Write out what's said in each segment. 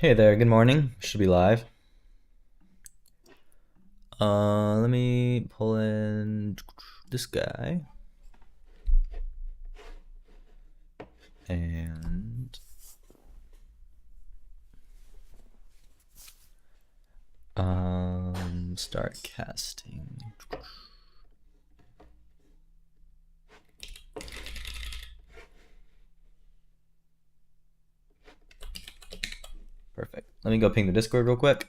Hey there, good morning. Should be live. Let me pull in this guy. And start casting. Perfect. Let me go ping the Discord real quick.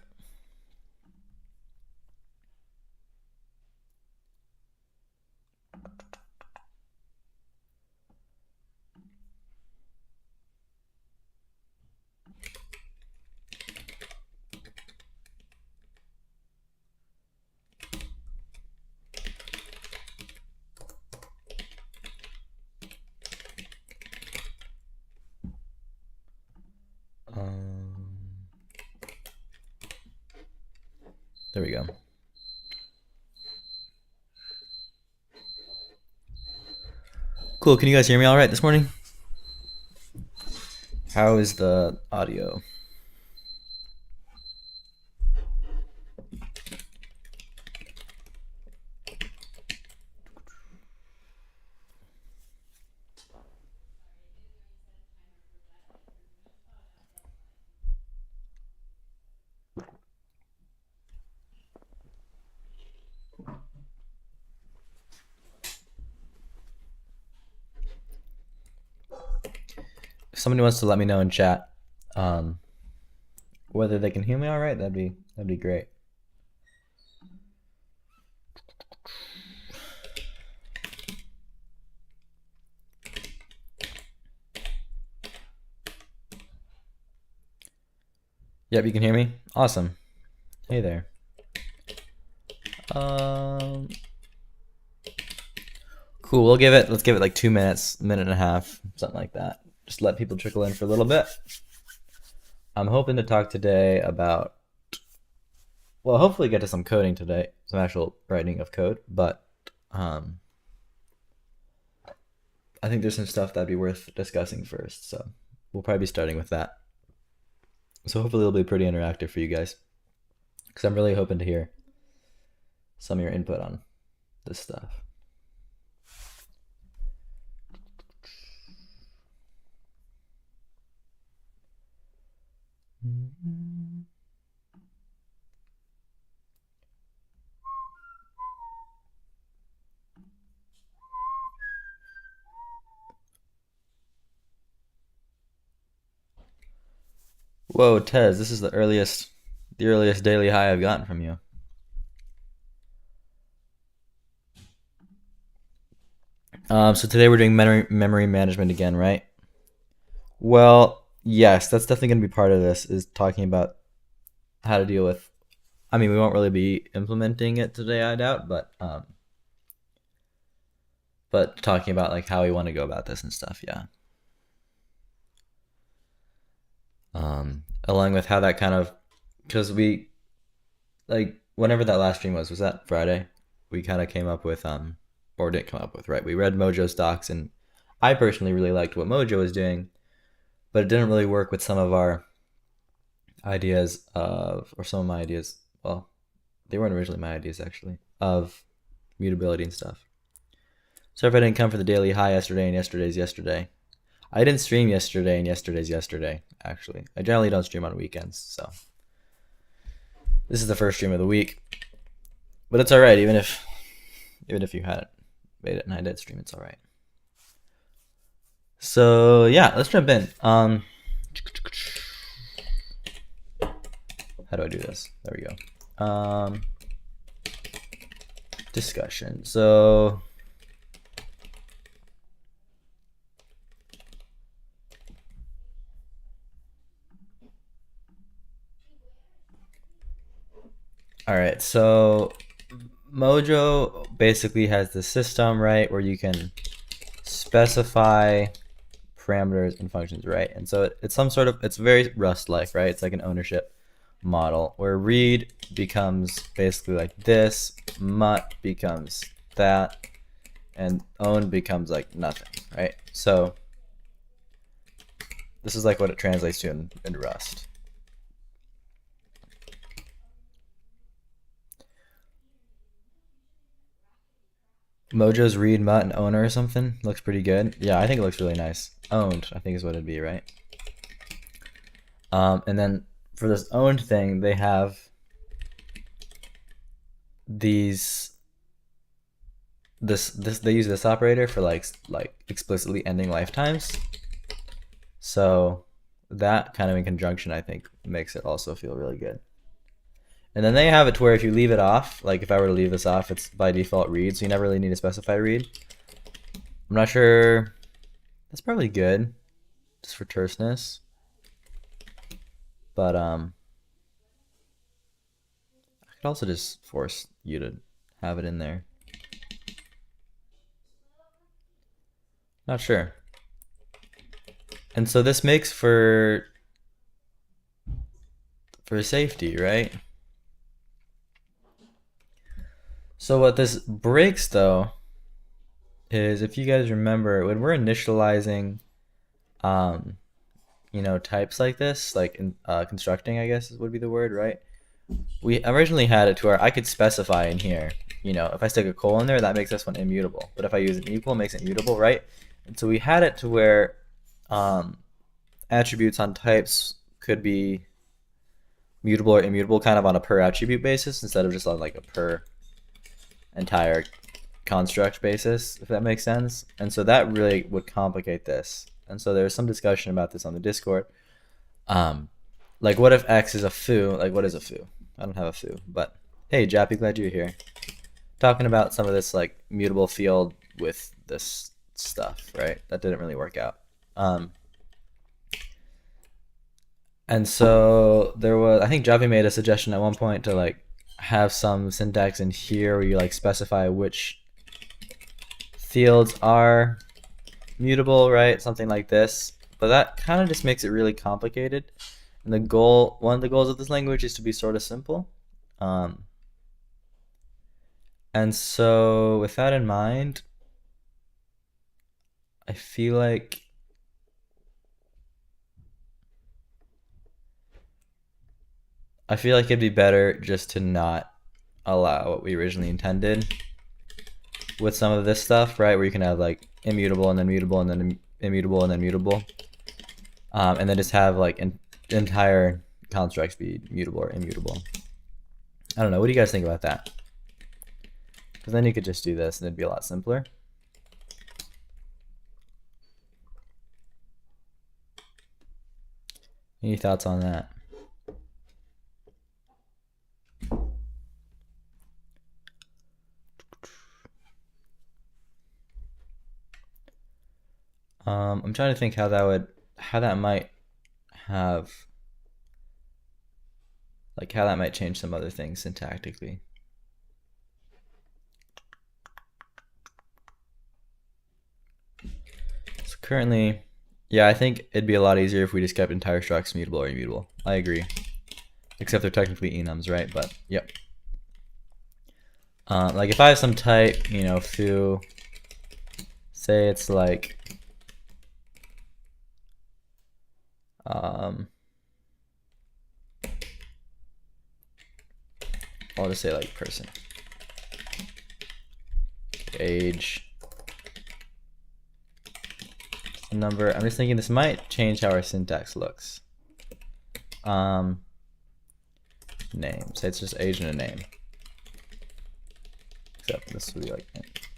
There we go. Cool, can you guys hear me all right this morning? How is the audio? If somebody wants to let me know in chat whether they can hear me all right, that'd be great. Yep, you can hear me? Awesome. Hey there. Cool, let's give it like 2 minutes, minute and a half, something like that. Just let people trickle in for a little bit. I'm hoping to talk today about, well, hopefully get to some coding today, some actual writing of code, but I think there's some stuff that'd be worth discussing first, so we'll probably be starting with that. So hopefully it'll be pretty interactive for you guys, because I'm really hoping to hear some of your input on this stuff. Whoa, Tez, this is the earliest daily high I've gotten from you. So today we're doing memory management again, right? Well, yes, that's definitely going to be part of this, is talking about how to deal with, I mean, we won't really be implementing it today, I doubt, but talking about like how we want to go about this and stuff, yeah. Along with how that kind of, because we, like, whenever that last stream was that Friday? We kind of came up with, or didn't come up with, right? We read Mojo's docs, and I personally really liked what Mojo was doing, but it didn't really work with some of our ideas of, or some of my ideas, well, they weren't originally my ideas actually, of mutability and stuff. So if I didn't come for the daily high yesterday and yesterday's yesterday. I didn't stream yesterday and yesterday's yesterday, actually. I generally don't stream on weekends, so this is the first stream of the week. But it's alright, even if you hadn't made it and I did stream, it's alright. So yeah, let's jump in. How do I do this? There we go. Discussion. So all right, so Mojo basically has the system, right, where you can specify parameters and functions, right? And so it's some sort of, it's very Rust-like, right? It's like an ownership model where read becomes basically like this, mut becomes that, and own becomes like nothing, right? So this is like what it translates to in Rust. Mojo's read mutt and owner or something looks pretty good. Yeah, I think it looks really nice. Owned, I think is what it'd be, right? And then for this owned thing, they have these this they use this operator for like explicitly ending lifetimes. So that kind of in conjunction, I think, makes it also feel really good. And then they have it to where if you leave it off, like if I were to leave this off, it's by default read, so you never really need to specify read. I'm not sure. That's probably good, just for terseness. But I could also just force you to have it in there. Not sure. And so this makes for safety, right? So what this breaks though is, if you guys remember, when we're initializing types like this, like in constructing, I guess would be the word, right? We originally had it to where I could specify in here, if I stick a colon there, that makes this one immutable. But if I use an equal, it makes it mutable, right? And so we had it to where attributes on types could be mutable or immutable kind of on a per attribute basis instead of just on like a per entire construct basis, if that makes sense. And so that really would complicate this. And so there's some discussion about this on the Discord. Like what if X is a foo? Like what is a foo? I don't have a foo, but hey, Jappy, glad you're here. Talking about some of this like mutable field with this stuff, right? That didn't really work out. And so there was, I think Jappy made a suggestion at one point to like have some syntax in here where you like specify which fields are mutable, right? Something like this. But that kind of just makes it really complicated. And one of the goals of this language is to be sort of simple. And so with that in mind, I feel like it'd be better just to not allow what we originally intended with some of this stuff, right? Where you can have like immutable and then mutable and then immutable and then mutable. And then just have like entire constructs be mutable or immutable. I don't know. What do you guys think about that? Because then you could just do this and it'd be a lot simpler. Any thoughts on that? I'm trying to think how that might change some other things syntactically. So currently, yeah, I think it'd be a lot easier if we just kept entire structs mutable or immutable. I agree. Except they're technically enums, right? But yep. Like if I have some type, foo, say it's like I'll just say like person, age, number. I'm just thinking this might change how our syntax looks. Name, say it's just age and a name. Except this would be like,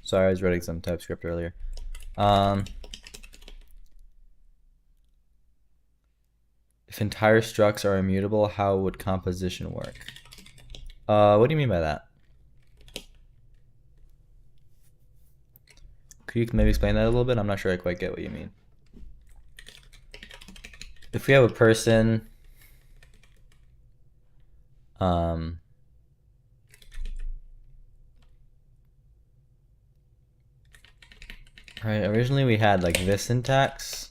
sorry, I was writing some TypeScript earlier. If entire structs are immutable, how would composition work? What do you mean by that? Could you maybe explain that a little bit? I'm not sure I quite get what you mean. If we have a person, right, originally we had like this syntax,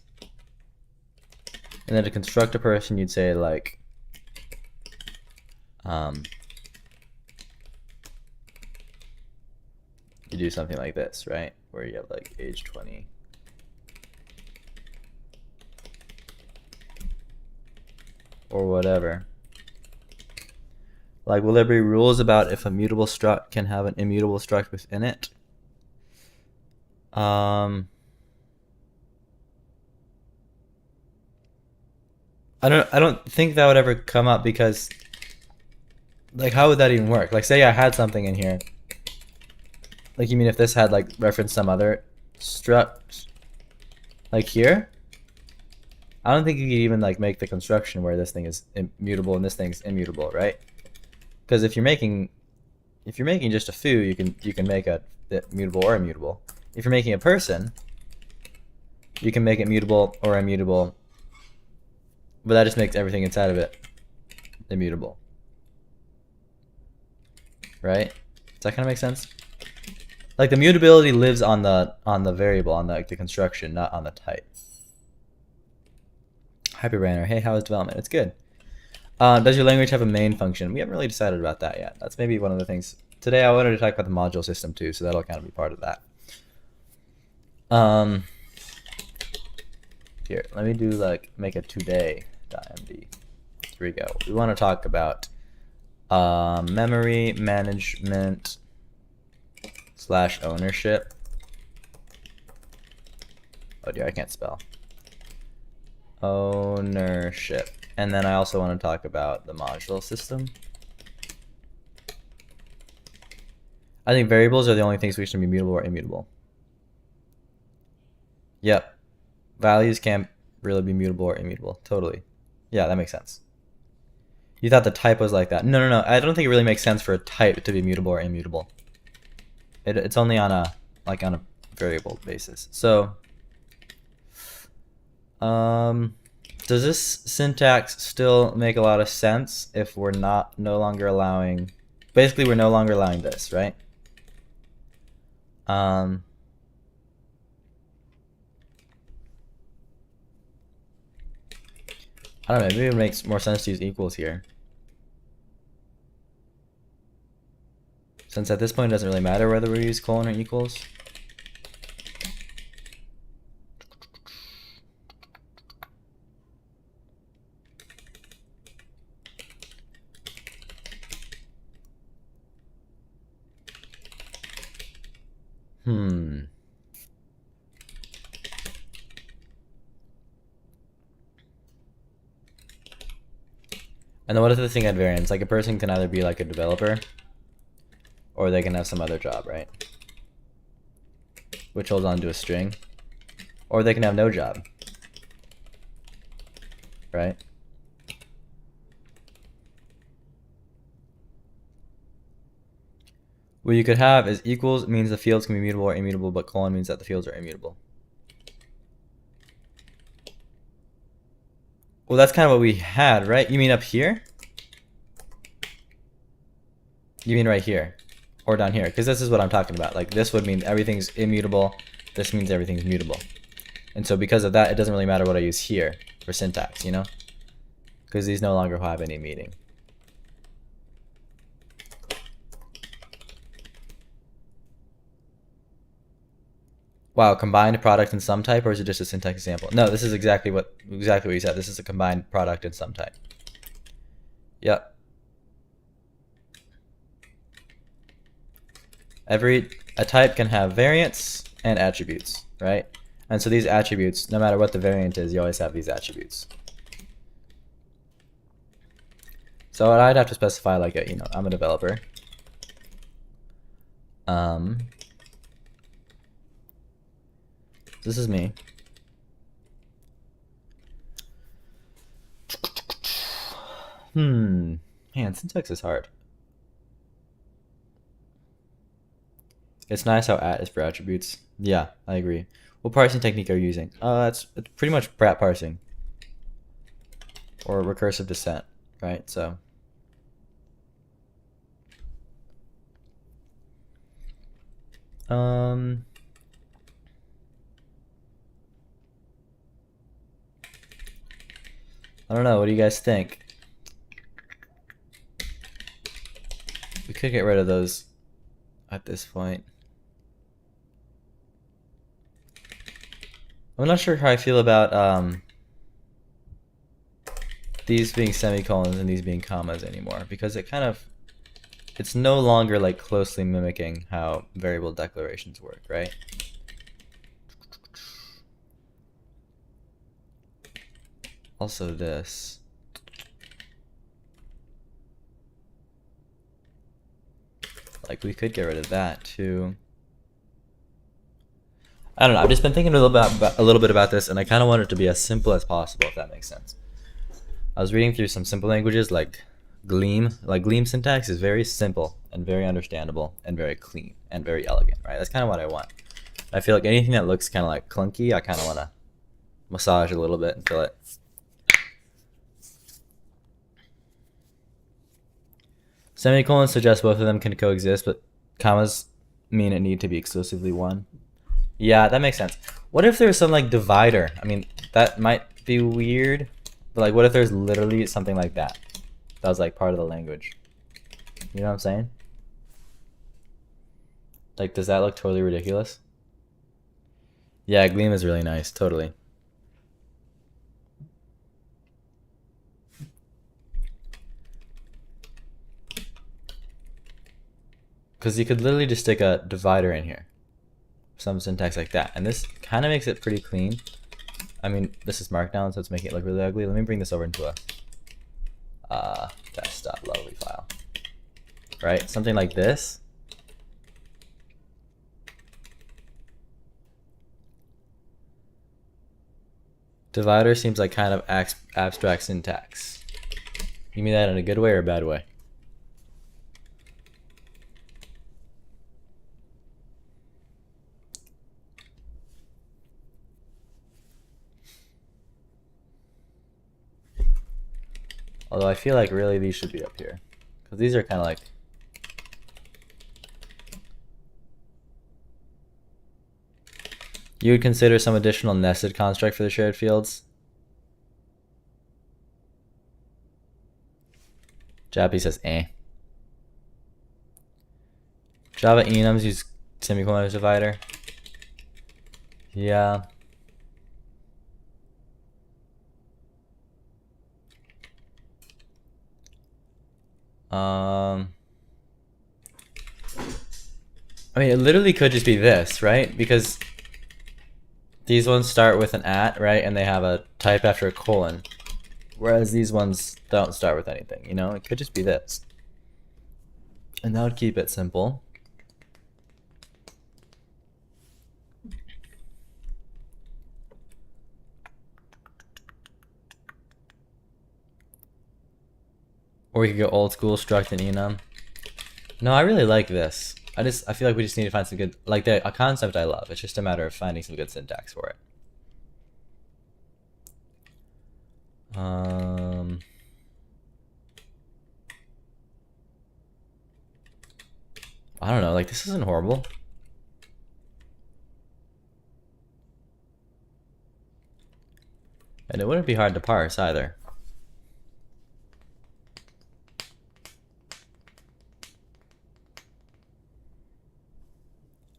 and then to construct a person, you'd say like, you do something like this, right? Where you have like age 20. Or whatever. Like, will there be rules about if a mutable struct can have an immutable struct within it? Um, I don't think that would ever come up because, like, how would that even work? Like, say I had something in here. Like, you mean if this had, like, referenced some other struct, like here? I don't think you could even, like, make the construction where this thing is immutable and this thing's immutable, right? Because if you're making just a foo, you can make it mutable or immutable. If you're making a person, you can make it mutable or immutable, but that just makes everything inside of it immutable, right? Does that kind of make sense? Like, the mutability lives on the variable, on the construction, not on the type. Hyperbrainer, hey, how is development? It's good. Does your language have a main function? We haven't really decided about that yet. That's maybe one of the things. Today I wanted to talk about the module system too, so that'll kind of be part of that. Here, let me do like make a today.md. Here we go. We want to talk about memory management / ownership. Oh dear, I can't spell. Ownership. And then I also want to talk about the module system. I think variables are the only things which can be mutable or immutable. Yep. Values can't really be mutable or immutable. Totally. Yeah, that makes sense. You thought the type was like that. No. I don't think it really makes sense for a type to be mutable or immutable. It's only on a variable basis. So does this syntax still make a lot of sense if we're no longer allowing, basically we're no longer allowing this, right? I don't know, maybe it makes more sense to use equals here. Since at this point it doesn't really matter whether we use colon or equals. And then what if the thing had variance? Like, a person can either be like a developer or they can have some other job, right? Which holds on to a string. Or they can have no job, right? What you could have is equals means the fields can be mutable or immutable, but colon means that the fields are immutable. Well, that's kind of what we had, right? You mean up here? You mean right here? Or down here? Because this is what I'm talking about. Like, this would mean everything's immutable. This means everything's mutable. And so because of that, it doesn't really matter what I use here for syntax, you know? Because these no longer have any meaning. Wow, combined product and sum type, or is it just a syntax example? No, this is exactly what you said. This is a combined product and sum type. Yep. A type can have variants and attributes, right? And so these attributes, no matter what the variant is, you always have these attributes. So I'd have to specify, like, I'm a developer. This is me. Man, syntax is hard. It's nice how at is for attributes. Yeah, I agree. What parsing technique are you using? It's pretty much brat parsing. Or recursive descent, right? So I don't know, what do you guys think? We could get rid of those at this point. I'm not sure how I feel about these being semicolons and these being commas anymore, because it's no longer like closely mimicking how variable declarations work, right? Also this. Like we could get rid of that too. I don't know. I've just been thinking a little bit about this, and I kind of want it to be as simple as possible, if that makes sense. I was reading through some simple languages like Gleam. Like Gleam syntax is very simple and very understandable and very clean and very elegant, right? That's kind of what I want. I feel like anything that looks kind of like clunky, I kind of want to massage a little bit and fill it. Semicolons suggest both of them can coexist, but commas mean it need to be exclusively one. Yeah, that makes sense. What if there's some like divider? I mean, that might be weird, but like what if there's literally something like that? That was like part of the language. You know what I'm saying? Like, does that look totally ridiculous? Yeah, Gleam is really nice, totally. Because you could literally just stick a divider in here. Some syntax like that. And this kind of makes it pretty clean. I mean, this is markdown, so it's making it look really ugly. Let me bring this over into a test.lovely file. Right? Something like this. Divider seems like kind of abstract syntax. You mean that in a good way or a bad way? Although I feel like really these should be up here. Because these are kind of like... You would consider some additional nested construct for the shared fields? Jappy says eh. Java enums use semicolon as divider. Yeah. I mean, it literally could just be this, right? Because these ones start with an at, right? And they have a type after a colon. Whereas these ones don't start with anything, you know? It could just be this. And that would keep it simple. Or we could go old school, struct and enum. No, I really like this. I feel like we just need to find some good, like a concept I love. It's just a matter of finding some good syntax for it. I don't know, like this isn't horrible. And it wouldn't be hard to parse either.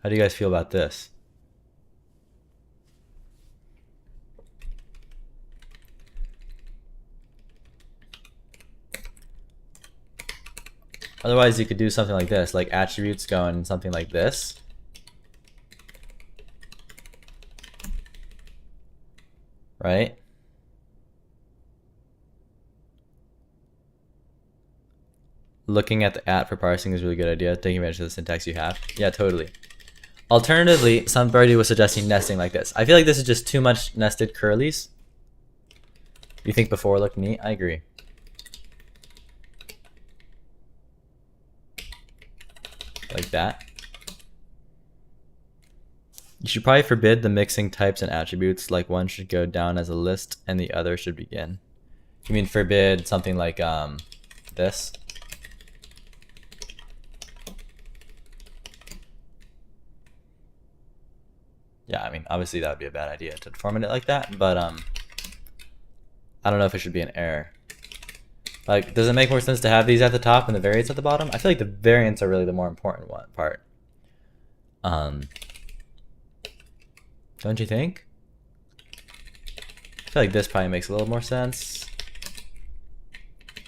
How do you guys feel about this? Otherwise, you could do something like this, like attributes going something like this. Right? Looking at the at for parsing is a really good idea, taking advantage of the syntax you have. Yeah, totally. Alternatively, somebody was suggesting nesting like this. I feel like this is just too much nested curlies. You think before looked neat? I agree. Like that. You should probably forbid the mixing types and attributes, like one should go down as a list and the other should begin. You mean forbid something like this? Yeah, I mean, obviously that would be a bad idea to format it like that, but I don't know if it should be an error. Like, does it make more sense to have these at the top and the variants at the bottom? I feel like the variants are really the more important part. Don't you think? I feel like this probably makes a little more sense.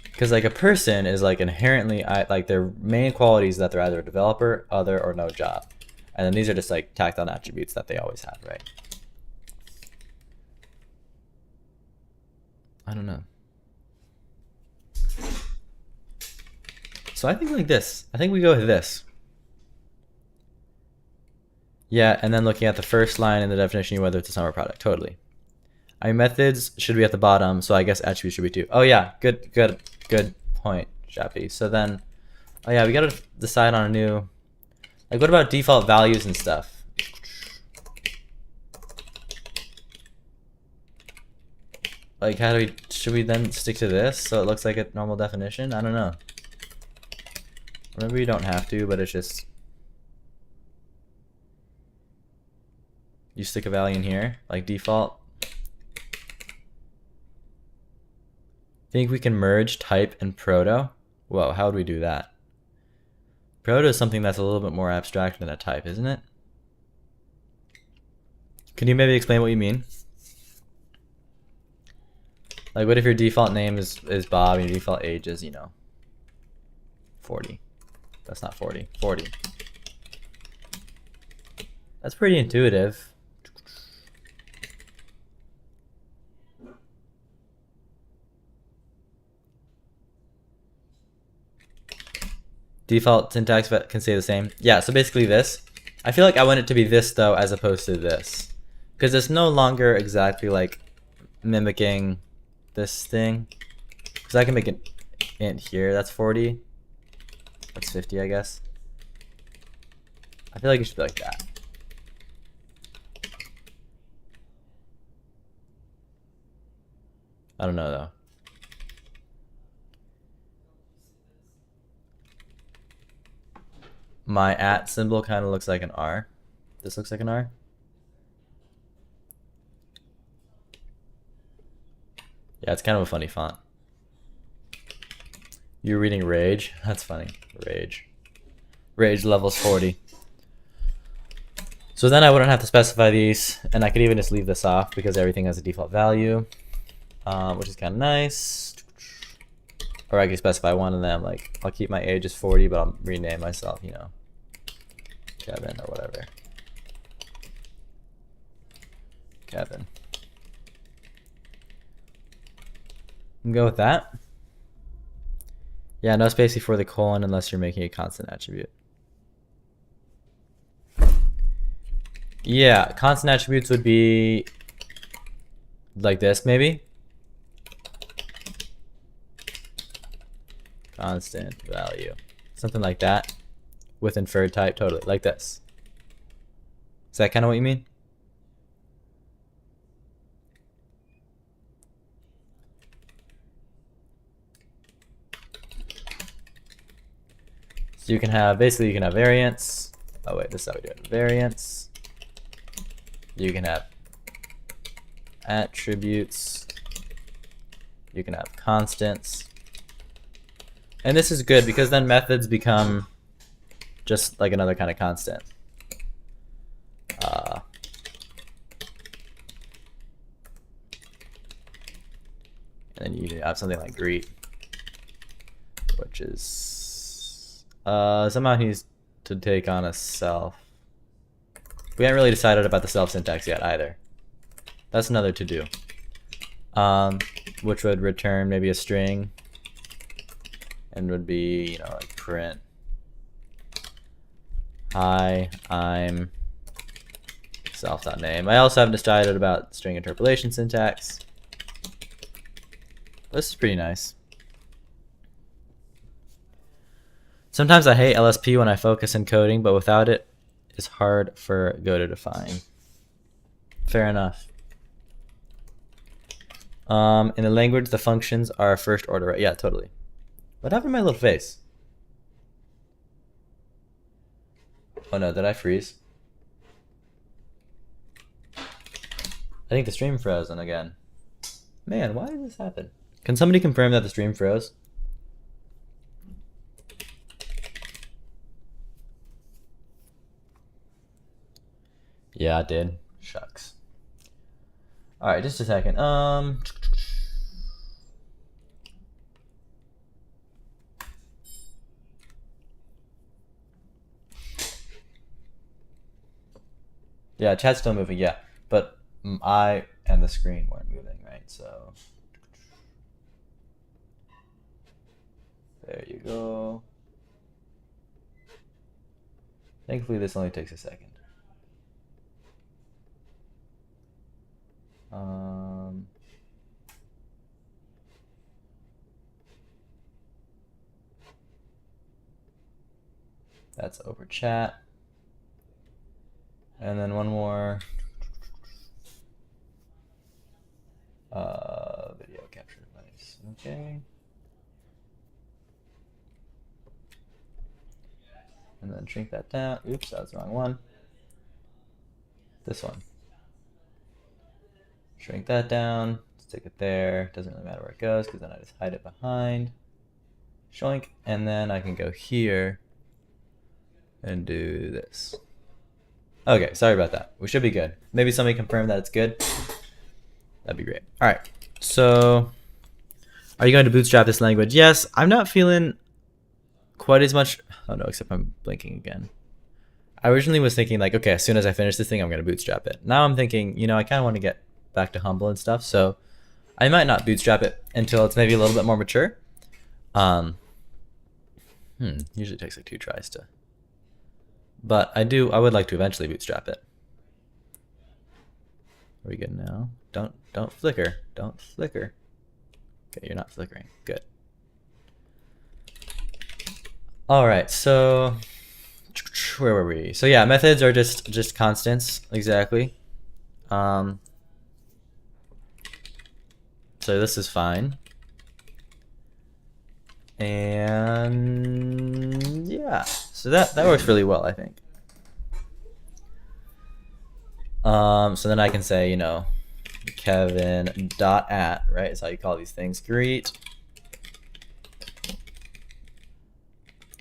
Because like a person is like inherently, like their main qualities that they're either a developer, other, or no job. And then these are just like tacked on attributes that they always had, right? I don't know. So I think like this. I think we go with this. Yeah, and then looking at the first line in the definition, whether it's a sum or product. Totally. I mean, methods should be at the bottom, so I guess attributes should be too. Oh yeah, good point, Shappy. So then, oh yeah, we gotta decide on a new, like what about default values and stuff? Like how do we, should we then stick to this so it looks like a normal definition? I don't know. Maybe you don't have to, but it's just, you stick a value in here, like default. Think we can merge type and proto? Whoa, how would we do that? Proto is something that's a little bit more abstract than a type, isn't it? Can you maybe explain what you mean? Like what if your default name is Bob and your default age is, you know, 40? That's not 40, 40. That's pretty intuitive. Default syntax can stay the same. Yeah, so basically this. I feel like I want it to be this though as opposed to this. Because it's no longer exactly like mimicking this thing. Because I can make an int here, that's 40. That's 50, I guess. I feel like it should be like that. I don't know though. My at symbol kind of looks like an R. This looks like an R. Yeah, it's kind of a funny font. You're reading Rage? That's funny. Rage. Rage levels 40. So then I wouldn't have to specify these, and I could even just leave this off because everything has a default value, which is kind of nice. Or I could specify one of them, like I'll keep my age as 40, but I'll rename myself, you know, Kevin or whatever. Kevin. You can go with that. Yeah, no space before the colon unless you're making a constant attribute. Yeah, constant attributes would be like this, maybe. Constant value. Something like that. With inferred type, totally. Like this. Is that kind of what you mean? So you can have, basically you can have variance. Oh wait, this is how we do it. Variance. You can have attributes. You can have constants. And this is good because then methods become just like another kind of constant. And then you have something like greet, which is somehow needs to take on a self. We haven't really decided about the self syntax yet either. That's another to do. Which would return maybe a string and would be, you know, like print. Hi, I'm self.name. I also haven't decided about string interpolation syntax. This is pretty nice. Sometimes I hate LSP when I focus in coding, but without it, it's hard for Go to define. Fair enough. In the language, the functions are first order, right? Yeah, totally. What happened to my little face? Oh no, did I freeze? I think the stream froze again. Man, why did this happen? Can somebody confirm that the stream froze? Yeah, it did. Shucks. Alright, just a second. Yeah, chat's still moving, yeah. But I and the screen weren't moving, right? So There you go. Thankfully, this only takes a second. That's over chat. And then one more. Video capture device. Okay. And then shrink that down. Oops, that was the wrong one. This one. Shrink that down. Stick it there. Doesn't really matter where it goes because then I just hide it behind. Shoink. And then I can go here and do this. Okay, sorry about that. We should be good. Maybe somebody confirm that it's good. That'd be great. All right. So, are you going to bootstrap this language? Yes. I'm not feeling quite as much. Oh no, except I'm blinking again. I originally was thinking like, okay, as soon as I finish this thing, I'm going to bootstrap it. Now I'm thinking, you know, I kind of want to get back to Humble and stuff. So I might not bootstrap it until it's maybe a little bit more mature. Usually takes like 2 tries to. But I would like to eventually bootstrap it. Are we good now? Don't flicker. Don't flicker. Okay, you're not flickering. Good. All right, so where were we? So yeah, methods are just constants, exactly. So this is fine. And yeah, so that works really well, I think. So then I can say, you know, Kevin dot at, right? Is how you call these things. Greet.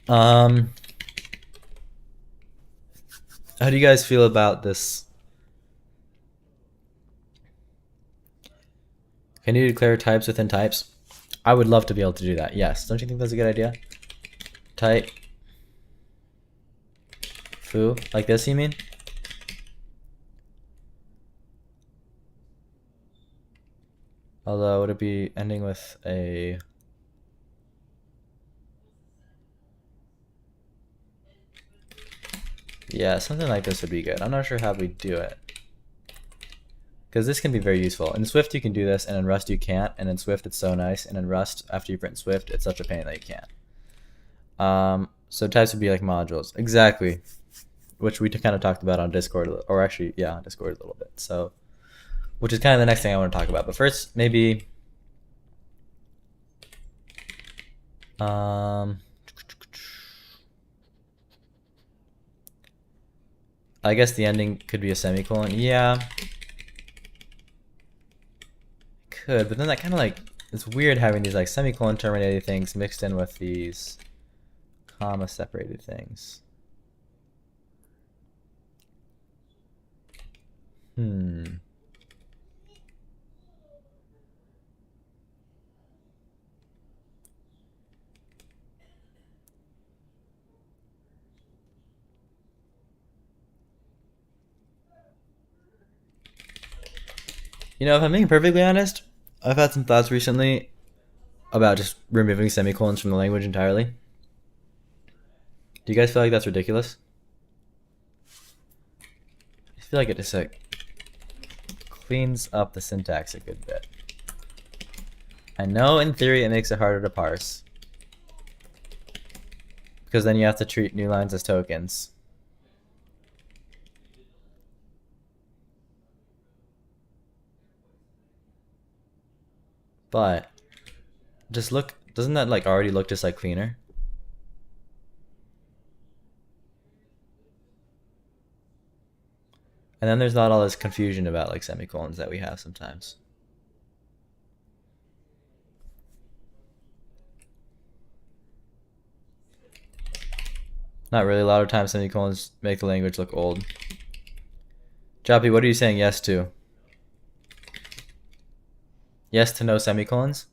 How do you guys feel about this? Can you declare types within types? I would love to be able to do that. Yes. Don't you think that's a good idea? Type foo, like this, you mean? Although, would it be ending with a... Yeah, something like this would be good. I'm not sure how we do it. Because this can be very useful. In Swift you can do this, and in Rust you can't. And in Swift it's so nice. And in Rust, after you've written Swift, it's such a pain that you can't. So types would be like modules. Exactly. Which we kind of talked about on Discord. Or actually, yeah, on Discord a little bit. So, which is kind of the next thing I want to talk about. But first, maybe... I guess the ending could be a semicolon. Yeah. Could, but then that kind of like, it's weird having these like semicolon terminated things mixed in with these comma separated things. You know, if I'm being perfectly honest, I've had some thoughts recently about just removing semicolons from the language entirely. Do you guys feel like that's ridiculous? I feel like it just like cleans up the syntax a good bit. I know in theory it makes it harder to parse, because then you have to treat new lines as tokens. But just look, doesn't that like already look just like cleaner? And then there's not all this confusion about like semicolons that we have sometimes. Not really. A lot of times semicolons make the language look old. Joppy, what are you saying yes to? Yes to no semicolons?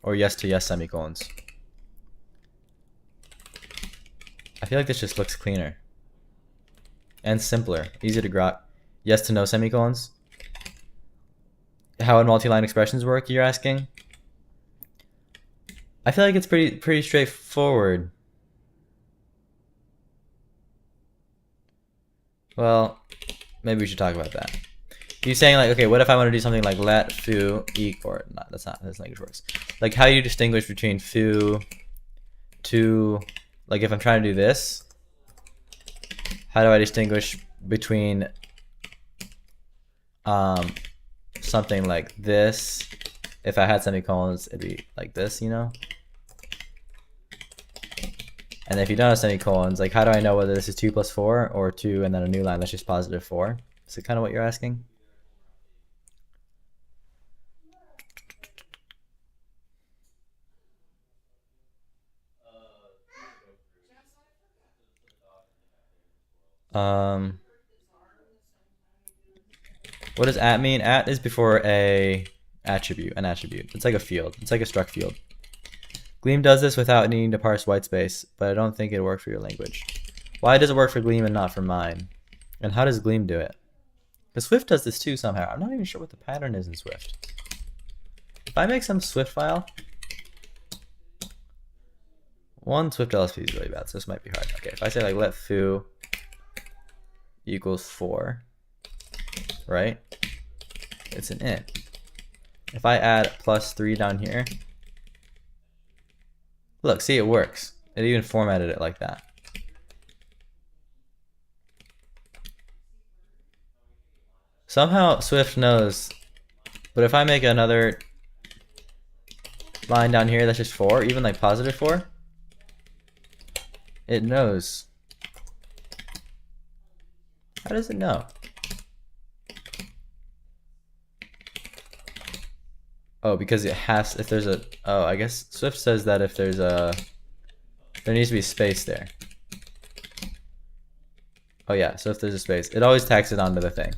Or yes to yes semicolons? I feel like this just looks cleaner. And simpler. Easier to grok. Yes to no semicolons? How would multi-line expressions work, you're asking? I feel like it's pretty straightforward. Well, maybe we should talk about that. You're saying like, okay, what if I want to do something like let foo equal, or not, that's not how this language works. Like how do you distinguish between foo to, like if I'm trying to do this, how do I distinguish between something like this? If I had semicolons, it'd be like this, you know? And if you don't have semicolons, like how do I know whether this is 2 plus 4 or 2 and then a new line that's just positive 4? Is it kind of what you're asking? What does at mean? At is before a attribute, an attribute. It's like a field. It's like a struct field. Gleam does this without needing to parse whitespace, but I don't think it works for your language. Why does it work for Gleam and not for mine? And how does Gleam do it? Because Swift does this too somehow. I'm not even sure what the pattern is in Swift. If I make some Swift file, one Swift LSP is really bad, so this might be hard. Okay, if I say like let foo equals 4, right? It's an int. If I add plus 3 down here, look, see, it works. It even formatted it like that. Somehow Swift knows, but if I make another line down here that's just 4, even like positive 4, it knows. How does it know? Oh, because it has, if there's a, oh, I guess Swift says that if there's a, there needs to be space there. Oh yeah, so if there's a space, it always tacks it onto the thing.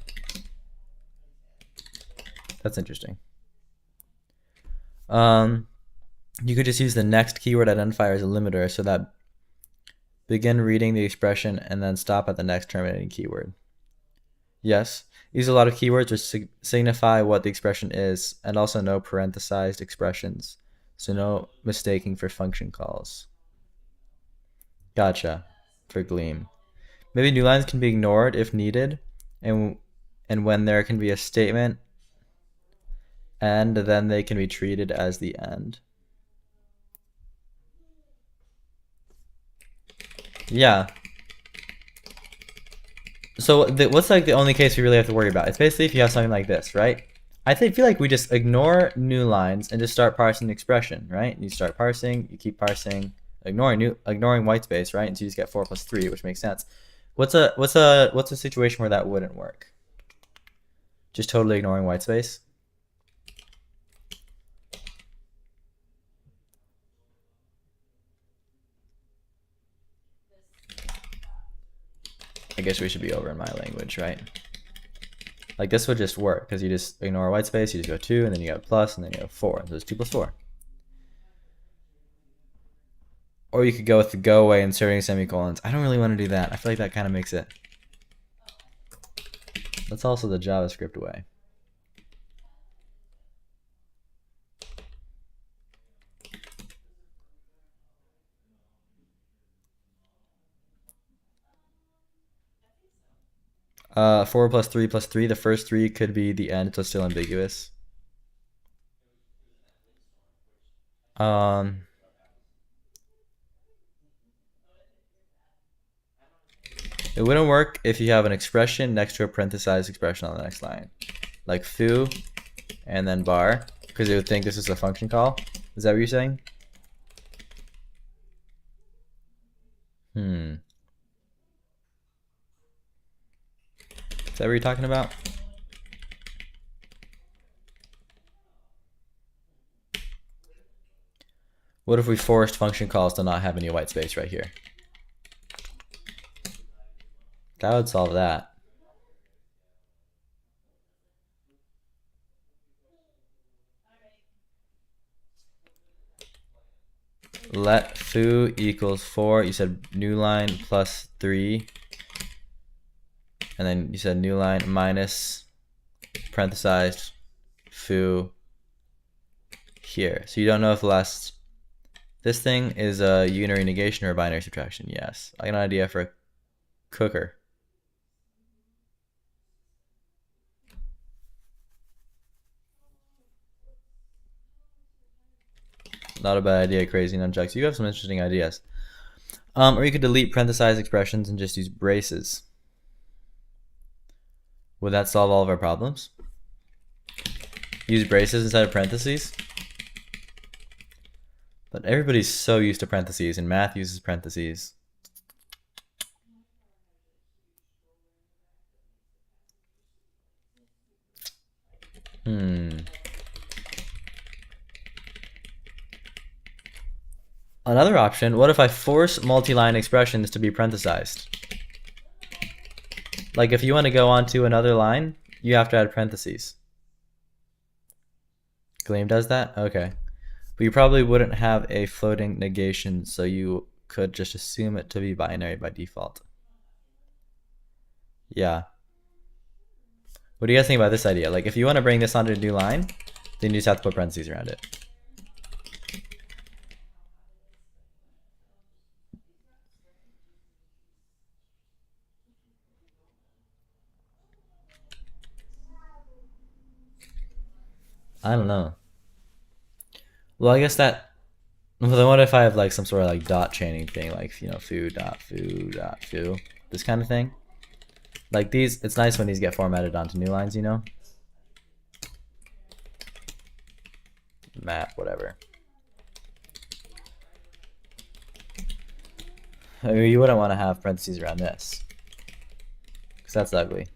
That's interesting. You could just use the next keyword identifier as a limiter so that begin reading the expression and then stop at the next terminating keyword. Yes, use a lot of keywords which signify what the expression is, and also no parenthesized expressions, so no mistaking for function calls. Gotcha, for Gleam. Maybe new lines can be ignored if needed, and when there can be a statement, and then they can be treated as the end. Yeah. So what's like the only case we really have to worry about? It's basically if you have something like this, right? I feel like we just ignore new lines and just start parsing the expression, right? You start parsing, you keep parsing, ignoring white space, right? Until you just get 4 plus 3, which makes sense. What's a situation where that wouldn't work? Just totally ignoring white space? I guess we should be over in my language, right? Like this would just work because you just ignore white space, you just go 2, and then you go plus, and then you go 4. So it's 2 plus 4. Or you could go with the go away inserting semicolons. I don't really want to do that. I feel like that kind of makes it. That's also the JavaScript way. Uh, 4 plus 3 plus 3. The first 3 could be the end, so it's still ambiguous. It wouldn't work if you have an expression next to a parenthesized expression on the next line, like foo and then bar, because it would think this is a function call. Is that what you're saying? Is that what you're talking about? What if we forced function calls to not have any white space right here? That would solve that. Let foo equals 4. You said new line plus 3. And then you said new line minus parenthesized foo here. So you don't know if the last This thing is a unary negation or a binary subtraction. Yes. I got an idea for a cooker. Not a bad idea, crazy nunchucks. You have some interesting ideas. Or you could delete parenthesized expressions and just use braces. Would that solve all of our problems? Use braces instead of parentheses? But everybody's so used to parentheses, and math uses parentheses. Another option, what if I force multi-line expressions to be parenthesized? Like if you want to go on to another line, you have to add parentheses. Gleam does that? Okay. But you probably wouldn't have a floating negation, so you could just assume it to be binary by default. Yeah. What do you guys think about this idea? Like if you want to bring this onto a new line, then you just have to put parentheses around it. I don't know. Well, I guess that. Well, then what if I have like some sort of like dot chaining thing, like, you know, foo dot foo dot foo, this kind of thing. Like these, it's nice when these get formatted onto new lines, you know. Map, whatever. I mean, you wouldn't want to have parentheses around this, because that's ugly.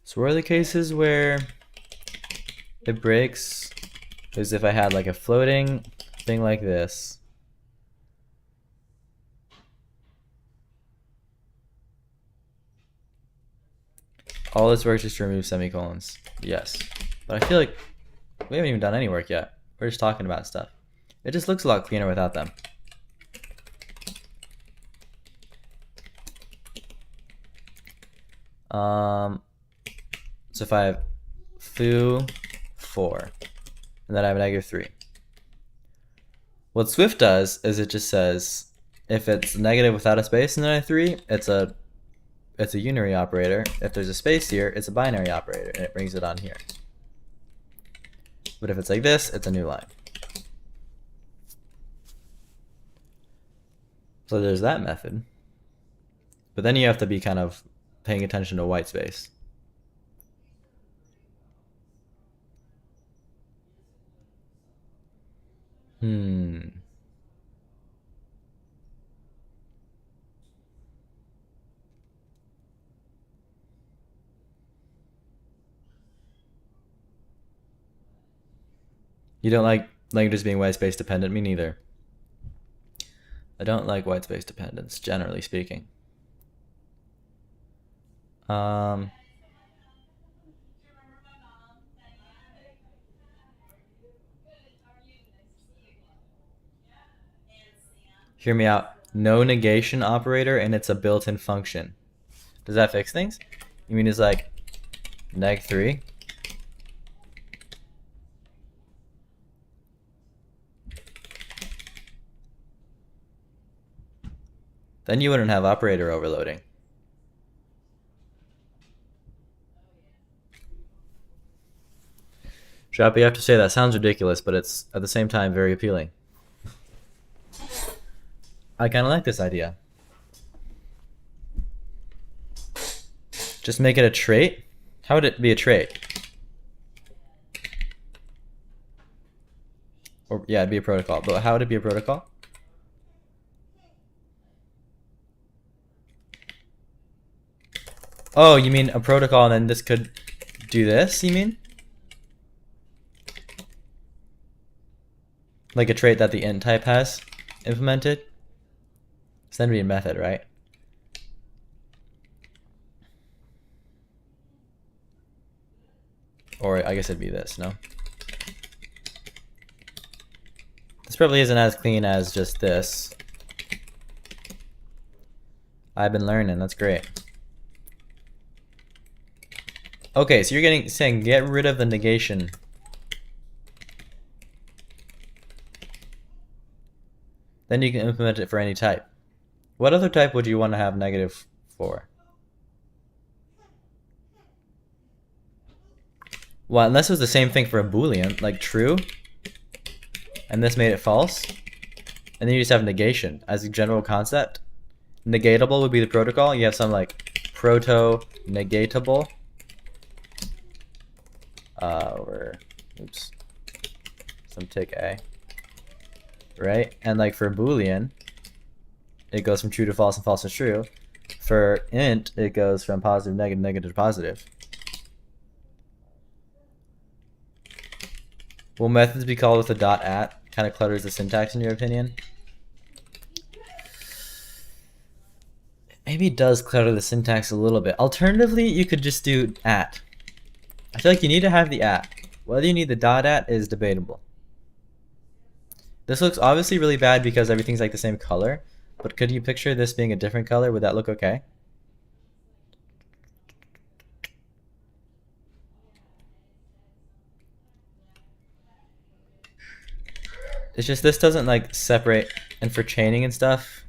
So where are the cases where it breaks is if I had like a floating thing like this. All this work is to remove semicolons. Yes. But I feel like we haven't even done any work yet. We're just talking about stuff. It just looks a lot cleaner without them. So if I have foo 4 and then I have a -3. What Swift does is it just says if it's negative without a space and then a 3, it's a unary operator. If there's a space here, it's a binary operator, and it brings it on here. But if it's like this, it's a new line. So there's that method. But then you have to be kind of paying attention to white space. You don't like languages being white space dependent? Me neither. I don't like white space dependence, generally speaking. Hear me out. No negation operator, and it's a built-in function. Does that fix things? You mean it's like -3? Then you wouldn't have operator overloading. Shop, you have to say that sounds ridiculous, but it's at the same time very appealing. I kind of like this idea. Just make it a trait? How would it be a trait? Or yeah, it'd be a protocol. But how would it be a protocol? Oh, you mean a protocol and then this could do this, you mean? Like a trait that the int type has implemented? So then it'd be a method, right? Or I guess it'd be this, no? probably isn't as clean as just this. I've been learning, that's great. Okay, so you're saying get rid of the negation. Then you can implement it for any type. What other type would you want to have negative for? Well, unless it was the same thing for a Boolean, like true, and this made it false, and then you just have negation as a general concept. Negatable would be the protocol. You have some like proto-negatable, or oops, some tick A, right? And like for Boolean, it goes from true to false and false to true. For int, it goes from positive, negative, negative to positive. Will methods be called with a dot at? Kind of clutters the syntax in your opinion? Maybe it does clutter the syntax a little bit. Alternatively, you could just do at. I feel like you need to have the at. Whether you need the dot at is debatable. This looks obviously really bad because everything's like the same color, but could you picture this being a different color? Would that look okay? It's just this doesn't like separate, and for chaining and stuff,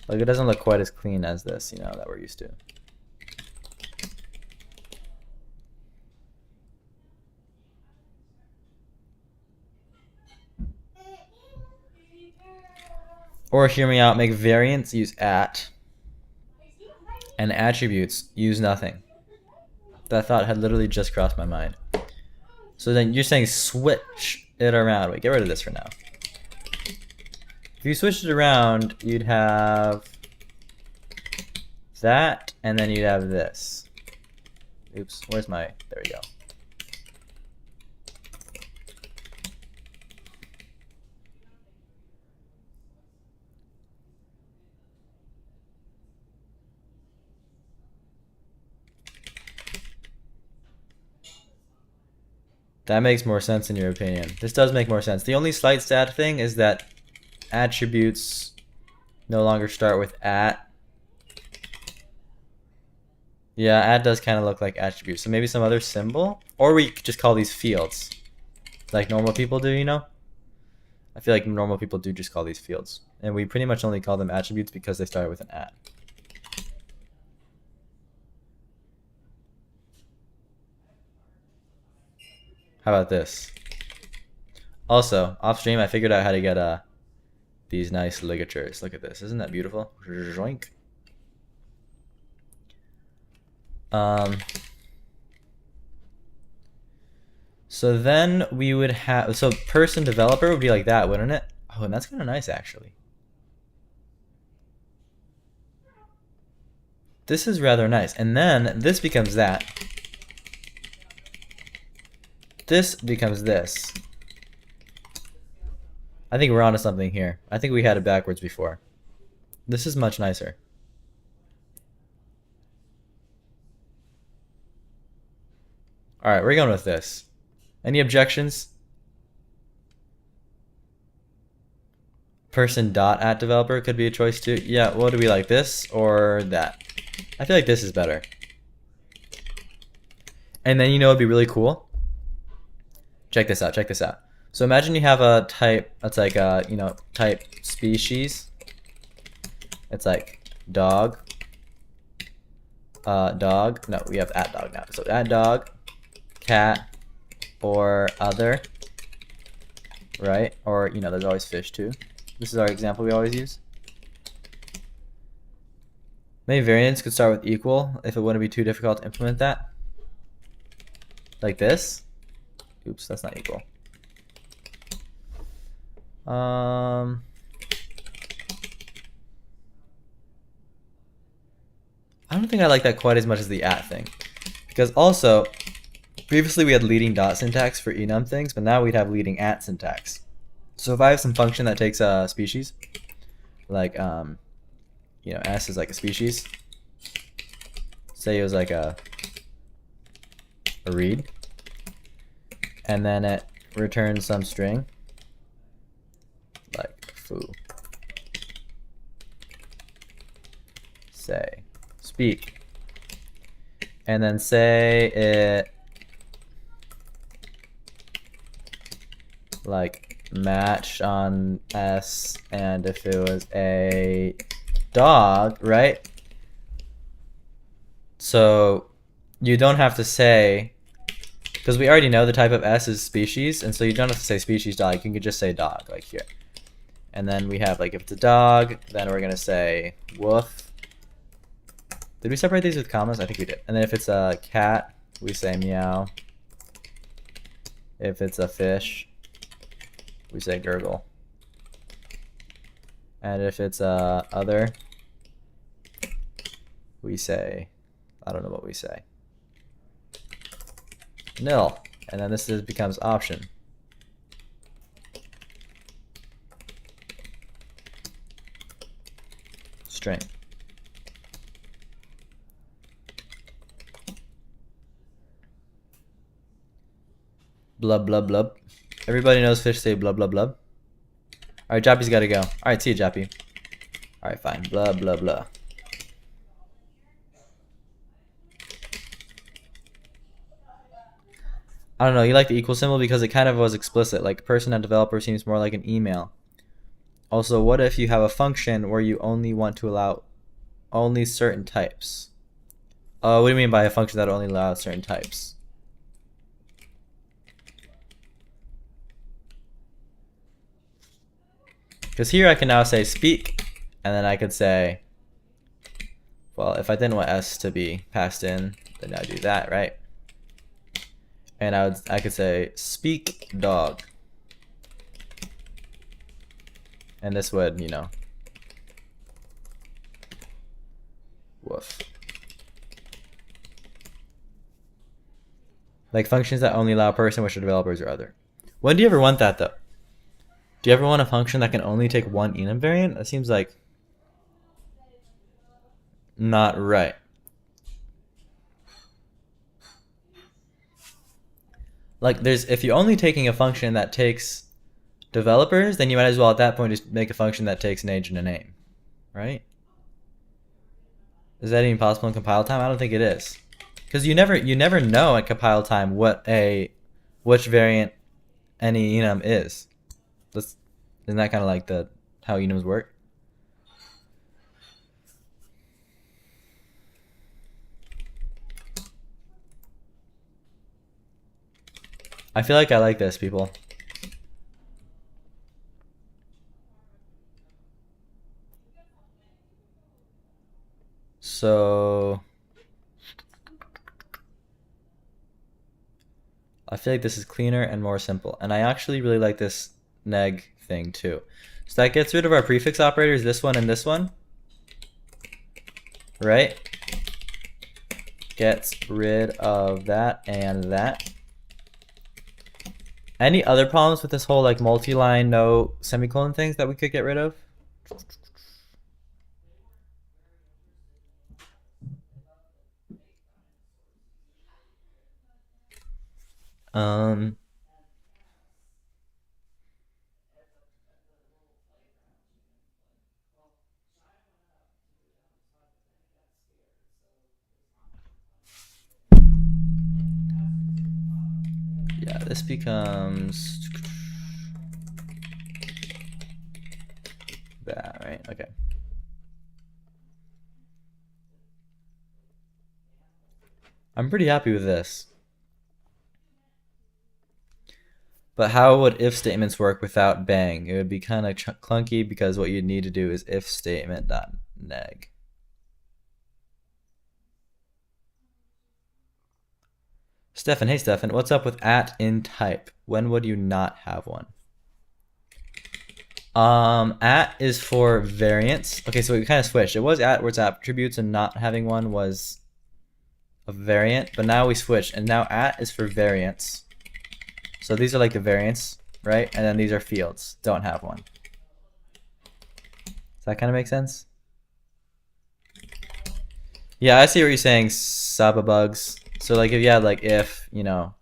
like it doesn't look quite as clean as this, you know, that we're used to. Or hear me out, make variants use at, and attributes use nothing. That thought had literally just crossed my mind. So then you're saying switch it around. Wait, get rid of this for now. If you switched it around, you'd have that, and then you'd have this. Oops, where's my, there we go. That makes more sense in your opinion. This does make more sense. The only slight stat thing is that attributes no longer start with at. Yeah, at does kind of look like attributes. So maybe some other symbol? Or we could just call these fields. Like normal people do, you know? I feel like normal people do just call these fields. And we pretty much only call them attributes because they start with an at. How about this? Also, off stream, I figured out how to get these nice ligatures. Look at this. Isn't that beautiful? Zoink. So then we would have, so person developer would be like that, wouldn't it? Oh, and that's kind of nice actually. This is rather nice. And then this becomes that. This becomes this. I think we're onto something here. I think we had it backwards before. This is much nicer. All right, we're going with this. Any objections? Person dot at developer could be a choice too. Yeah, what do we like, this or that? I feel like this is better. And then you know it'd be really cool. Check this out, check this out. So imagine you have a type that's like a, you know, type species. It's like dog. Dog. No, we have at dog now. So at dog, cat, or other. Right? Or, you know, there's always fish too. This is our example we always use. Maybe variants could start with equal if it wouldn't be too difficult to implement that. Like this. Oops, that's not equal. I don't think I like that quite as much as the at thing. Because also, previously we had leading dot syntax for enum things, but now we'd have leading at syntax. So if I have some function that takes a species, like, you know, s is like a species. Say it was like a read. And then it return some string like foo. Say speak, and then say it like match on S, and if it was a dog, right? So you don't have to say, because we already know the type of S is species, and so you don't have to say species dog, you can just say dog, like here. And then we have, like, if it's a dog, then we're gonna say woof. Did we separate these with commas? I think we did. And then if it's a cat, we say meow. If it's a fish, we say gurgle. And if it's a other, we say, I don't know what we say. Nil. And then this becomes option. String. Blub, blub, blub. Everybody knows fish say blub, blub, blub. Alright, Jappy's gotta go. Alright, see you, Jappy. Alright, fine. Blah, blah, blah. I don't know, you like the equal symbol because it kind of was explicit. Like person and developer seems more like an email. Also, what if you have a function where you only want to allow only certain types? What do you mean by a function that only allows certain types? Because here I can now say speak, and then I could say, well, if I didn't want S to be passed in, then I'd do that, right? And I could say speak dog. And this would, you know, woof. Like functions that only allow person, which are developers or other. When do you ever want that though? Do you ever want a function that can only take one enum variant? That seems like not right. Like if you're only taking a function that takes developers, then you might as well at that point just make a function that takes an age and a name, right? Is that even possible in compile time? I don't think it is, because you never know at compile time which variant any enum is. Isn't that kind of like how enums work? I feel like I like this, people. So I feel like this is cleaner and more simple. And I actually really like this neg thing too. So that gets rid of our prefix operators, this one and this one. Right? Gets rid of that and that. Any other problems with this whole like multi-line no semicolon things that we could get rid of? Yeah, this becomes that, right? Okay. I'm pretty happy with this. But how would if statements work without bang? It would be kind of clunky because what you'd need to do is if statement dot neg. Stefan, hey Stefan, what's up with at in type? When would you not have one? At is for variants. Okay, so we kind of switched. It was at where it's attributes, and not having one was a variant, but now we switched, and now at is for variants. So these are like the variants, right? And then these are fields. Don't have one. Does that kind of make sense? Yeah, I see what you're saying, Sababugs. So like if you had like if, you know,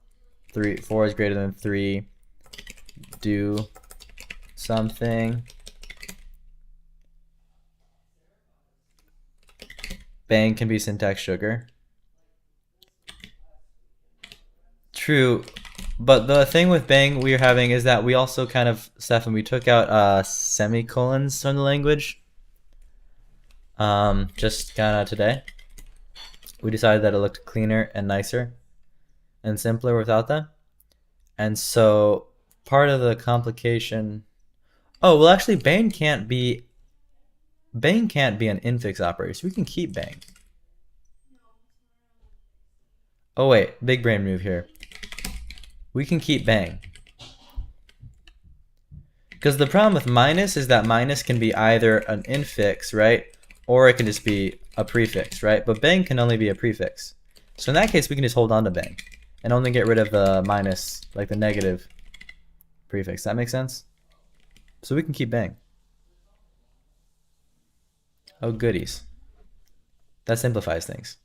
4 is greater than 3, do something. Bang can be syntax sugar. True, but the thing with bang we're having is that we also kind of, Stefan, we took out semicolons from the language. Just kind of today. We decided that it looked cleaner and nicer and simpler without them. And so part of the complication... Oh, well actually bang can't be an infix operator, so we can keep bang. Oh wait, big brain move here. We can keep bang. Because the problem with minus is that minus can be either an infix, right? Or it can just be a prefix, right? But bang can only be a prefix. So in that case, we can just hold on to bang and only get rid of the minus, like the negative prefix. That makes sense? So we can keep bang. Oh, goodies. That simplifies things.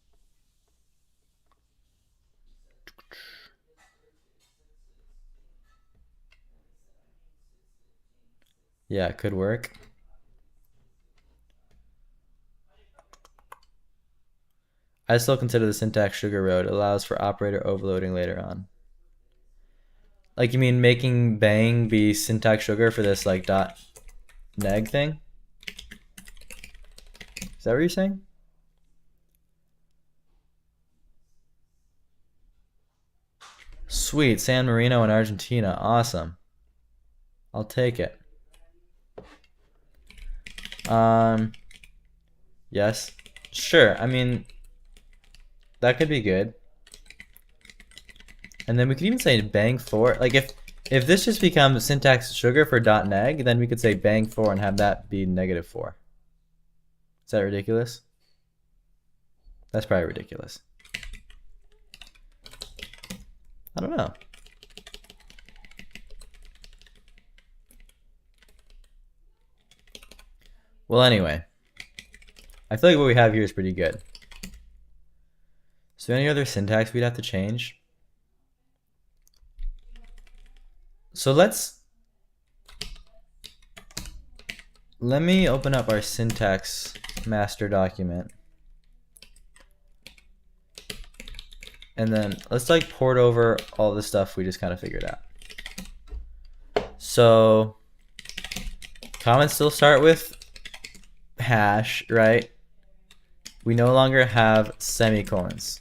Yeah, it could work. I still consider the syntax sugar road. It allows for operator overloading later on. Like, you mean making bang be syntax sugar for this like dot neg thing? Is that what you're saying? Sweet, San Marino in Argentina. Awesome. I'll take it. Yes. Sure. I mean, that could be good. And then we could even say bang for, like if this just becomes syntax sugar for dot neg, then we could say bang for and have that be -4. Is that ridiculous? That's probably ridiculous. I don't know. Well, anyway, I feel like what we have here is pretty good. So any other syntax we'd have to change? So let me open up our syntax master document. And then let's like port over all the stuff we just kind of figured out. So comments still start with hash, right? We no longer have semicolons.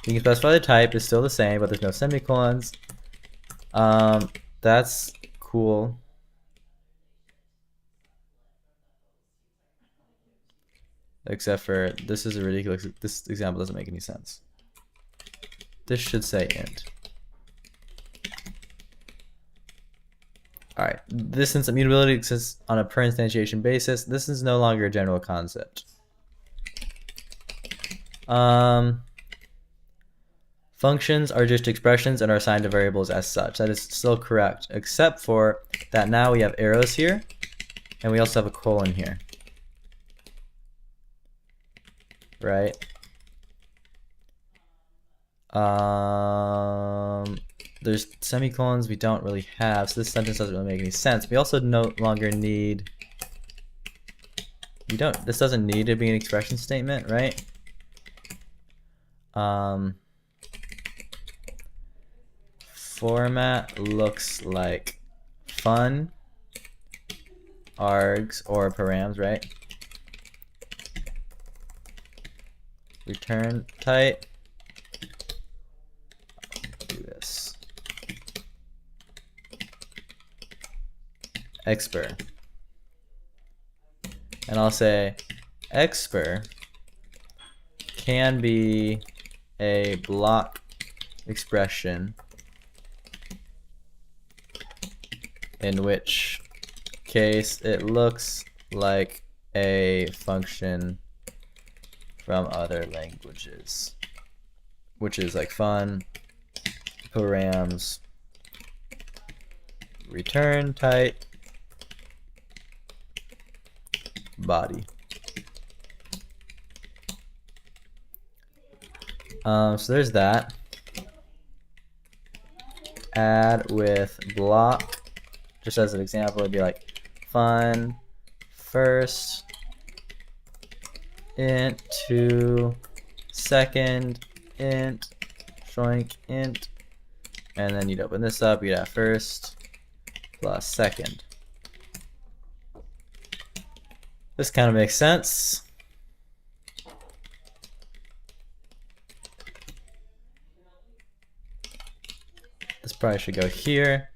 You can specify the type is still the same, but there's no semicolons. That's cool. Except for this is a ridiculous, this example doesn't make any sense. This should say int. All right, this since immutability exists on a per instantiation basis, this is no longer a general concept. Functions are just expressions and are assigned to variables as such. That is still correct, except for that now we have arrows here, and we also have a colon here. Right? There's semicolons we don't really have, so this sentence doesn't really make any sense. We also no longer need, this doesn't need to be an expression statement, right? Format looks like fun, args, or params, right? Return type. Do this. Expr. And I'll say expr can be a block expression, in which case it looks like a function from other languages, which is like fun, params, return type, body. So there's that. add with block. Just as an example, it'd be like fun first int to second int shoink int, and then you'd open this up, you'd have first plus second. This kind of makes sense. This probably should go here.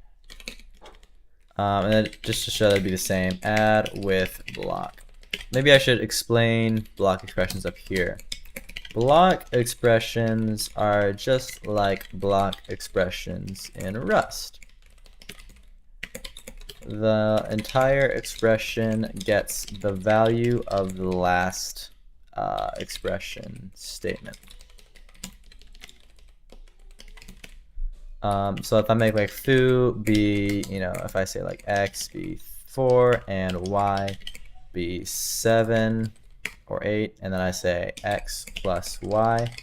And then just to show that'd be the same, add with block. Maybe I should explain block expressions up here. Block expressions are just like block expressions in Rust. The entire expression gets the value of the last expression statement. So if I make like foo be, if I say like x be 4 and y be 7 or 8, and then I say x plus y,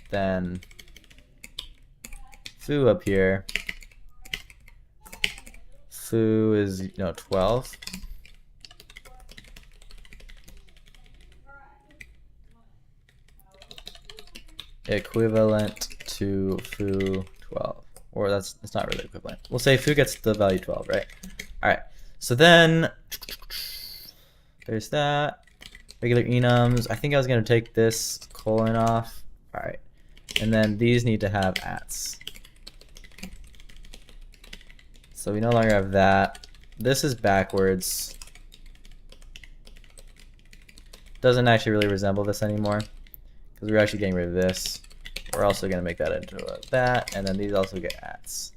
then foo up here, foo is 12. Equivalent to foo 12, or that's not really equivalent. We'll say foo gets the value 12, right? All right. So then there's that. Regular enums. I think I was gonna take this colon off. All right. And then these need to have ats. So we no longer have that. This is backwards. Doesn't actually really resemble this anymore because we're actually getting rid of this. We're also going to make that into a that, and then these also get ats.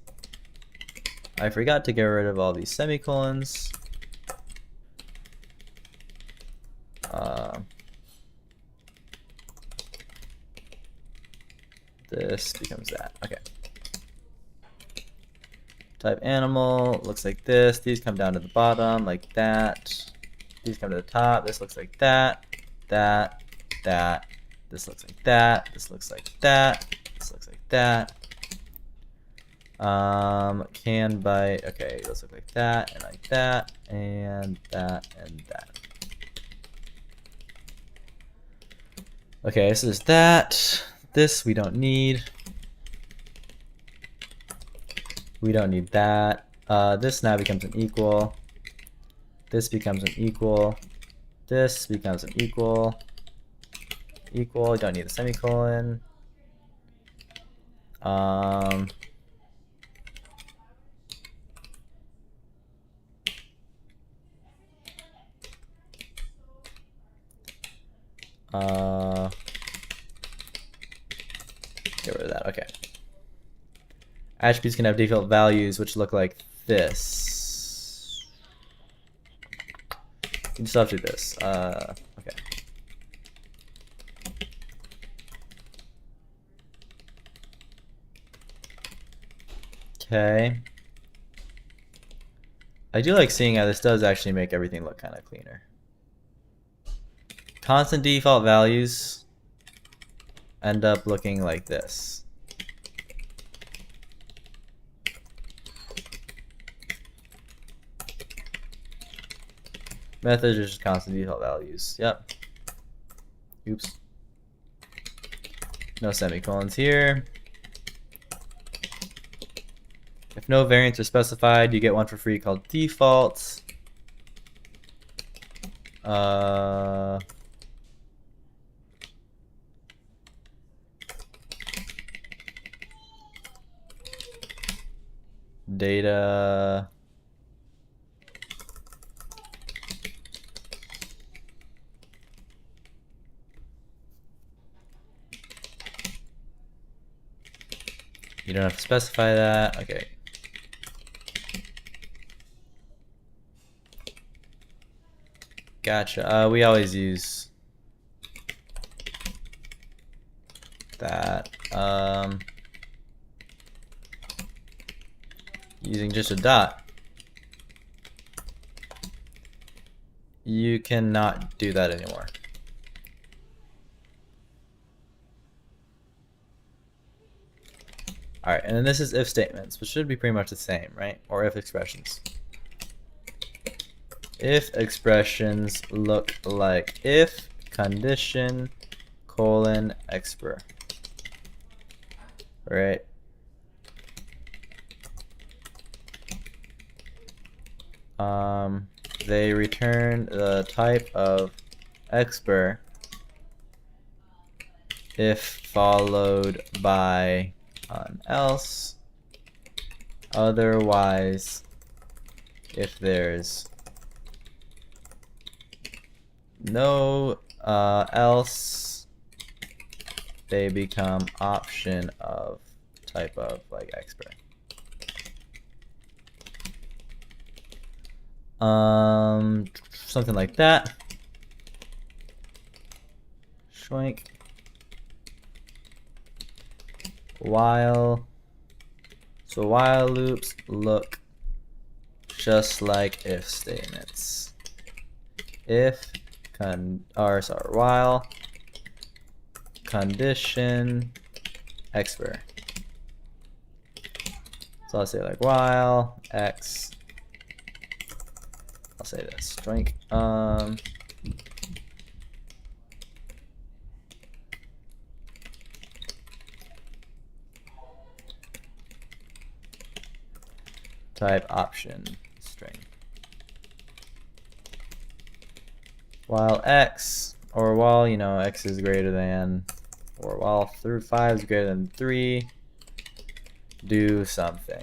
I forgot to get rid of all these semicolons. This becomes that. Okay. Type animal looks like this. These come down to the bottom like that. These come to the top. This looks like that. That. That. This looks like that. This looks like that. This looks like that. Can byte. Okay, those look like that and like that and that and that. Okay, this is that. This we don't need. We don't need that. This now becomes an equal. This becomes an equal. This becomes an equal. Equal. Don't need a semicolon. Get rid of that. Okay. Attributes can have default values which look like this. You still have to do this. Okay. Okay. I do like seeing how this does actually make everything look kind of cleaner. Constant default values end up looking like this. Methods are just constant default values. Yep. Oops. No semicolons here. If no variants are specified, you get one for free called default. Data. You don't have to specify that. Okay. Gotcha. We always use that. Using just a dot. You cannot do that anymore. All right, and then this is if statements, which should be pretty much the same, right? Or if expressions. If expressions look like if condition colon expr, right? They return the type of expr if followed by an else, otherwise if there's no else, they become option of type of like expr. Something like that. Schwank. While. So while loops look just like if statements. If while condition expr. So I'll say like while x. I'll say this drink. Type option string. While x, or while x is greater than, or while through 5 is greater than 3, do something.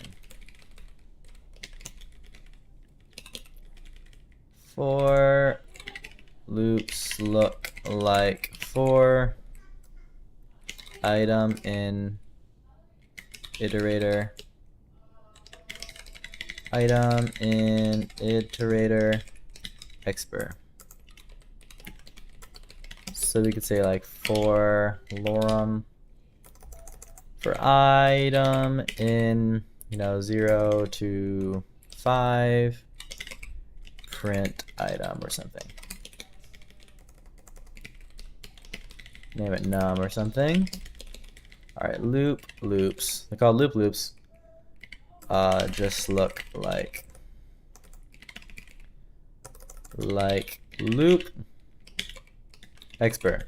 For loops look like for item in iterator, item in iterator expr. So we could say like for lorem for item in 0 to 5 print item or something. Name it num or something. All right, loops. They're called loops. Just look like loop expr.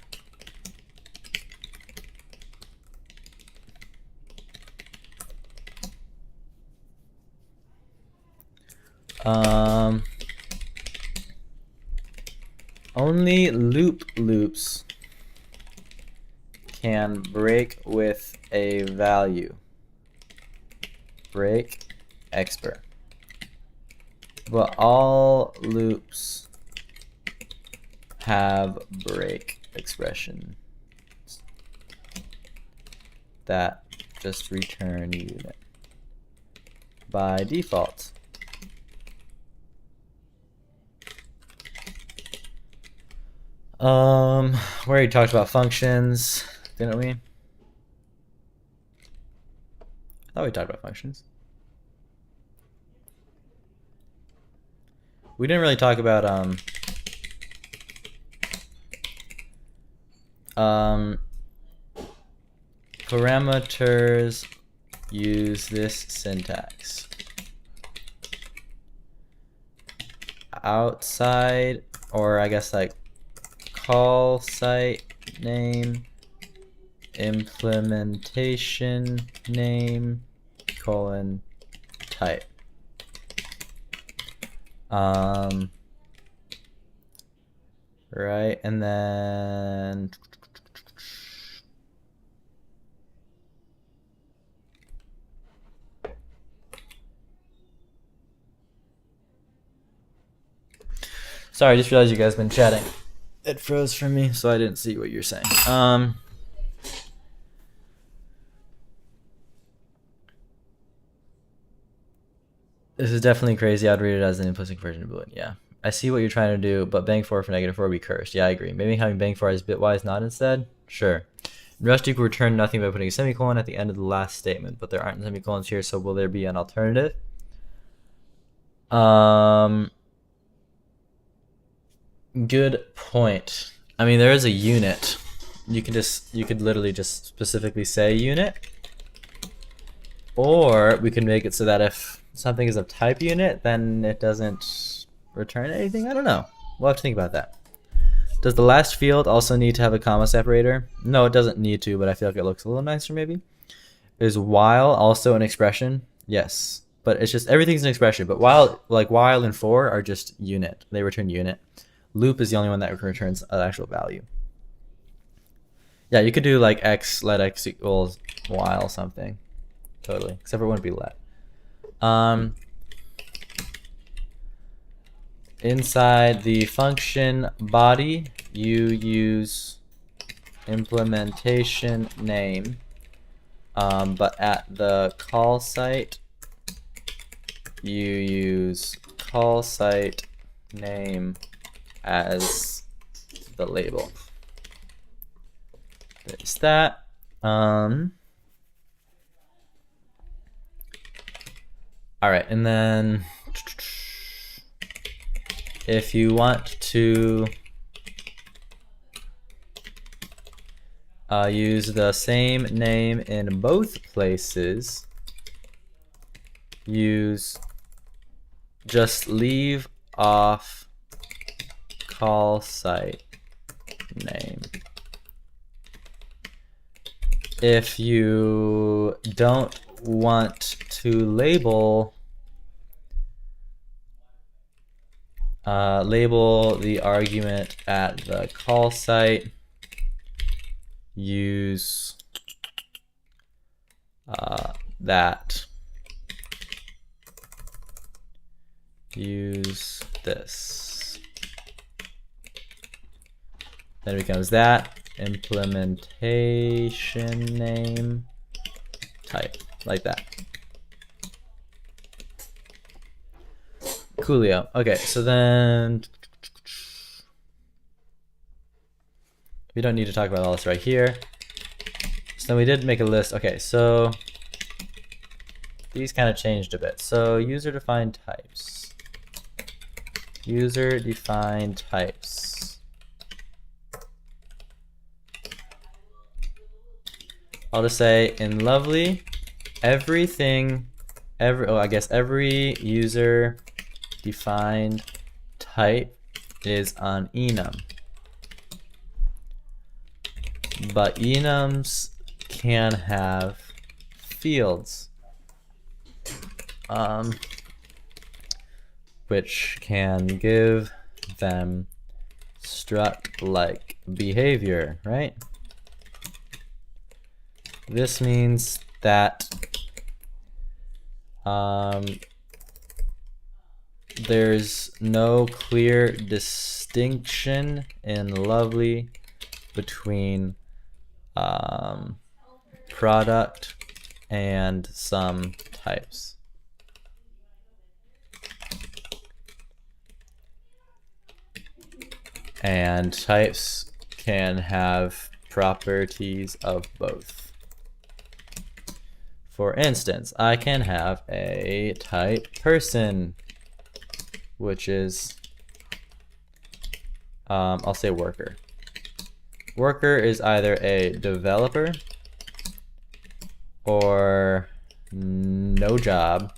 Only loops can break with a value. Break expr. But all loops have break expression that just return unit by default. We already talked about functions, didn't we? I thought we talked about functions. We didn't really talk about parameters use this syntax. Outside, or I guess like call site name, implementation name, colon type. Right, and then sorry, I just realized you guys have been chatting. It froze for me, so I didn't see what you're saying. This is definitely crazy. I'd read it as an implicit version of Boolean. Yeah, I see what you're trying to do, but bang for negative 4 would be cursed. Yeah, I agree. Maybe having bang for as bitwise not instead? Sure. In Rust, you can return nothing by putting a semicolon at the end of the last statement, but there aren't semicolons here, so will there be an alternative? Good point. I mean, there is a unit. You could literally just specifically say unit. Or we can make it so that if something is of type unit, then it doesn't return anything. I don't know. We'll have to think about that. Does the last field also need to have a comma separator? No, it doesn't need to, but I feel like it looks a little nicer maybe. Is while also an expression? Yes. But it's just everything's an expression. But while and for are just unit. They return unit. Loop is the only one that returns an actual value. Yeah, you could do like let x equals while something. Totally. Except for it wouldn't be let. Inside the function body, you use implementation name. But at the call site, you use call site name as the label. There's that. All right, and then if you want to use the same name in both places, just leave off call site name. If you don't want to label the argument at the call site, use that. Use this. Then it becomes that implementation name type, like that. Coolio. Okay, so then we don't need to talk about all this right here. So then we did make a list. Okay, so these kind of changed a bit. So user-defined types. User-defined types. I'll just say in Lovely, every user-defined type is on enum. But enums can have fields, which can give them struct-like behavior, right? This means that there's no clear distinction in Lovely between product and some types. And types can have properties of both. For instance, I can have a type person, which is, I'll say worker. Worker is either a developer or no job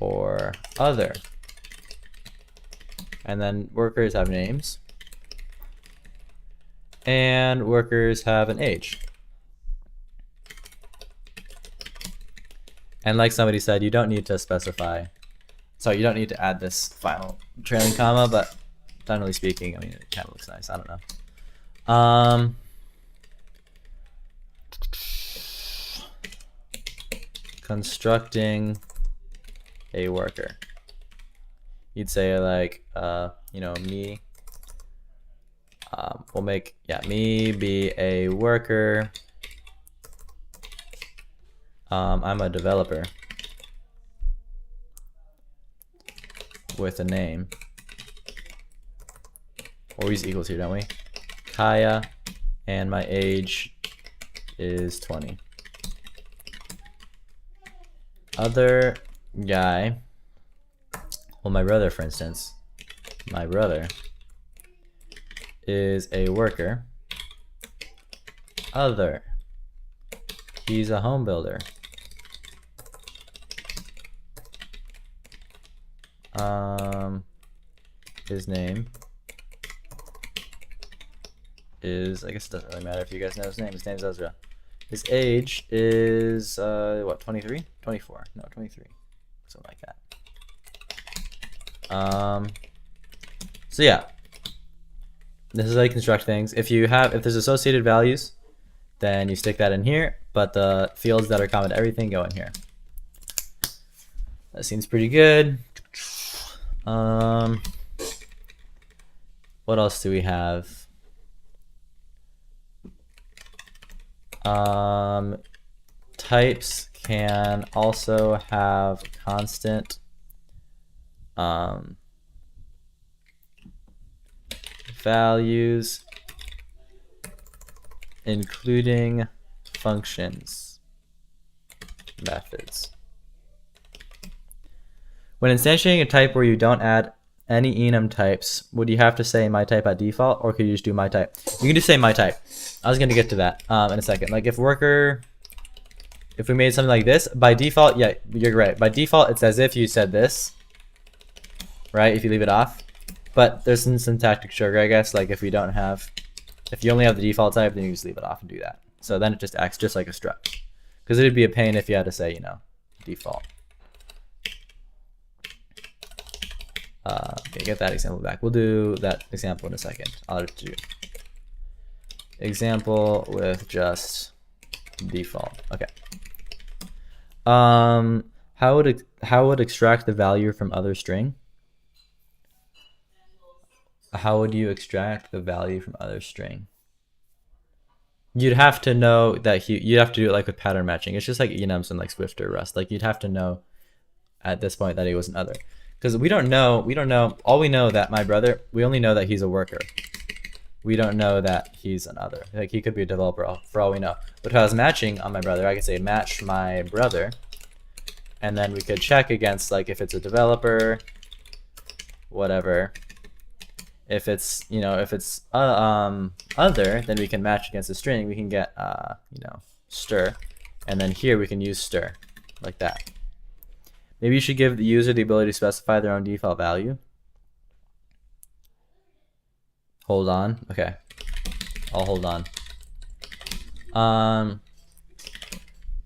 or other. And then workers have names. And workers have an age. And like somebody said, you don't need to specify. So you don't need to add this final trailing comma, but generally speaking, I mean, it kind of looks nice. I don't know. Constructing a worker. You'd say like, me. We'll make, me be a worker. I'm a developer with a name. Or we use equals here, don't we? Kaya, and my age is 20. Other guy, well, my brother, for instance, my brother is a worker. Other, he's a home builder. His name is, I guess it doesn't really matter if you guys know his name. His name's Ezra. His age is, what, 23? 24. No, 23. Something like that. So yeah. This is how you construct things. If there's associated values, then you stick that in here, but the fields that are common to everything go in here. That seems pretty good. What else do we have? Types can also have constant values, including functions methods. When instantiating a type where you don't add any enum types, would you have to say my type at default, or could you just do my type? You can just say my type. I was going to get to that in a second. Like if we made something like this, by default, yeah, you're right. By default, it's as if you said this, right? If you leave it off. But there's some syntactic sugar, I guess. Like if you only have the default type, then you just leave it off and do that. So then it just acts just like a struct. Because it would be a pain if you had to say, default. Okay, get that example back. We'll do that example in a second. I'll just do example with just default. Okay. How would extract the value from other string? How would you extract the value from other string? You'd have to know that you'd have to do it like with pattern matching. It's just like enums in like Swift or Rust. Like you'd have to know at this point that he was an other. Because we don't know, all we know that my brother, we only know that he's a worker. We don't know that he's an other. Like he could be a developer for all we know. But if I was matching on my brother, I could say match my brother. And then we could check against like if it's a developer, whatever. If it's, other, then we can match against a string. We can get, stir. And then here we can use stir like that. Maybe you should give the user the ability to specify their own default value. Hold on. Okay. I'll hold on.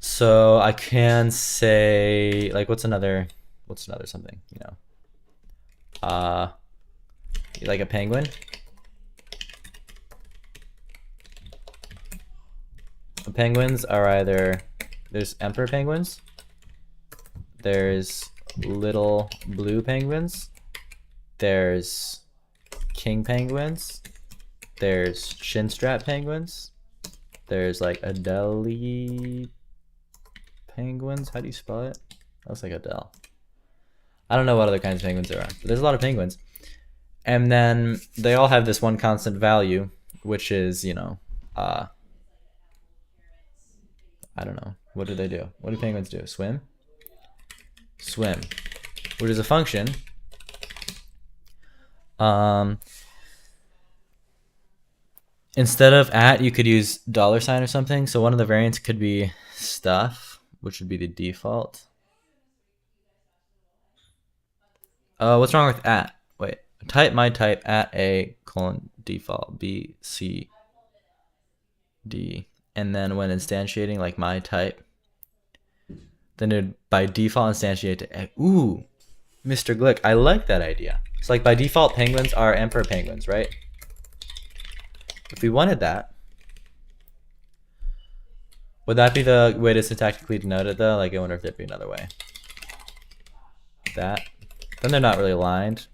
So I can say like what's another something, like a penguin. Penguins are there's emperor penguins. There's little blue penguins. There's king penguins. There's chinstrap penguins. There's like Adelie penguins. How do you spell it? That looks like Adele. I don't know what other kinds of penguins there are, but there's a lot of penguins. And then they all have this one constant value, which is, I don't know. What do they do? What do penguins do? Swim? Swim, which is a function. Instead of @ you could use $sign or something. So one of the variants could be stuff, which would be the default. What's wrong with @? Wait, type my type @a : default b c d, and then when instantiating like my type, then it by default instantiate to ooh, Mr. Glick, I like that idea. It's like by default penguins are emperor penguins, right? If we wanted that, would that be the way to syntactically denote it though? Like I wonder if there'd be another way. That. Then they're not really aligned.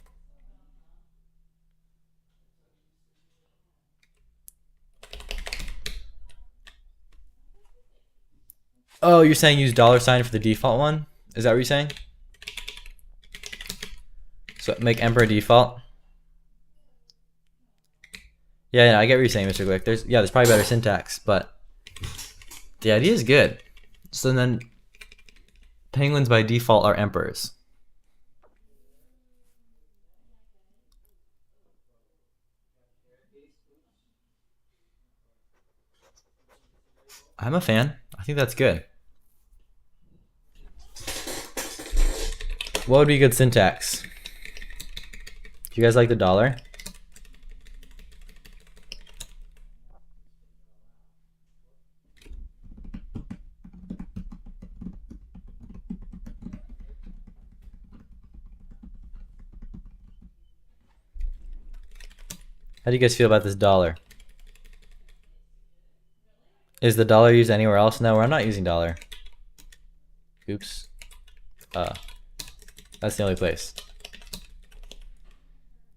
Oh, you're saying use $sign for the default one? Is that what you're saying? So make emperor default. Yeah, I get what you're saying, Mr. Glick. There's probably better syntax, but the idea is good. So then penguins by default are emperors. I'm a fan. I think that's good. What would be good syntax? Do you guys like the dollar? How do you guys feel about this dollar? Is the dollar used anywhere else? No, we're not using dollar. Oops. That's the only place.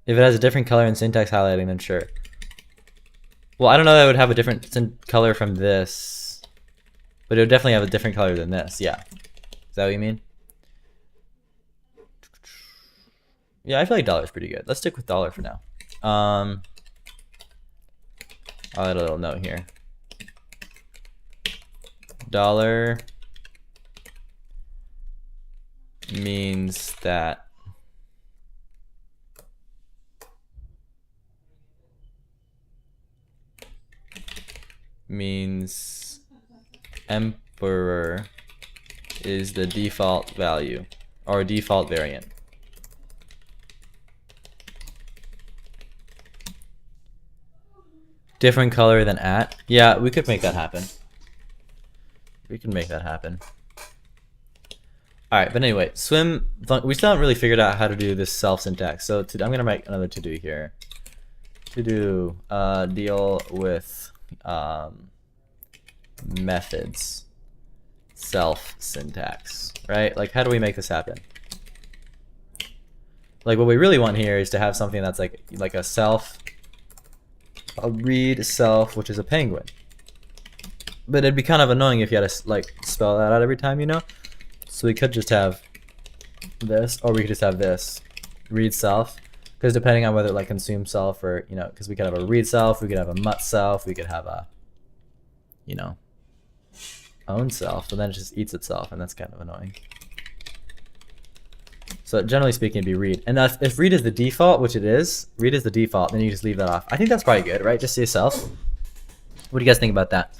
If it has a different color and syntax highlighting, then sure. Well, I don't know that it would have a different color from this, but it would definitely have a different color than this. Yeah. Is that what you mean? Yeah, I feel like dollar is pretty good. Let's stick with dollar for now. I'll add a little note here. Dollar means that emperor is the default value or default variant. Different color than at. Yeah, we could make that happen. We can make that happen. All right, but anyway, swim. We still haven't really figured out how to do this self syntax. So I'm gonna make another to do here. To do deal with methods self syntax, right? Like, how do we make this happen? Like, what we really want here is to have something that's like a self, a read self, which is a penguin. But it'd be kind of annoying if you had to like spell that out every time, you know? So we could just have this, or we could just have this, read self, because depending on whether like consume self or, you know, because we could have a read self, we could have a mut self, we could have a, you know, own self, but then it just eats itself, and that's kind of annoying. So generally speaking, it'd be read. And if read is the default, which it is, read is the default, then you just leave that off. I think that's probably good, right? Just say self. What do you guys think about that?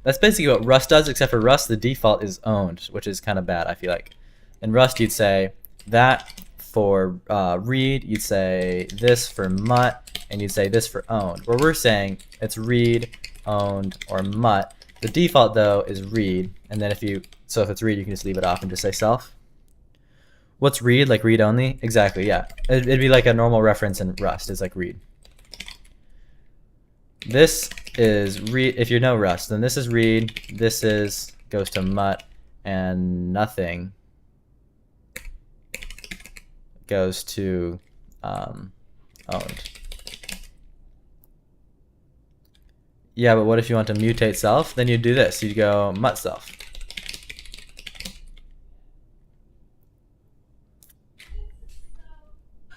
That's basically what Rust does, except for Rust, the default is owned, which is kind of bad, I feel like. In Rust, you'd say that for read, you'd say this for mutt, and you'd say this for owned. Where we're saying it's read, owned, or mutt. The default, though, is read, and then if it's read, you can just leave it off and just say self. What's read? Like read only? Exactly, yeah. It'd be like a normal reference in Rust, is like read. This is read. If you know Rust, then this is read. This goes to mutt, and nothing goes to owned. Yeah, but what if you want to mutate self? Then you'd do this. You'd go mutt self.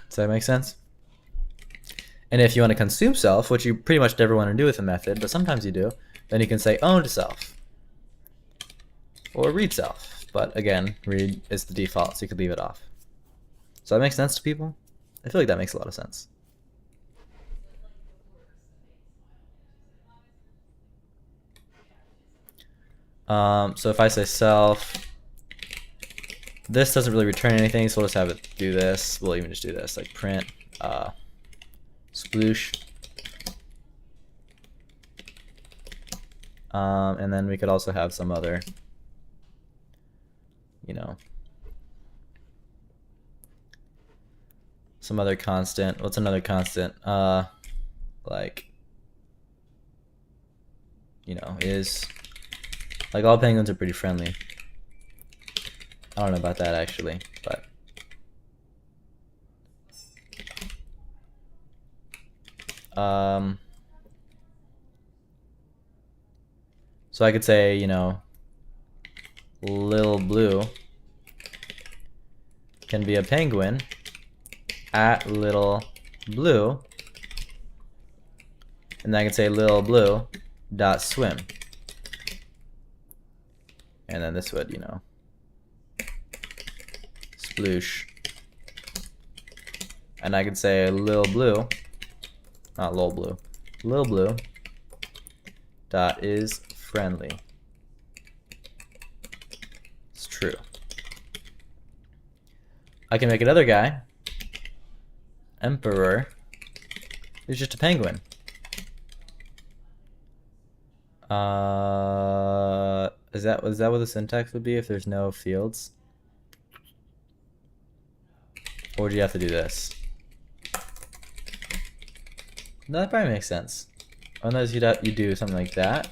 Does that make sense? And if you want to consume self, which you pretty much never want to do with a method, but sometimes you do, then you can say owned self or read self. But again, read is the default, so you could leave it off. So that makes sense to people? I feel like that makes a lot of sense. So if I say self, this doesn't really return anything, so we'll just have it do this. We'll even just do this, like print sploosh. And then we could also have some other, you know, some other constant. What's another constant? Like, you know, is, like, all penguins are pretty friendly. I don't know about that actually, but so I could say, you know, Lil Blue can be a penguin at Little Blue, and then I can say Lil Blue dot swim, and then this would, you know, sploosh, and I could say Lil Blue, not Lil Blue, Lil Blue dot is friendly. It's true. I can make another guy, emperor is just a penguin. Is that what the syntax would be if there's no fields? Or would you have to do this? No, that probably makes sense. Unless you do something like that.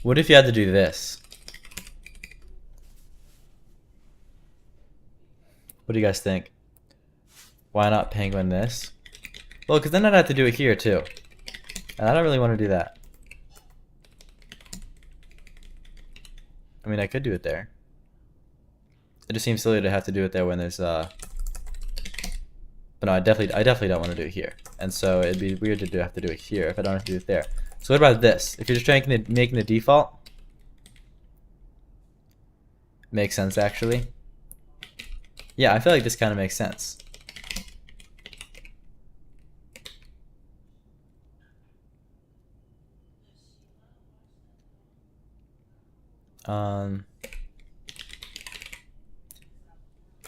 What if you had to do this? What do you guys think? Why not penguin this? Well, because then I'd have to do it here too. And I don't really want to do that. I mean, I could do it there. It just seems silly to have to do it there when there's But no, I definitely don't want to do it here. And so it'd be weird to have to do it here if I don't have to do it there. So what about this? If you're just trying to making the default, makes sense actually. Yeah, I feel like this kind of makes sense.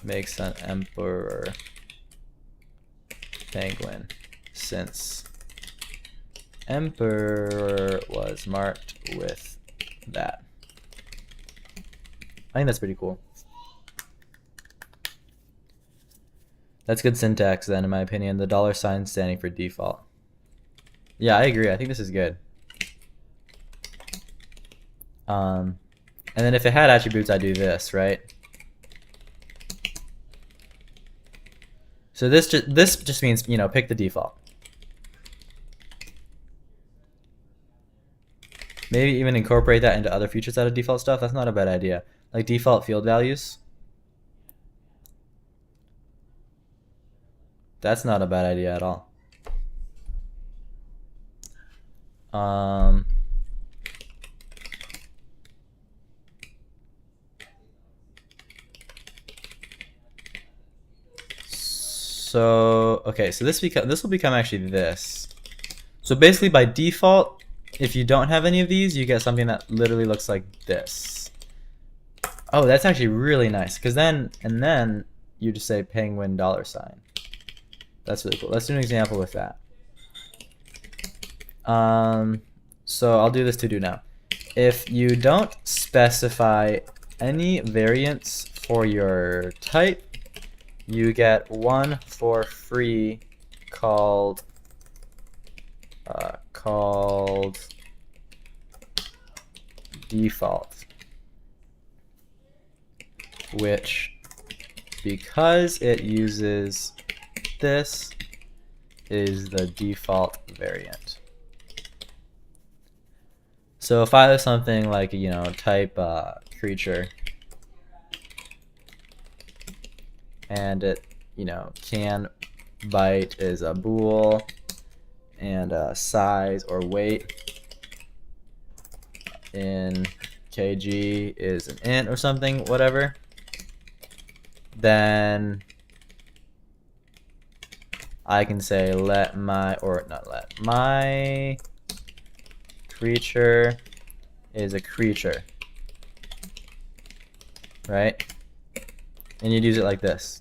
Makes an emperor penguin since emperor was marked with that. I think that's pretty cool. That's good syntax then, in my opinion. The $sign standing for default. Yeah, I agree. I think this is good. And then if it had attributes, I'd do this, right? So this just means, you know, pick the default. Maybe even incorporate that into other features out of default stuff. That's not a bad idea. Like default field values. That's not a bad idea at all. So okay, so this will become actually this. So basically, by default, if you don't have any of these, you get something that literally looks like this. Oh, that's actually really nice. Cause then you just say penguin $sign. That's really cool. Let's do an example with that. So I'll do this to do now. If you don't specify any variants for your type, you get one for free called default, which, because it uses this, is the default variant. So if I have something like, you know, type creature, and it, you know, can bite is a bool, and size or weight in kg is an int or something, whatever, then I can say let my, or not let, my creature is a creature, right? And you'd use it like this.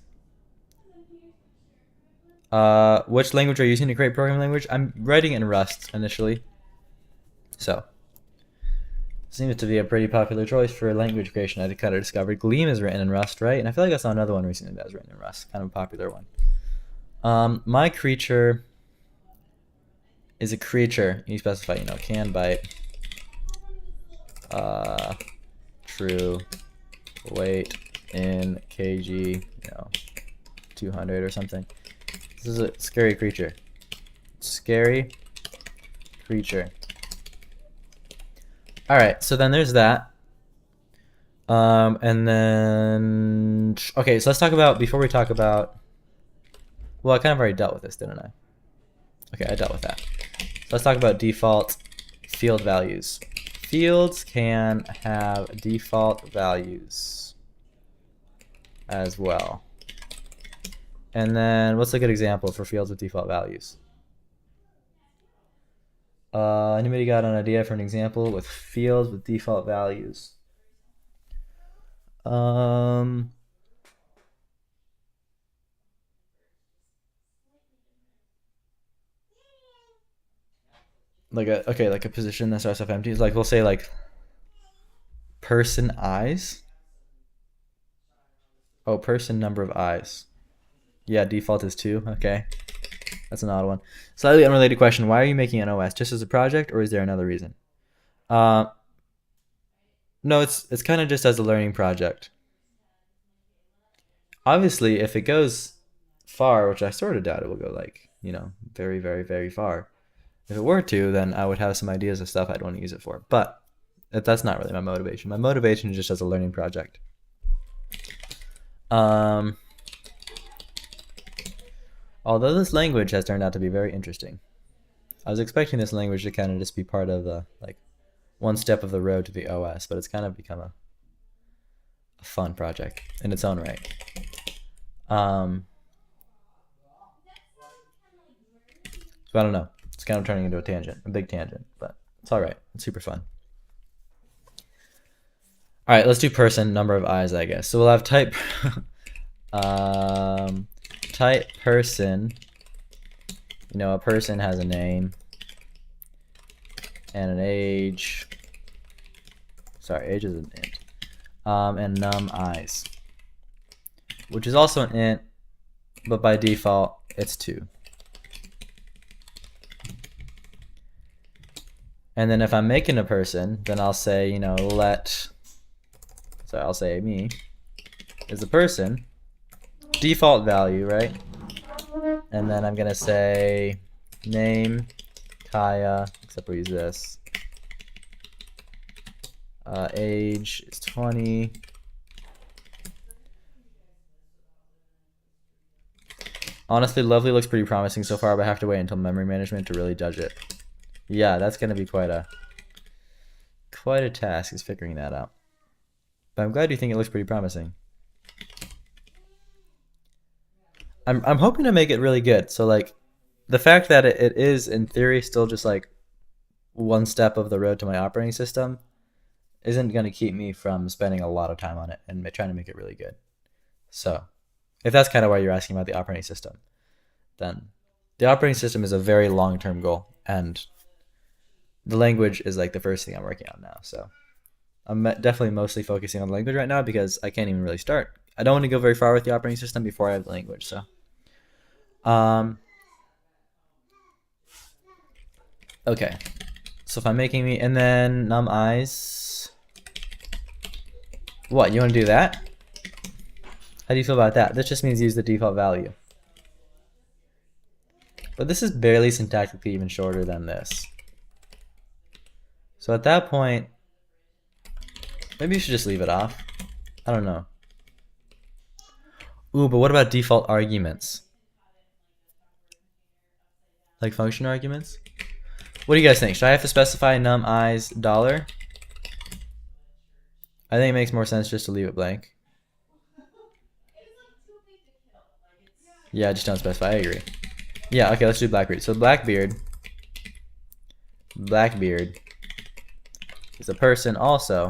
Which language are you using to create programming language? I'm writing in Rust initially. So, seems to be a pretty popular choice for language creation. I kind of discovered Gleam is written in Rust, right? And I feel like I saw another one recently that was written in Rust, kind of a popular one. My creature is a creature. You specify, you know, can bite, true, weight in kg, you know, 200 or something. This is a scary creature. Scary creature. Alright, so then there's that. And then, okay, so let's talk about, before we talk about, well, I kind of already dealt with this, didn't I? Okay, I dealt with that. So let's talk about default field values. Fields can have default values as well. And then what's a good example for fields with default values? Anybody got an idea for an example with fields with default values? Um, like a position that starts off empty. It's like we'll say like person eyes. Oh, person number of eyes. Yeah, default is 2. Okay, that's an odd one. Slightly unrelated question: why are you making an OS? Just as a project, or is there another reason? Uh, no, it's kind of just as a learning project. Obviously, if it goes far, which I sort of doubt it will go like, very, very, very far. If it were to, then I would have some ideas of stuff I'd want to use it for. But that's not really my motivation. My motivation is just as a learning project. Although this language has turned out to be very interesting. I was expecting this language to kind of just be part of the, like, one step of the road to the OS, but it's kind of become a fun project in its own right. So I don't know. It's kind of turning into a big tangent, but it's all right. It's super fun. All right, let's do person, number of eyes, I guess. So we'll have type, type person. A person has a name and an age. Sorry, age is an int. And num eyes, which is also an int, but by default it's 2. And then if I'm making a person, then I'll say, I'll say me is a person, default value, right? And then I'm gonna say name, Kaya, except we use this. Age is 20. Honestly, Lovely looks pretty promising so far, but I have to wait until memory management to really judge it. Yeah, that's gonna be quite a task, is figuring that out. But I'm glad you think it looks pretty promising. I'm hoping to make it really good. So like, the fact that it is in theory still just like one step of the road to my operating system isn't going to keep me from spending a lot of time on it and trying to make it really good. So if that's kind of why you're asking about the operating system, then the operating system is a very long-term goal, and the language is like the first thing I'm working on now. So I'm definitely mostly focusing on the language right now because I can't even really start. I don't want to go very far with the operating system before I have the language. So okay, so if I'm making me, and then num eyes, what, you want to do that? How do you feel about that? This just means use the default value. But this is barely syntactically even shorter than this. So at that point, maybe you should just leave it off. I don't know. Ooh, but what about default arguments? Like function arguments? What do you guys think? Should I have to specify num eyes $? I think it makes more sense just to leave it blank. Yeah, just don't specify. I agree. Yeah, okay, let's do Blackbeard. So Blackbeard is a person also.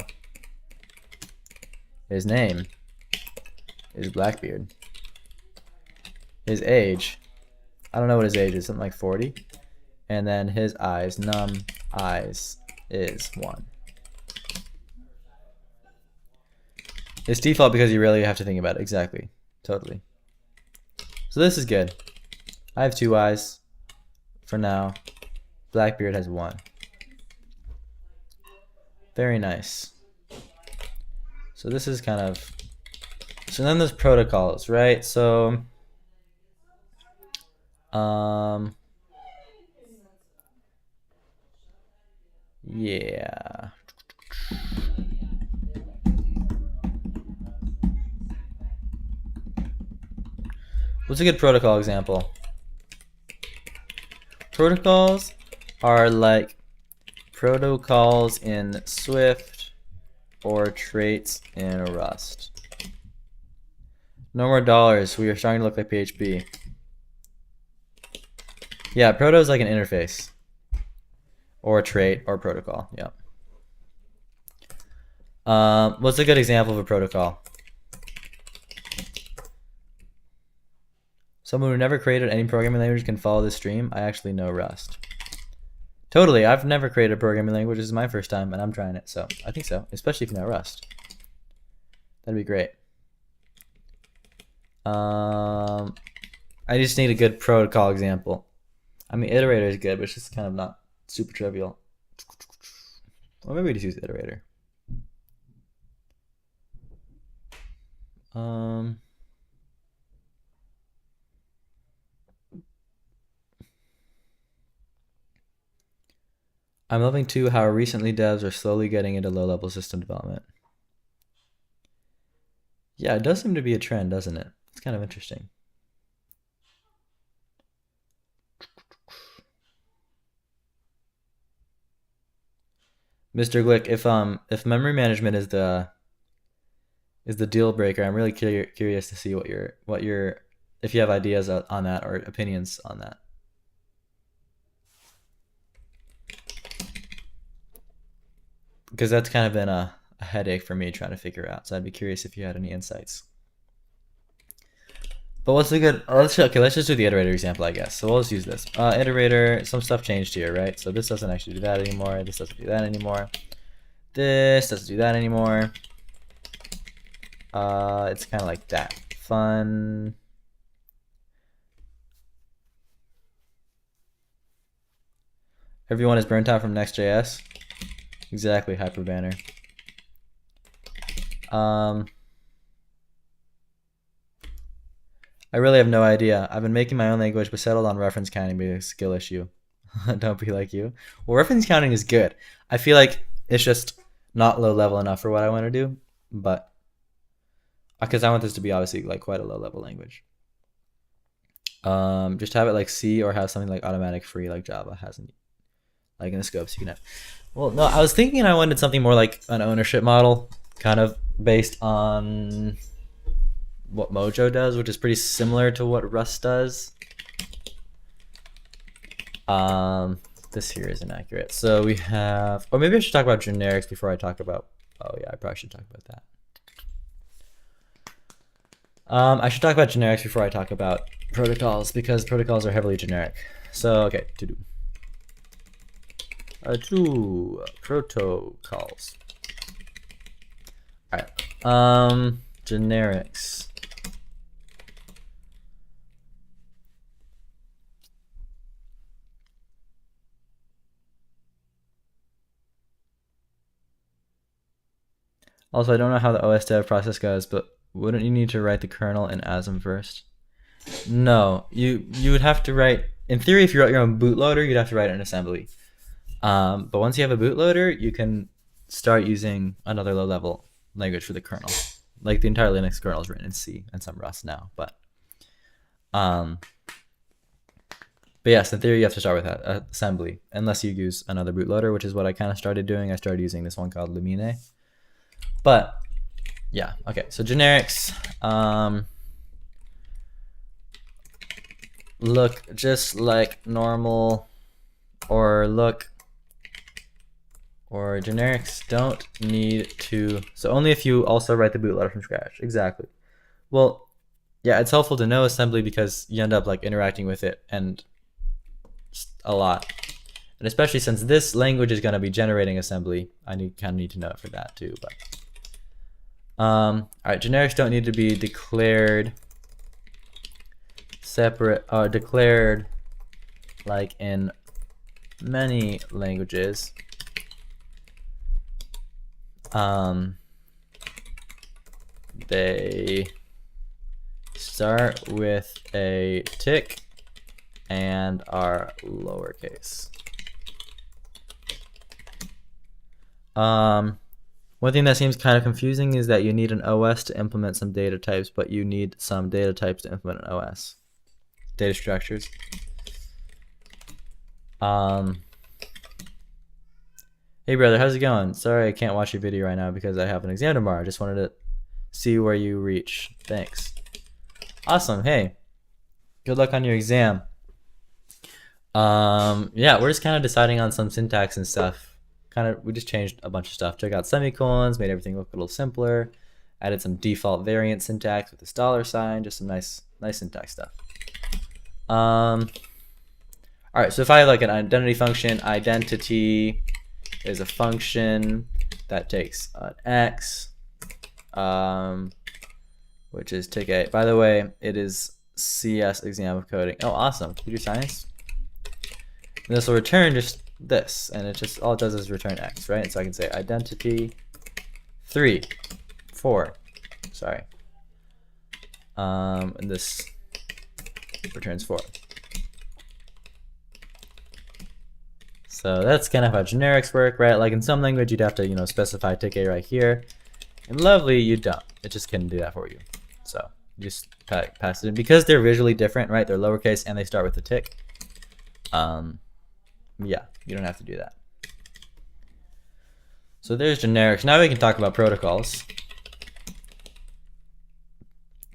His name is Blackbeard. His age, I don't know what his age is, something like 40. And then his eyes, num eyes, is 1. It's default because you really have to think about it. Exactly. Totally. So this is good. I have 2 eyes for now. Blackbeard has 1. Very nice. So this is kind of... So then there's protocols, right? So... yeah. What's a good protocol example? Protocols are like protocols in Swift or traits in Rust. No more dollars. We are starting to look like PHP. Yeah, proto is like an interface or a trait or protocol. Yeah. What's a good example of a protocol? Someone who never created any programming language can follow this stream. I actually know Rust. Totally, I've never created a programming language. This is my first time, and I'm trying it, so I think so. Especially if you know Rust. That'd be great. I just need a good protocol example. I mean, iterator is good, but it's just kind of not super trivial. Well, maybe we just use iterator. I'm loving too how recently devs are slowly getting into low-level system development. Yeah, it does seem to be a trend, doesn't it? It's kind of interesting. Mr. Glick, if memory management is the deal breaker, I'm really curious to see what your if you have ideas on that or opinions on that. Because that's kind of been a headache for me trying to figure out. So I'd be curious if you had any insights. But what's a good? Let's just do the iterator example, I guess. So we'll just use this. Iterator. Some stuff changed here, right? So this doesn't actually do that anymore. This doesn't do that anymore. This doesn't do that anymore. It's kind of like that. Fun. Everyone is burnt out from Next.js. Exactly, Hyperbanner. I really have no idea. I've been making my own language, but settled on reference counting being a skill issue. Don't be like you. Well, reference counting is good. I feel like it's just not low level enough for what I want to do, but because I want this to be obviously like quite a low level language. Just have it like C or have something like automatic free like Java hasn't. Like in the scopes you can have. Well, no, I was thinking I wanted something more like an ownership model, kind of based on what Mojo does, which is pretty similar to what Rust does. This here is inaccurate. So we have, or maybe I should talk about generics before I talk about, oh yeah, I probably should talk about that. I should talk about generics before I talk about protocols because protocols are heavily generic. So, okay, to-do. Protocols. All right. Generics. Also, I don't know how the OS dev process goes, but wouldn't you need to write the kernel in ASM first? No, you would have to write. In theory, if you wrote your own bootloader, you'd have to write it in assembly. But once you have a bootloader, you can start using another low-level language for the kernel. Like the entire Linux kernel is written in C and some Rust now. But yes, in theory, you have to start with that assembly, unless you use another bootloader, which is what I kind of started doing. I started using this one called Lumine. But yeah, okay. So generics look just like normal, or generics don't need to, so only if you also write the bootloader from scratch. Exactly. Well, yeah, it's helpful to know assembly because you end up like interacting with it and a lot. And especially since this language is going to be generating assembly, I kind of need to know it for that too. But all right, generics don't need to be declared separate, declared like in many languages. They start with a tick and are lowercase. One thing that seems kind of confusing is that you need an OS to implement some data types, but you need some data types to implement an OS. Data structures. Hey brother, how's it going? Sorry I can't watch your video right now because I have an exam tomorrow. I just wanted to see where you reach. Thanks. Awesome. Hey, good luck on your exam. Yeah, we're just kind of deciding on some syntax and stuff we just changed a bunch of stuff. Took out semicolons, made everything look a little simpler, added some default variant syntax with this $sign, just some nice syntax stuff. All right, so if I have like an identity function, identity is a function that takes an X, which is tick A. By the way, it is CS exam of coding. Oh, awesome, computer science. And this will return just this, and it just, all it does is return X, right? And so I can say identity 3, 4, sorry. And this returns 4. So that's kind of how generics work, right? Like in some language, you'd have to, you know, specify tick A right here. In Lovely, you don't. It just can do that for you. So you just pass it in. Because they're visually different, right? They're lowercase and they start with the tick. Yeah, you don't have to do that. So there's generics. Now we can talk about protocols.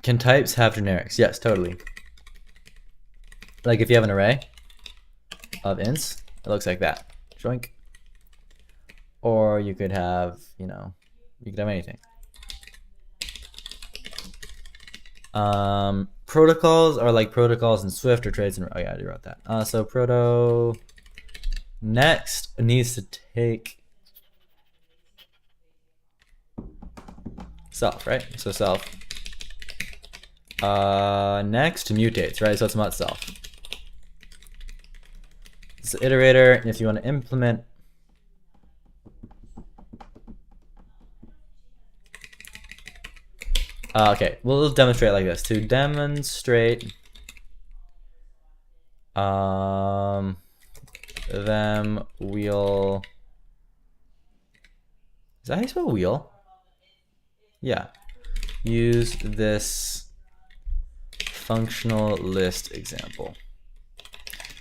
Can types have generics? Yes, totally. Like if you have an array of ints, it looks like that. Joink. Or you could have, you know, you could have anything. Protocols are like protocols in Swift or trades in, oh yeah, I wrote that. So proto next needs to take self, right? So self. Next mutates, right? So it's not self. It's an iterator. If you want to implement okay, we'll demonstrate like this. To demonstrate them wheel. Is that how you spell wheel? Yeah. Use this functional list example.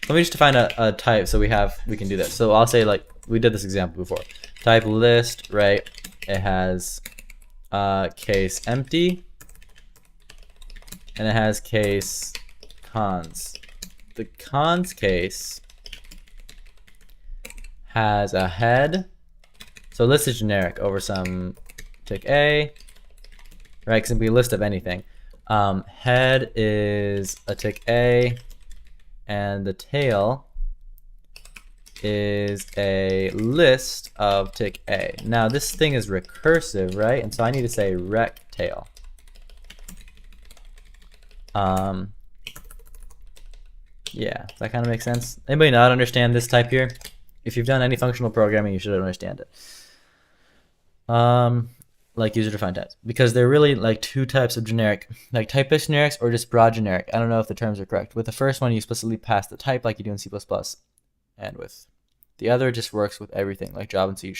Let me just define a type so we can do this. So I'll say, like, we did this example before. Type list, right? It has case empty and it has case cons. The cons case has a head. So list is generic over some tick A, right? Because it can be a list of anything. Head is a tick A, and the tail is a list of tick A. Now this thing is recursive, right? And so I need to say rec tail. Yeah, does that kind of make sense? Anybody not understand this type here? If you've done any functional programming, you should understand it. Like user-defined types, because they're really like two types of generic, like type-based generics or just broad generic. I don't know if the terms are correct. With the first one, you explicitly pass the type like you do in C++, and with the other, it just works with everything like Java and C#.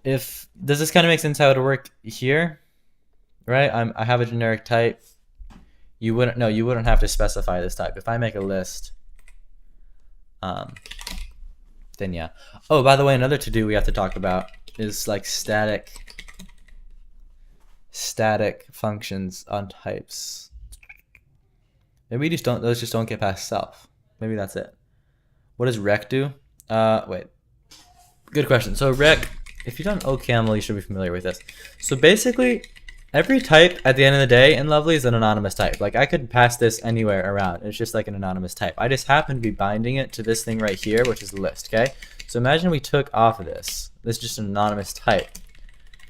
Does this kind of make sense how it would work here? Right? I have a generic type. You wouldn't have to specify this type. If I make a list, then yeah. Oh, by the way, another to-do we have to talk about is like static functions on types. Maybe those just don't get past self. Maybe that's it. What does rec do? Wait. Good question. So rec, if you've done OCaml, you should be familiar with this. So basically, every type at the end of the day in Lovely is an anonymous type. Like I could pass this anywhere around. It's just like an anonymous type. I just happen to be binding it to this thing right here, which is the list, okay? So imagine we took off of this. This is just an anonymous type,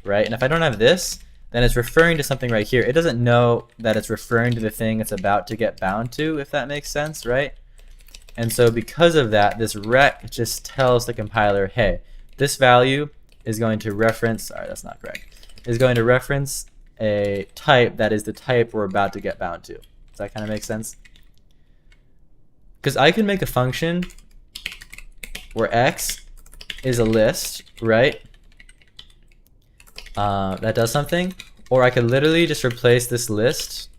right? And if I don't have this, then it's referring to something right here. It doesn't know that it's referring to the thing it's about to get bound to, if that makes sense, right? And so because of that, this rec just tells the compiler, hey, this value is going to reference, sorry, that's not correct, is going to reference a type that is the type we're about to get bound to. Does that kind of make sense? Because I can make a function where x is a list, right? That does something. Or I could literally just replace this list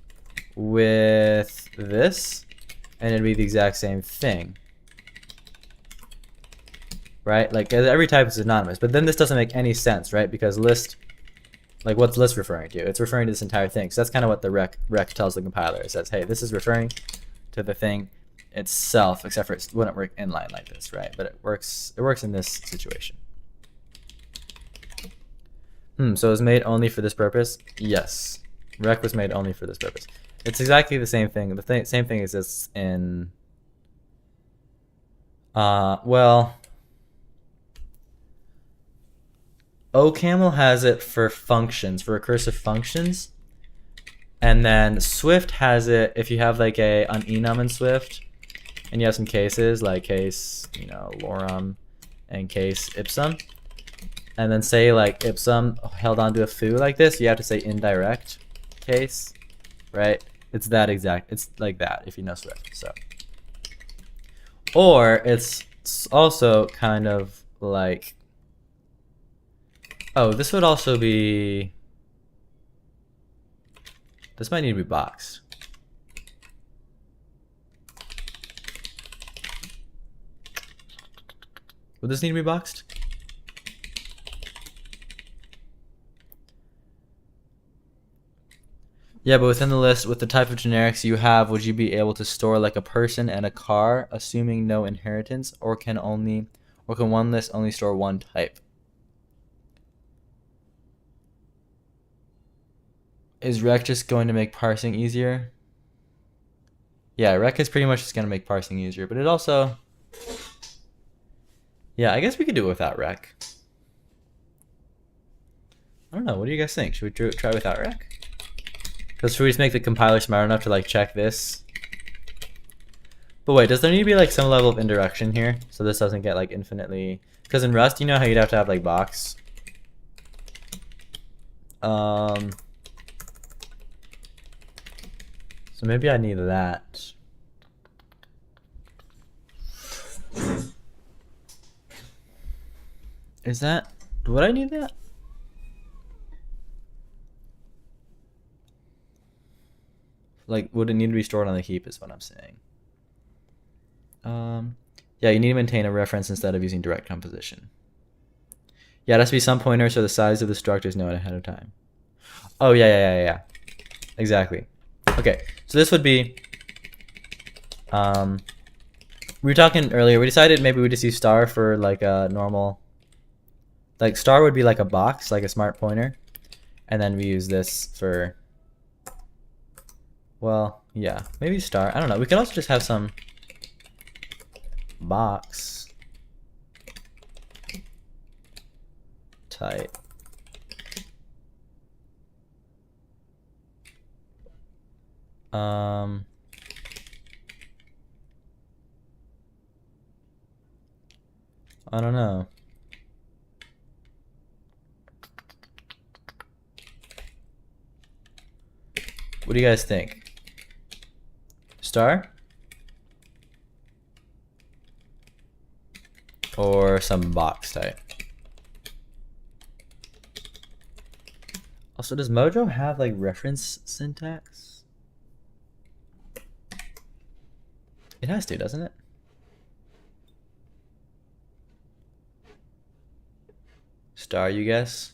with this, and it'd be the exact same thing. Right? Like every type is anonymous. But then this doesn't make any sense, right? Because list, like what's list referring to? It's referring to this entire thing. So that's kind of what the rec tells the compiler. It says, hey, this is referring to the thing itself, except for it wouldn't work inline like this, right? But it works in this situation. So it was made only for this purpose? Yes. Rec was made only for this purpose. It's exactly the same thing. The same thing exists in well, OCaml has it for functions, for recursive functions. And then Swift has it if you have like an enum in Swift and you have some cases like case, lorem and case ipsum. And then say like ipsum held onto a foo like this, you have to say indirect case, right? It's like that if you know Swift. So, or it's also kind of like, oh, this would also be, this might need to be boxed. Would this need to be boxed? Yeah, but within the list, with the type of generics you have, would you be able to store like a person and a car, assuming no inheritance, or can one list only store one type? Is rec just going to make parsing easier? Yeah, rec is pretty much just going to make parsing easier, but it also, yeah, I guess we could do it without rec. I don't know. What do you guys think? Should we try without rec? Because should we just make the compiler smart enough to like check this? But wait, does there need to be like some level of indirection here so this doesn't get like infinitely? Because in Rust, you know how you'd have to have like box. So maybe I need that. Would I need that? Like, would it need to be stored on the heap is what I'm saying. Yeah, you need to maintain a reference instead of using direct composition. Yeah, it has to be some pointer so the size of the struct is known ahead of time. Oh, yeah. Exactly. Okay, so this would be, we were talking earlier, we decided maybe we just use star for like a normal, like star would be like a box, like a smart pointer. And then we use this for, well, yeah, maybe star. I don't know. We could also just have some box type. I don't know. What do you guys think? Star? Or some box type? Also, does Mojo have like reference syntax? It has to, doesn't it? Star, you guess?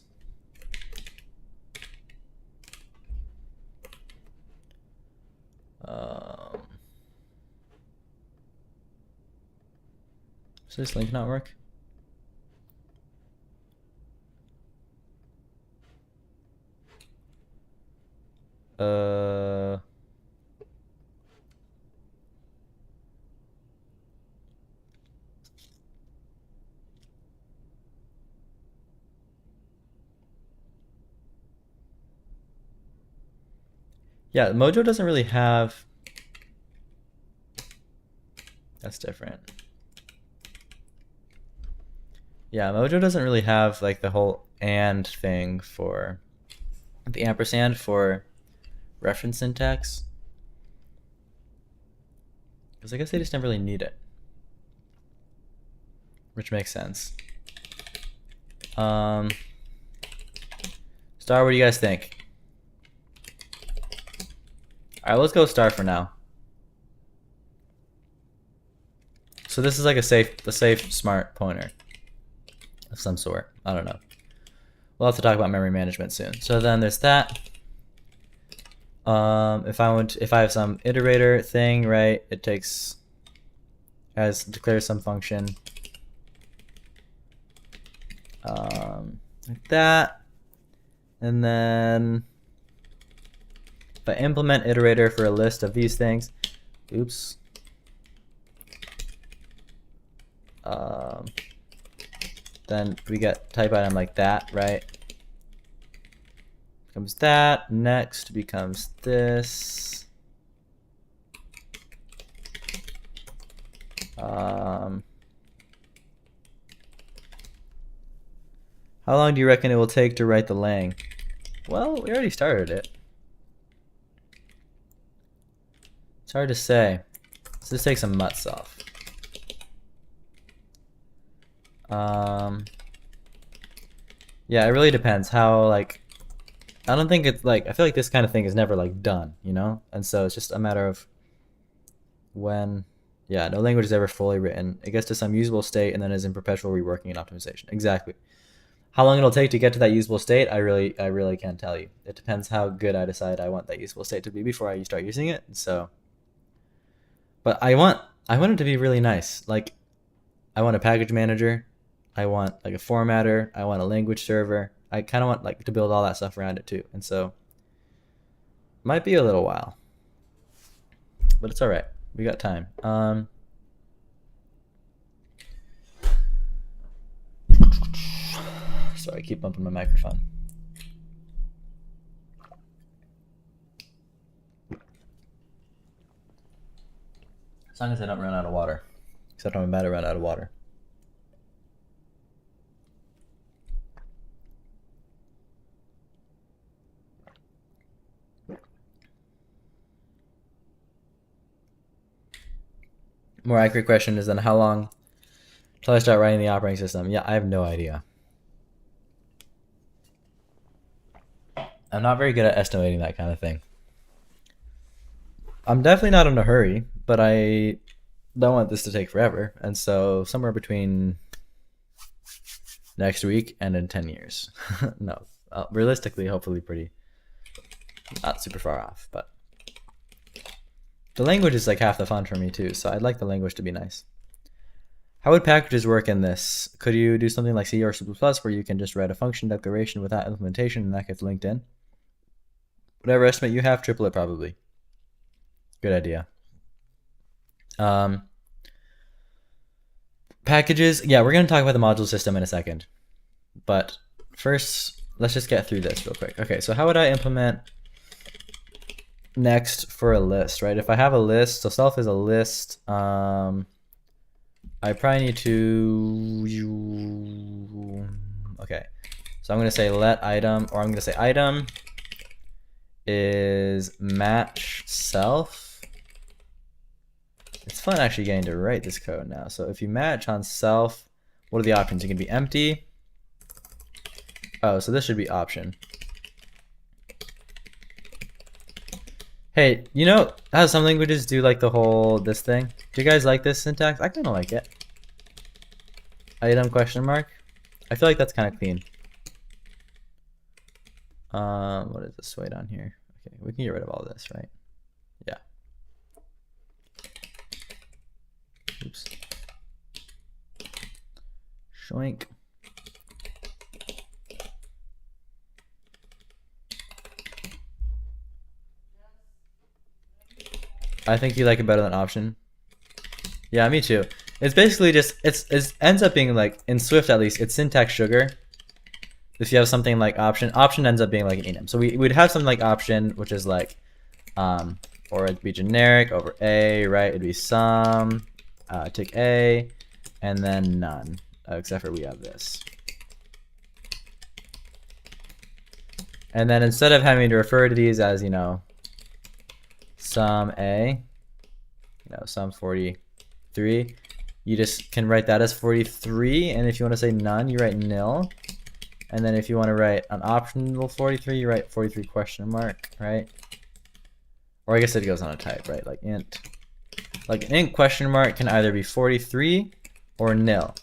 Does this link not work? Yeah, Mojo doesn't really have. That's different. Yeah, Mojo doesn't really have like the whole and thing for the ampersand for reference syntax. Because I guess they just never really need it. Which makes sense. Star, what do you guys think? Alright, let's go star for now. So this is like a safe smart pointer of some sort. I don't know. We'll have to talk about memory management soon. So then there's that. If I have some iterator thing, right, it takes as declare some function like that, and then if I implement iterator for a list of these things, oops, then we get type item like that, right? Becomes that, next becomes this. How long do you reckon it will take to write the lang? Well, we already started it. It's hard to say. Let's just take some mutts off. Yeah, it really depends how, like, I don't think it's like, I feel like this kind of thing is never like done, you know? And so it's just a matter of when, yeah, no language is ever fully written. It gets to some usable state and then is in perpetual reworking and optimization. Exactly. How long it'll take to get to that usable state, I really can't tell you. It depends how good I decide I want that usable state to be before I start using it. So, but I want it to be really nice. Like, I want a package manager. I want like a formatter. I want a language server. I kind of want like to build all that stuff around it too. And so, might be a little while, but it's all right. We got time. Sorry, I keep bumping my microphone. As long as I don't run out of water. Except I'm about to run out of water. More accurate question is then how long till I start writing the operating system? Yeah, I have no idea. I'm not very good at estimating that kind of thing. I'm definitely not in a hurry, but I don't want this to take forever. And so somewhere between next week and in 10 years. No, realistically, hopefully pretty, not super far off, but the language is like half the fun for me too. So I'd like the language to be nice. How would packages work in this? Could you do something like C or C++ where you can just write a function declaration without implementation and that gets linked in? Whatever estimate you have, triple it probably. Good idea. Packages, yeah, we're going to talk about the module system in a second. But first, let's just get through this real quick. Okay, so how would I implement next for a list, right? If I have a list, so self is a list, I probably need to, okay, so I'm going to say let item, or I'm going to say item is match self. It's fun actually getting to write this code now. So if you match on self, what are the options? It can be empty. Oh, so this should be option. Hey, you know how some languages do like the whole this thing? Do you guys like this syntax? I kind of like it. Item question mark. I feel like that's kind of clean. What is this? Wait on here. Okay, we can get rid of all this, right? Yeah. Oops. Shoink. I think you like it better than option. Yeah, me too. It's basically just it ends up being like in Swift at least it's syntax sugar. If you have something like option ends up being like an enum. So we'd have something like option, which is like, or it'd be generic over A, right? It'd be some, tick A, and then none, except for we have this. And then instead of having to refer to these as, you know, sum A, you know, sum 43, you just can write that as 43. And if you want to say none, you write nil. And then if you want to write an optional 43, you write 43 question mark, right? Or I guess it goes on a type, right? Like int. Like an int question mark can either be 43 or nil.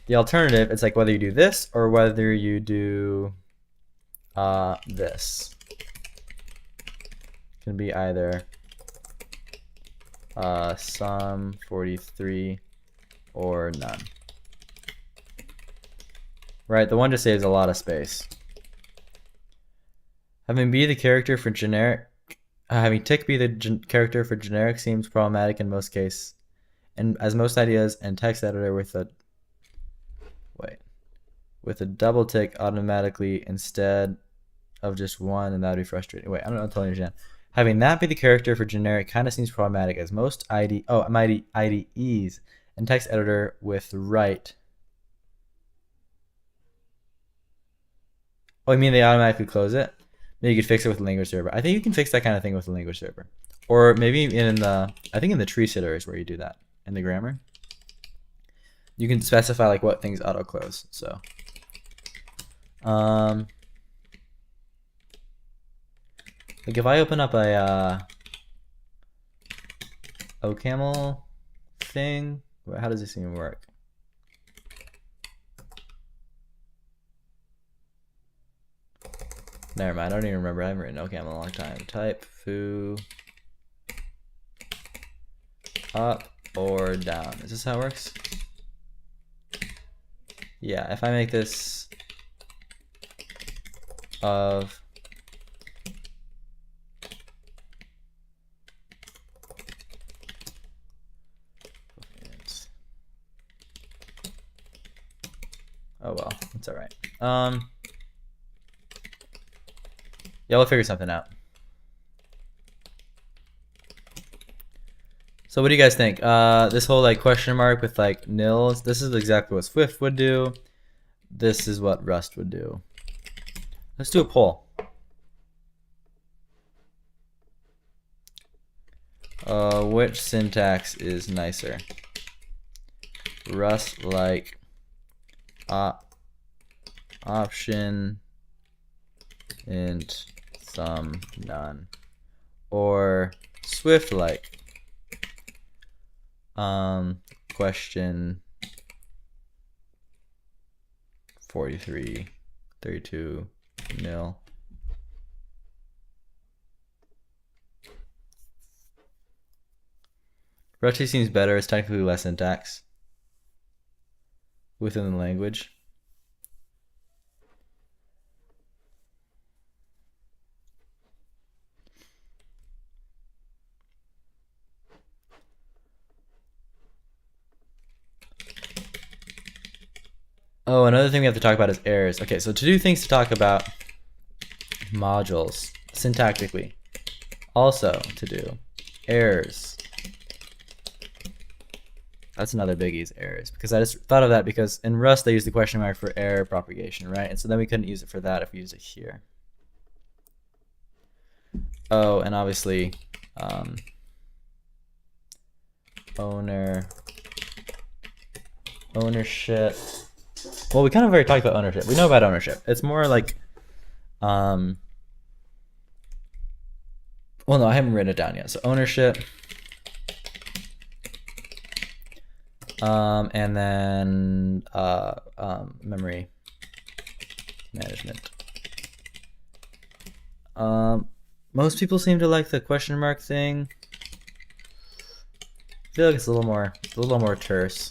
The alternative, it's like whether you do this or whether you do this. It can be either sum 43 or none. Right, the one just saves a lot of space. Having B the character for generic, having tick be the character for generic seems problematic in most cases, and as most ideas and text editor with a double tick automatically instead of just one, and that would be frustrating. Wait, I don't know, totally understand. Having that be the character for generic kind of seems problematic as most IDEs and text editor with right. Oh, you mean they automatically close it? Maybe you could fix it with the language server. I think you can fix that kind of thing with the language server. Or maybe in the, I think in the tree sitter is where you do that. In the grammar. You can specify like what things auto close. So like if I open up a OCaml thing, how does this even work? Never mind, I don't even remember. I haven't written OCaml in a long time. Type foo up or down. Is this how it works? Yeah, if I make this of oh well, it's all right. Yeah, we'll figure something out. So what do you guys think? This whole like question mark with like nils, this is exactly what Swift would do. This is what Rust would do. Let's do a poll. Which syntax is nicer? Rust like option int sum none, or Swift like question 43 32 nil. Rust seems better. It's technically less syntax within the language. Oh, another thing we have to talk about is errors. Okay, so to do things to talk about modules syntactically. Also to do errors. That's another biggie is errors, because I just thought of that because in Rust they use the question mark for error propagation, right? And so then we couldn't use it for that if we used it here. Oh, and obviously ownership. Well, we kind of already talked about ownership. We know about ownership. It's more like well, no, I haven't written it down yet. So ownership, and then memory management. Most people seem to like the question mark thing. I feel like it's a little more terse.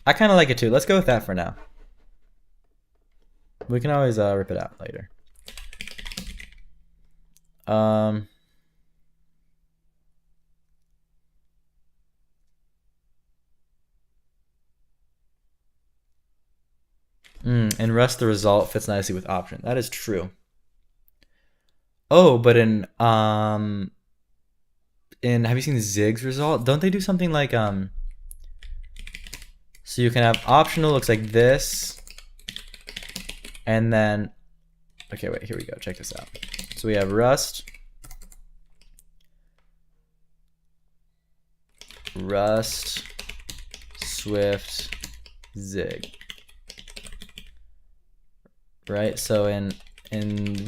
I kind of like it too. Let's go with that for now. We can always rip it out later. In Rust, the result fits nicely with option. That is true. Oh, but in have you seen Zig's result? Don't they do something like so you can have optional looks like this, and then okay, wait, here we go. Check this out. So we have Rust, Swift, Zig. Right, so in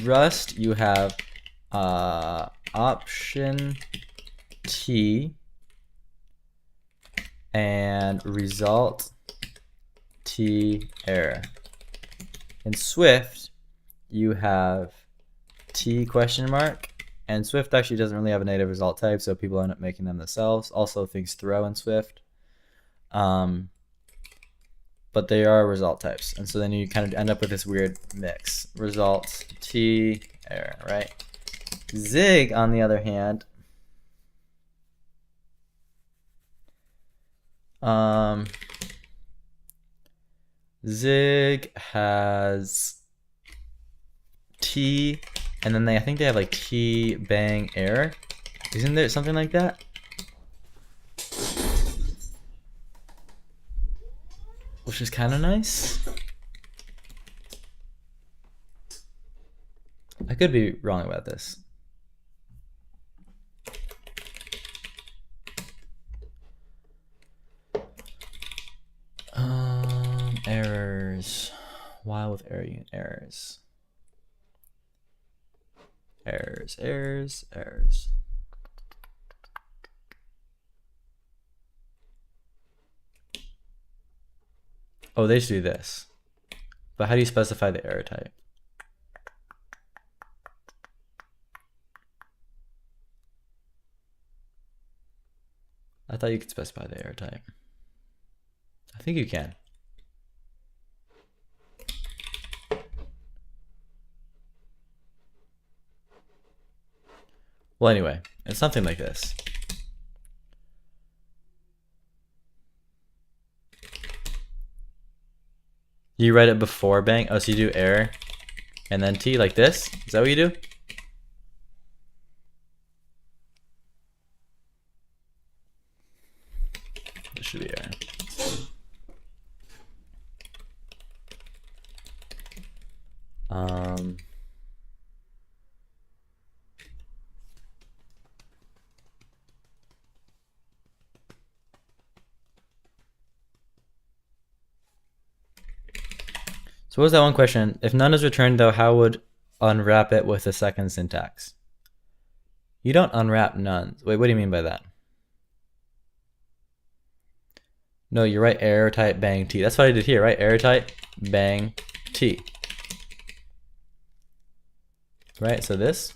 Rust you have option T and result T error. In Swift you have T question mark And Swift actually doesn't really have a native result type, so people end up making them themselves. Also things throw in Swift. But they are result types. And so then you kind of end up with this weird mix. Result, T, error, right? Zig, on the other hand, Zig has T, and then I think they have like T bang error. Isn't there something like that? Which is kind of nice. I could be wrong about this. Errors. While with error unit errors. Errors. Oh, they should do this. But how do you specify the error type? I thought you could specify the error type. I think you can. Well, anyway, it's something like this. You write it before bang. Oh, so you do error and then T like this? Is that what you do? This should be error. So what was that one question? If none is returned though, how would unwrap it with the second syntax? You don't unwrap none. Wait, what do you mean by that? No, you write error type bang T. That's what I did here, right? Error type bang T. Right, so this.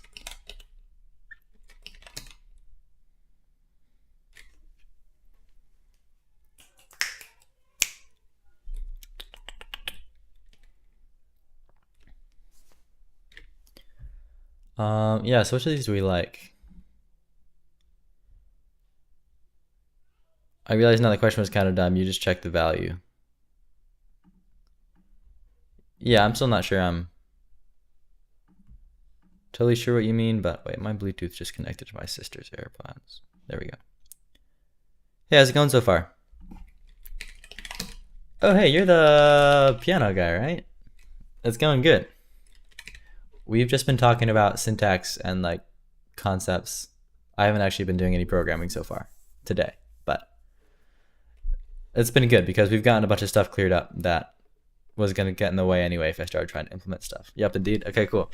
Yeah, so which of these do we like? I realize now the question was kind of dumb. You just check the value. Yeah, I'm still not sure I'm totally sure what you mean, but wait, my Bluetooth just connected to my sister's AirPods. There we go. Hey, how's it going so far? Oh, hey, you're the piano guy, right? It's going good. We've just been talking about syntax and like concepts. I haven't actually been doing any programming so far today, but it's been good because we've gotten a bunch of stuff cleared up that was going to get in the way anyway if I started trying to implement stuff. Yep, indeed. Okay, cool.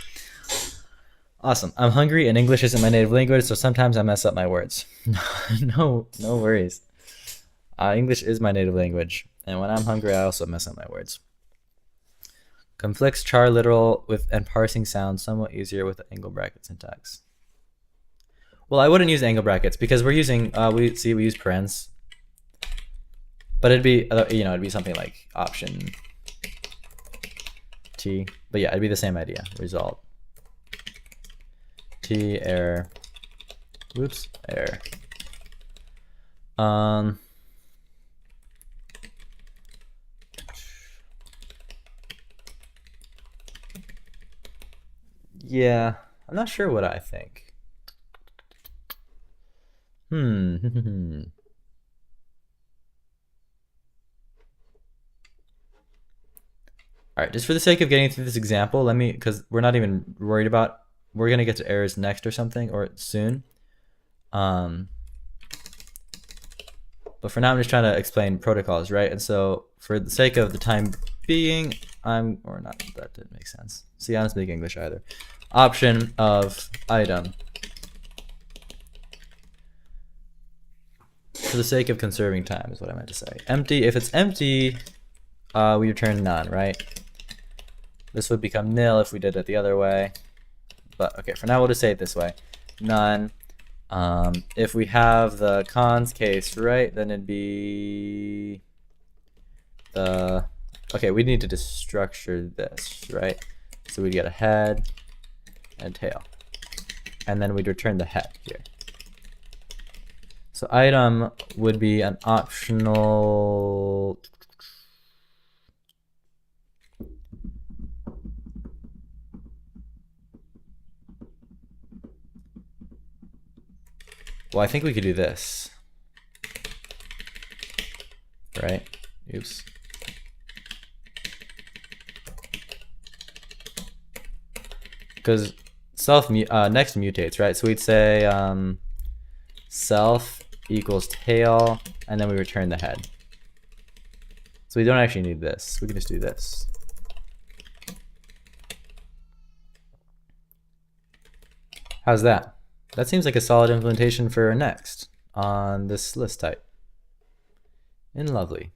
Awesome. I'm hungry and English isn't my native language, so sometimes I mess up my words. No worries. English is my native language, and when I'm hungry, I also mess up my words. Conflicts char literal with and parsing sounds somewhat easier with the angle bracket syntax. Well, I wouldn't use angle brackets because we're using we use parens, but it'd be it'd be something like option T. But yeah, it'd be the same idea. Result T error. Whoops, error. Yeah, I'm not sure what I think. All right, just for the sake of getting through this example, because we're not even worried about, we're gonna get to errors next or something, or soon. But for now, I'm just trying to explain protocols, right? And so for the sake of the time being, that didn't make sense. See, I don't speak English either. Option of item. For the sake of conserving time is what I meant to say. Empty, if it's empty, we return none, right? This would become nil if we did it the other way. But okay, for now we'll just say it this way. none. If we have the cons case right, then it'd be the, okay, we need to destructure this, right? So we'd get a head and tail, and then we'd return the head here. So item would be an optional, well, I think we could do this, right? Oops. Because self next mutates, right? So we'd say self equals tail, and then we return the head. So we don't actually need this. We can just do this. How's that? That seems like a solid implementation for next on this list type. And lovely.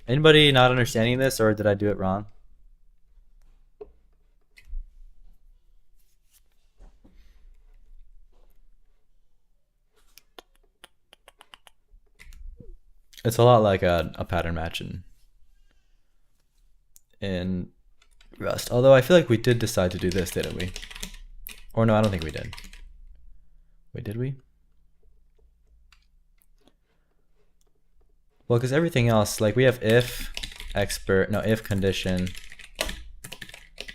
Anybody not understanding this, or did I do it wrong? It's a lot like a pattern match in Rust. Although I feel like we did decide to do this, didn't we? Or no, I don't think we did. Wait, did we? Well, because everything else, like we have if condition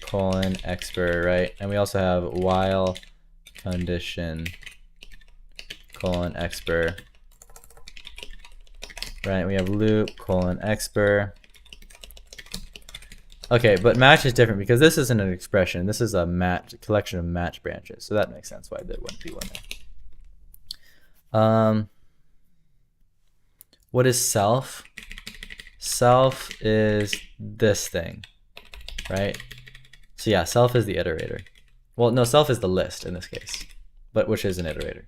colon expert, right? And we also have while condition colon expert, right? We have loop colon expert. Okay, but match is different because this isn't an expression. This is a collection of match branches. So that makes sense why there wouldn't be one there. What is self? Self is this thing, right? So yeah, self is the iterator. Well, no, self is the list in this case, but which is an iterator.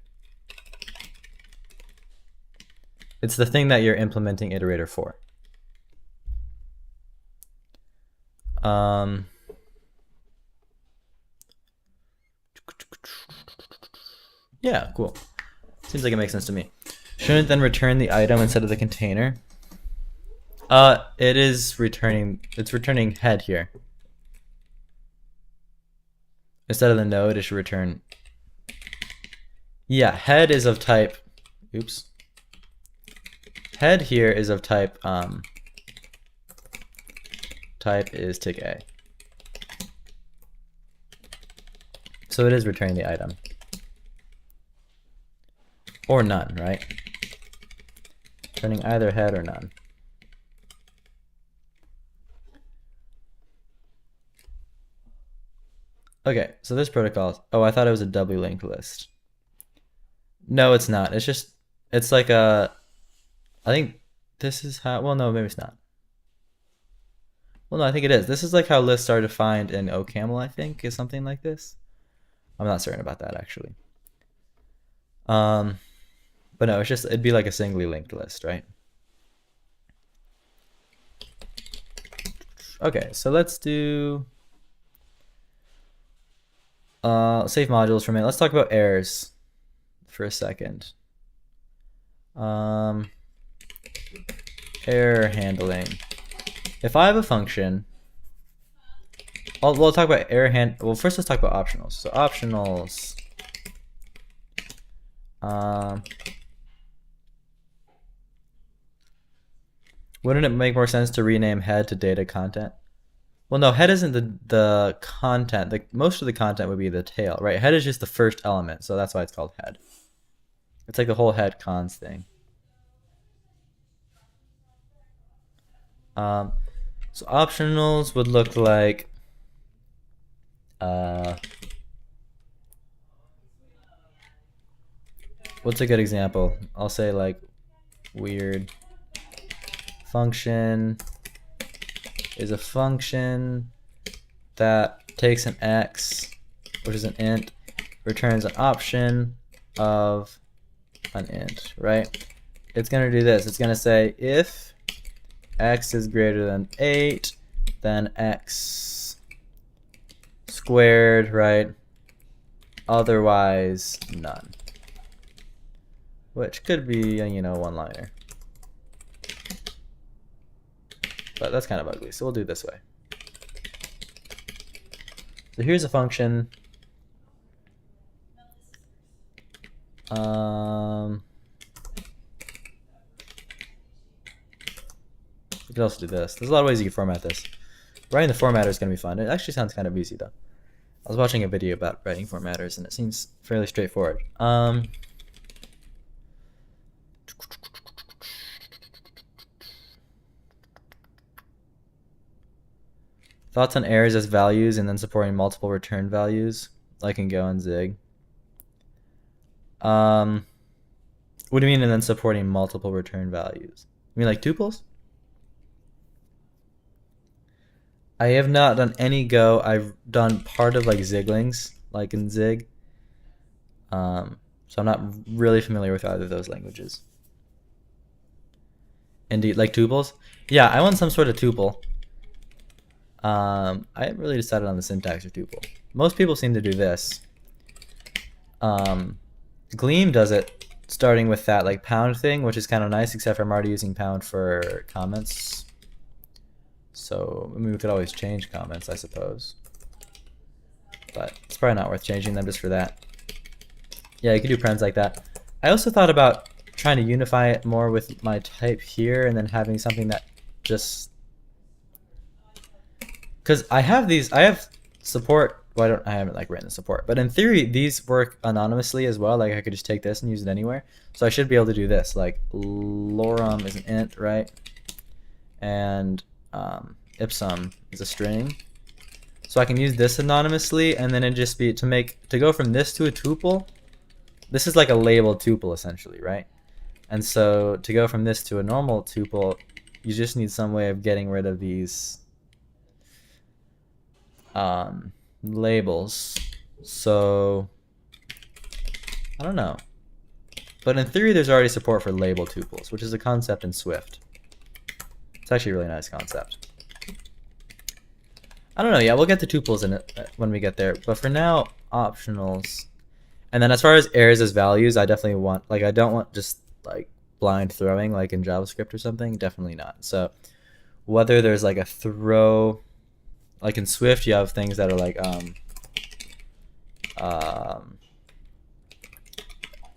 It's the thing that you're implementing iterator for. Yeah, cool. Seems like it makes sense to me. Shouldn't then return the item instead of the container? It is returning, it's returning head here. Instead of the node, it should return. Yeah, head is of type, oops. Head here is of type, type is tick A. So it is returning the item. Or none, right? Returning either head or none. Okay, so this protocol, oh, I thought it was a doubly linked list. No, it's not. It's just, it's like a, I think this is how, well, no, maybe it's not. Well, no, I think it is. This is like how lists are defined in OCaml, I think, is something like this. I'm not certain about that, actually. But no, it's just, it'd be like a singly linked list, right? Okay, so let's do, save modules for a minute. Let's talk about errors for a second. Error handling. If I have a function, we'll talk about well, first let's talk about optionals. So optionals, wouldn't it make more sense to rename head to data content? Well, no, head isn't the content. Most of the content would be the tail, right? Head is just the first element, so that's why it's called head. It's like the whole head cons thing. So optionals would look like what's a good example? I'll say like weird function is a function that takes an x, which is an int, returns an option of an int, right? It's gonna do this. It's gonna say if x is greater than 8, then x squared, right? Otherwise none. Which could be, you know, one-liner. But that's kind of ugly, so we'll do it this way. So here's a function. We could also do this. There's a lot of ways you can format this. Writing the formatter is going to be fun. It actually sounds kind of easy, though. I was watching a video about writing formatters, and it seems fairly straightforward. Thoughts on errors as values and then supporting multiple return values, like in Go and Zig. What do you mean and then supporting multiple return values? You mean like tuples? I have not done any Go. I've done part of like Ziglings, like in Zig. So I'm not really familiar with either of those languages. Indeed, like tuples? Yeah, I want some sort of tuple. I haven't really decided on the syntax of tuple. Most people seem to do this. Gleam does it starting with that like pound thing, which is kind of nice, except for I'm already using pound for comments. So I mean, we could always change comments, I suppose. But it's probably not worth changing them just for that. Yeah, you could do parens like that. I also thought about trying to unify it more with my type here and then having something that just... Because I have support. Well, I haven't like written the support, but in theory these work anonymously as well. Like I could just take this and use it anywhere. So I should be able to do this. Like lorem is an int, right? And ipsum is a string. So I can use this anonymously, and then it just be to go from this to a tuple. This is like a labeled tuple essentially, right? And so to go from this to a normal tuple, you just need some way of getting rid of these labels. So I don't know, but in theory there's already support for label tuples, which is a concept in Swift. It's actually a really nice concept. I don't know, yeah, we'll get to tuples in it when we get there, but for now, optionals. And then as far as errors as values, I definitely want, like, I don't want just like blind throwing like in JavaScript or something. Definitely not. So whether there's like a throw, like in Swift, you have things that are like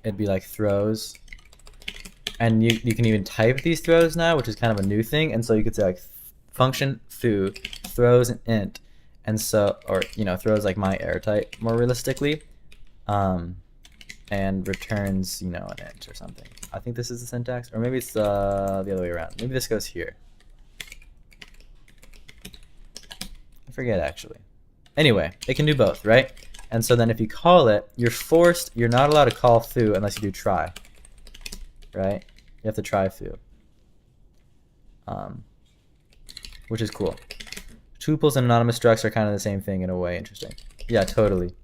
it'd be like throws, and you can even type these throws now, which is kind of a new thing. And so you could say like function foo throws an int, and so, or you know, throws like my error type more realistically, and returns, you know, an int or something. I think this is the syntax, or maybe it's the other way around. Maybe this goes here. I forget actually. Anyway, it can do both, right? And so then if you call it, you're not allowed to call foo unless you do try, right? You have to try foo, which is cool. Tuples and anonymous structs are kind of the same thing in a way. Interesting. Yeah, totally.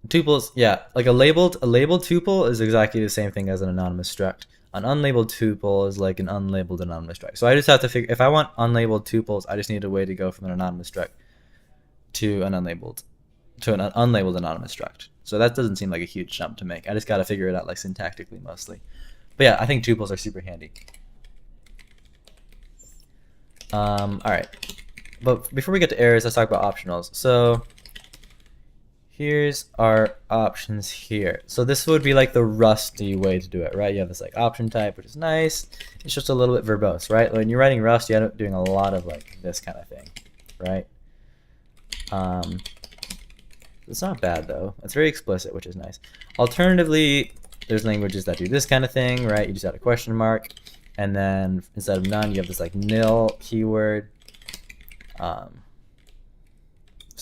Tuples, yeah, like a labeled tuple is exactly the same thing as an anonymous struct. An unlabeled tuple is like an unlabeled anonymous struct. So I just have to figure, if I want unlabeled tuples, I just need a way to go from an anonymous struct to an unlabeled anonymous struct. So that doesn't seem like a huge jump to make. I just got to figure it out like syntactically mostly. But yeah, I think tuples are super handy. All right, but before we get to errors, let's talk about optionals. So here's our options here. So this would be like the rusty way to do it, right? You have this like option type, which is nice. It's just a little bit verbose, right? When you're writing Rust, you end up doing a lot of like this kind of thing, right? It's not bad though. It's very explicit, which is nice. Alternatively, there's languages that do this kind of thing, right? You just add a question mark, and then instead of none, you have this like nil keyword. So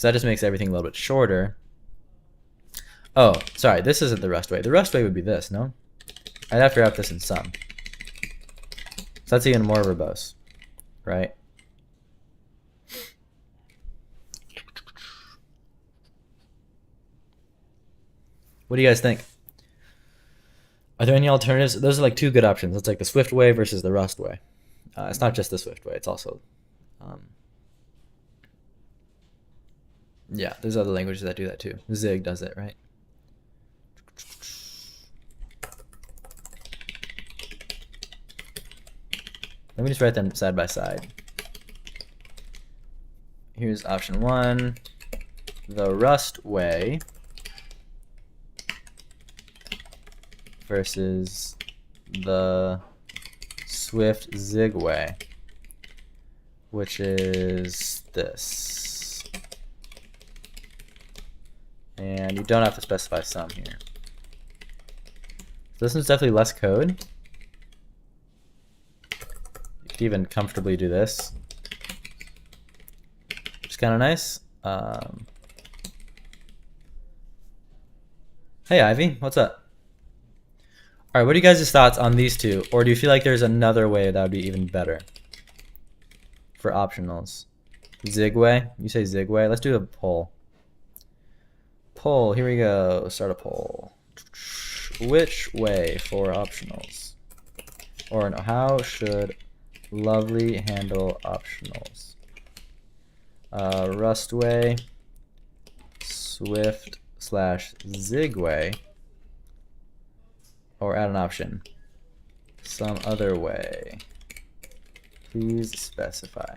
that just makes everything a little bit shorter. Oh, sorry, this isn't the Rust way. The Rust way would be this, no? I'd have to wrap this in sum. So that's even more verbose, right? What do you guys think? Are there any alternatives? Those are like two good options. It's like the Swift way versus the Rust way. It's not just the Swift way. It's also, yeah, there's other languages that do that too. Zig does it, right? Let me just write them side by side. Here's option 1, the Rust way versus the Swift Zig way, which is this. And you don't have to specify sum here. So this one's definitely less code. You could even comfortably do this, which is kind of nice. Hey Ivy, what's up? All right, what are you guys' thoughts on these two? Or do you feel like there's another way that would be even better for optionals? Zig way? You say Zig way? Let's do a poll. Poll, here we go. Start a poll. Which way for optionals? Or no, how should Lovely handle optionals? Rust way, Swift / Zig way, or add an option. Some other way. Please specify.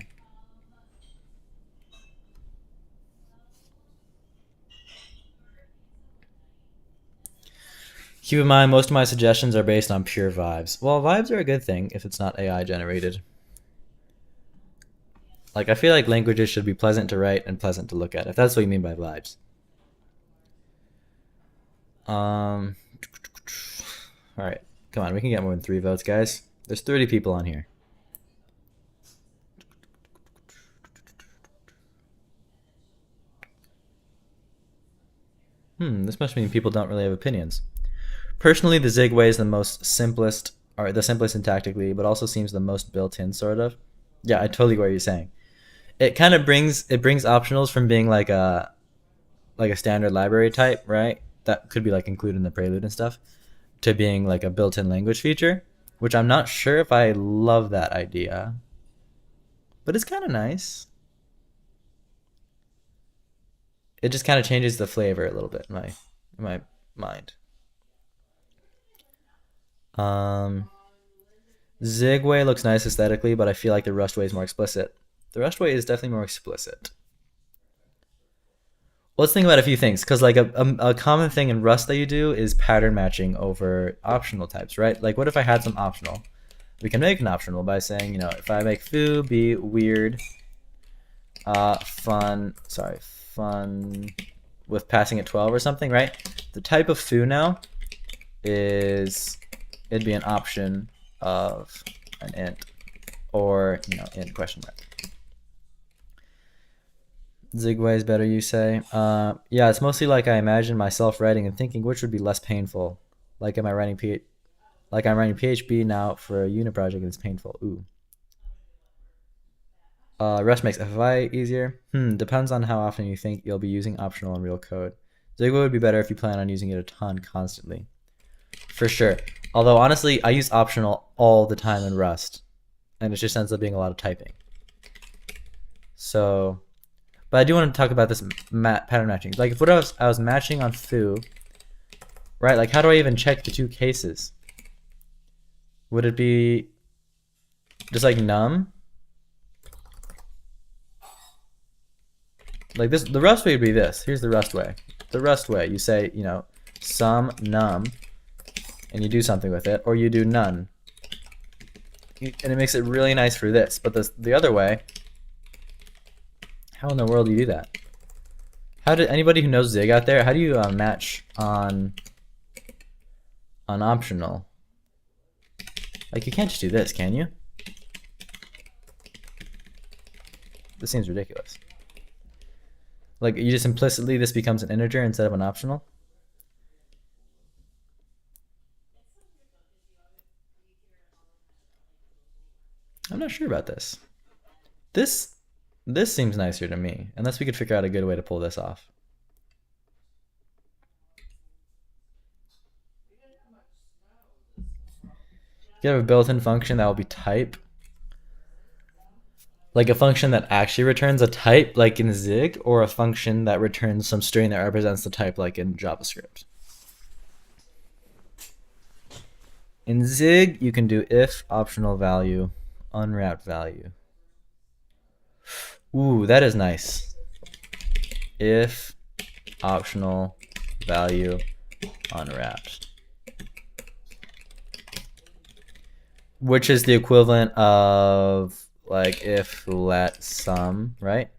Keep in mind, most of my suggestions are based on pure vibes. Well, vibes are a good thing if it's not AI generated. Like, I feel like languages should be pleasant to write and pleasant to look at, if that's what you mean by vibes. All right, come on, we can get more than 3 votes, guys. There's 30 people on here. This must mean people don't really have opinions. Personally, the Zig way is the simplest syntactically, but also seems the most built-in, sort of. Yeah, I totally get what you're saying. It kind of brings optionals from being like a standard library type, right? That could be like included in the prelude and stuff, to being like a built-in language feature, which I'm not sure if I love that idea, but it's kind of nice. It just kind of changes the flavor a little bit in my mind. Zig way looks nice aesthetically, but I feel like the Rust way is more explicit. The Rust way is definitely more explicit. Let's think about a few things, because like a common thing in Rust that you do is pattern matching over optional types, right? Like, what if I had some optional? We can make an optional by saying, if I make foo be weird, fun with passing it 12 or something, right? The type of foo now is, it'd be an option of an int, or int question mark. Zig way is better, you say? Yeah, it's mostly like I imagine myself writing and thinking which would be less painful. Like I'm writing PHP now for a unit project and it's painful. Ooh. Rust makes FFI easier. Depends on how often you think you'll be using optional in real code. Zig way would be better if you plan on using it a ton constantly. For sure. Although honestly, I use optional all the time in Rust, and it just ends up being a lot of typing. So, but I do want to talk about this pattern matching. Like, if I was matching on foo, right? Like, how do I even check the 2 cases? Would it be just like num? Like this, the Rust way would be this. Here's the Rust way. The Rust way, you say, sum num, and you do something with it, or you do none. And it makes it really nice for this. But the other way, how in the world do you do that? How did anybody who knows Zig out there, how do you match on optional? Like, you can't just do this, can you? This seems ridiculous. Like, you just implicitly, this becomes an integer instead of an optional? I'm not sure about this. This seems nicer to me, unless we could figure out a good way to pull this off. You have a built-in function that will be type. Like a function that actually returns a type like in Zig, or a function that returns some string that represents the type like in JavaScript? In Zig, you can do if optional value, unwrapped value. Ooh, that is nice. If optional value unwrapped. Which is the equivalent of like if let sum, right?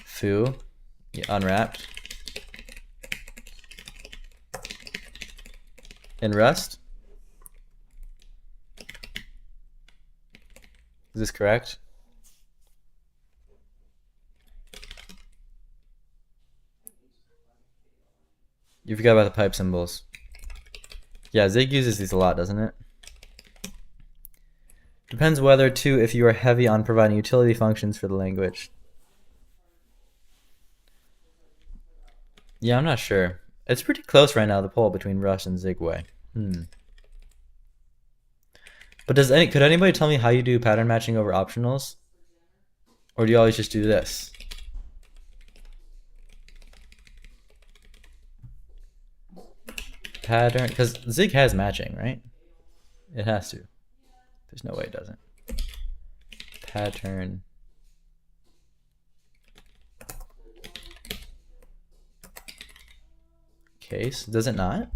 Foo, yeah, unwrapped. In Rust? Is this correct? You forgot about the pipe symbols. Yeah, Zig uses these a lot, doesn't it? Depends whether too if you are heavy on providing utility functions for the language. Yeah, I'm not sure. It's pretty close right now, the poll between Rust and Zigway. But could anybody tell me how you do pattern matching over optionals? Or do you always just do this? Pattern, because Zig has matching, right? It has to. There's no way it doesn't. Pattern. Case, does it not?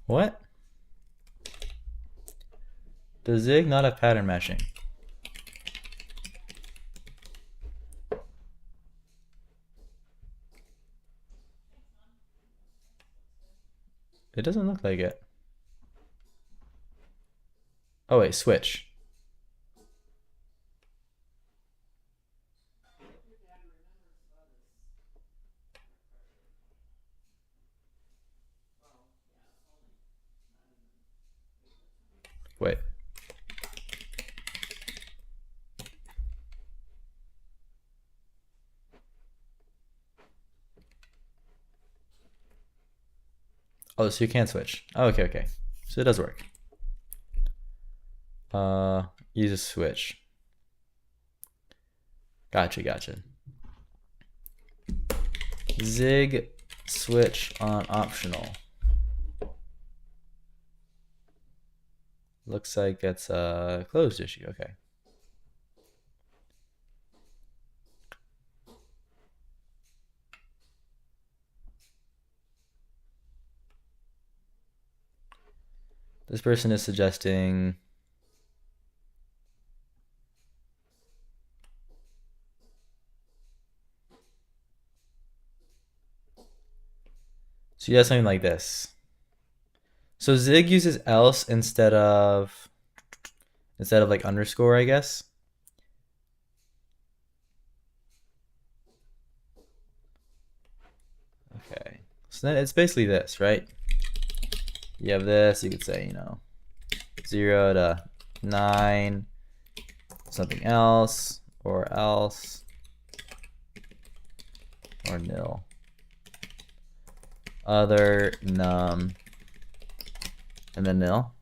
What? Does Zig not have pattern matching? It doesn't look like it. Oh wait, switch. Wait. Oh, so you can switch. Oh, okay. So it does work. Use a switch. Gotcha. Zig switch on optional. Looks like it's a closed issue. Okay. This person is suggesting so you have something like this. So Zig uses else instead of like underscore, I guess. Okay. So then it's basically this, right? You have this, you could say, 0 to 9, something else, or else, or nil. Other num, and then nil.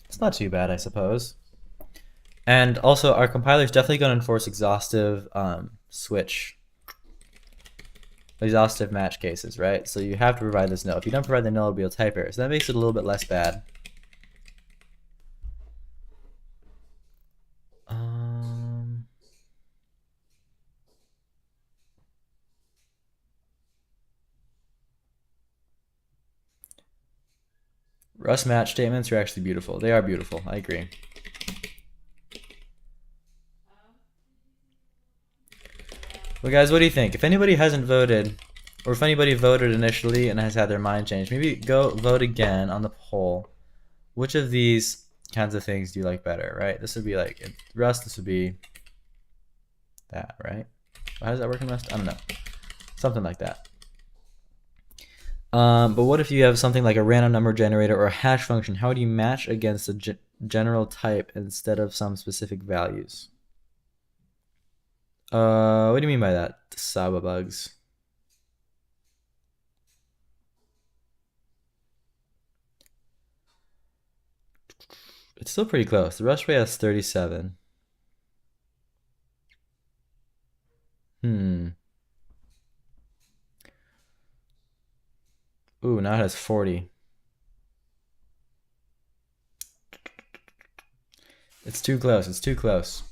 It's not too bad, I suppose. And also, our compiler is definitely going to enforce exhaustive exhaustive match cases, right? So you have to provide this nil. If you don't provide the nil, it'll be a type error. So that makes it a little bit less bad. Rust match statements are actually beautiful. They are beautiful. I agree. Well, guys, what do you think? If anybody hasn't voted, or if anybody voted initially and has had their mind changed, maybe go vote again on the poll. Which of these kinds of things do you like better, right? This would be like, in Rust, this would be that, right? How does that work in Rust? I don't know. Something like that. But what if you have something like a random number generator or a hash function? How do you match against general type instead of some specific values. What do you mean by that? Saba bugs. It's still pretty close. The rush rate has 37. Ooh, now it has 40. It's too close. It's too close.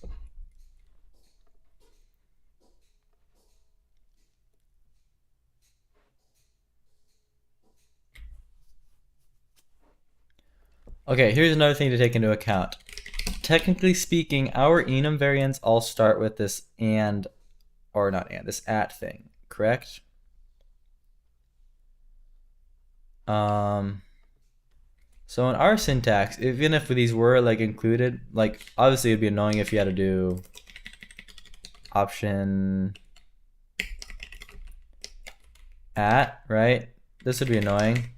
Okay, here's another thing to take into account. Technically speaking, our enum variants all start with this and, or not and, this at thing, correct? So in our syntax, even if these were like included, like obviously it'd be annoying if you had to do option at, right? This would be annoying.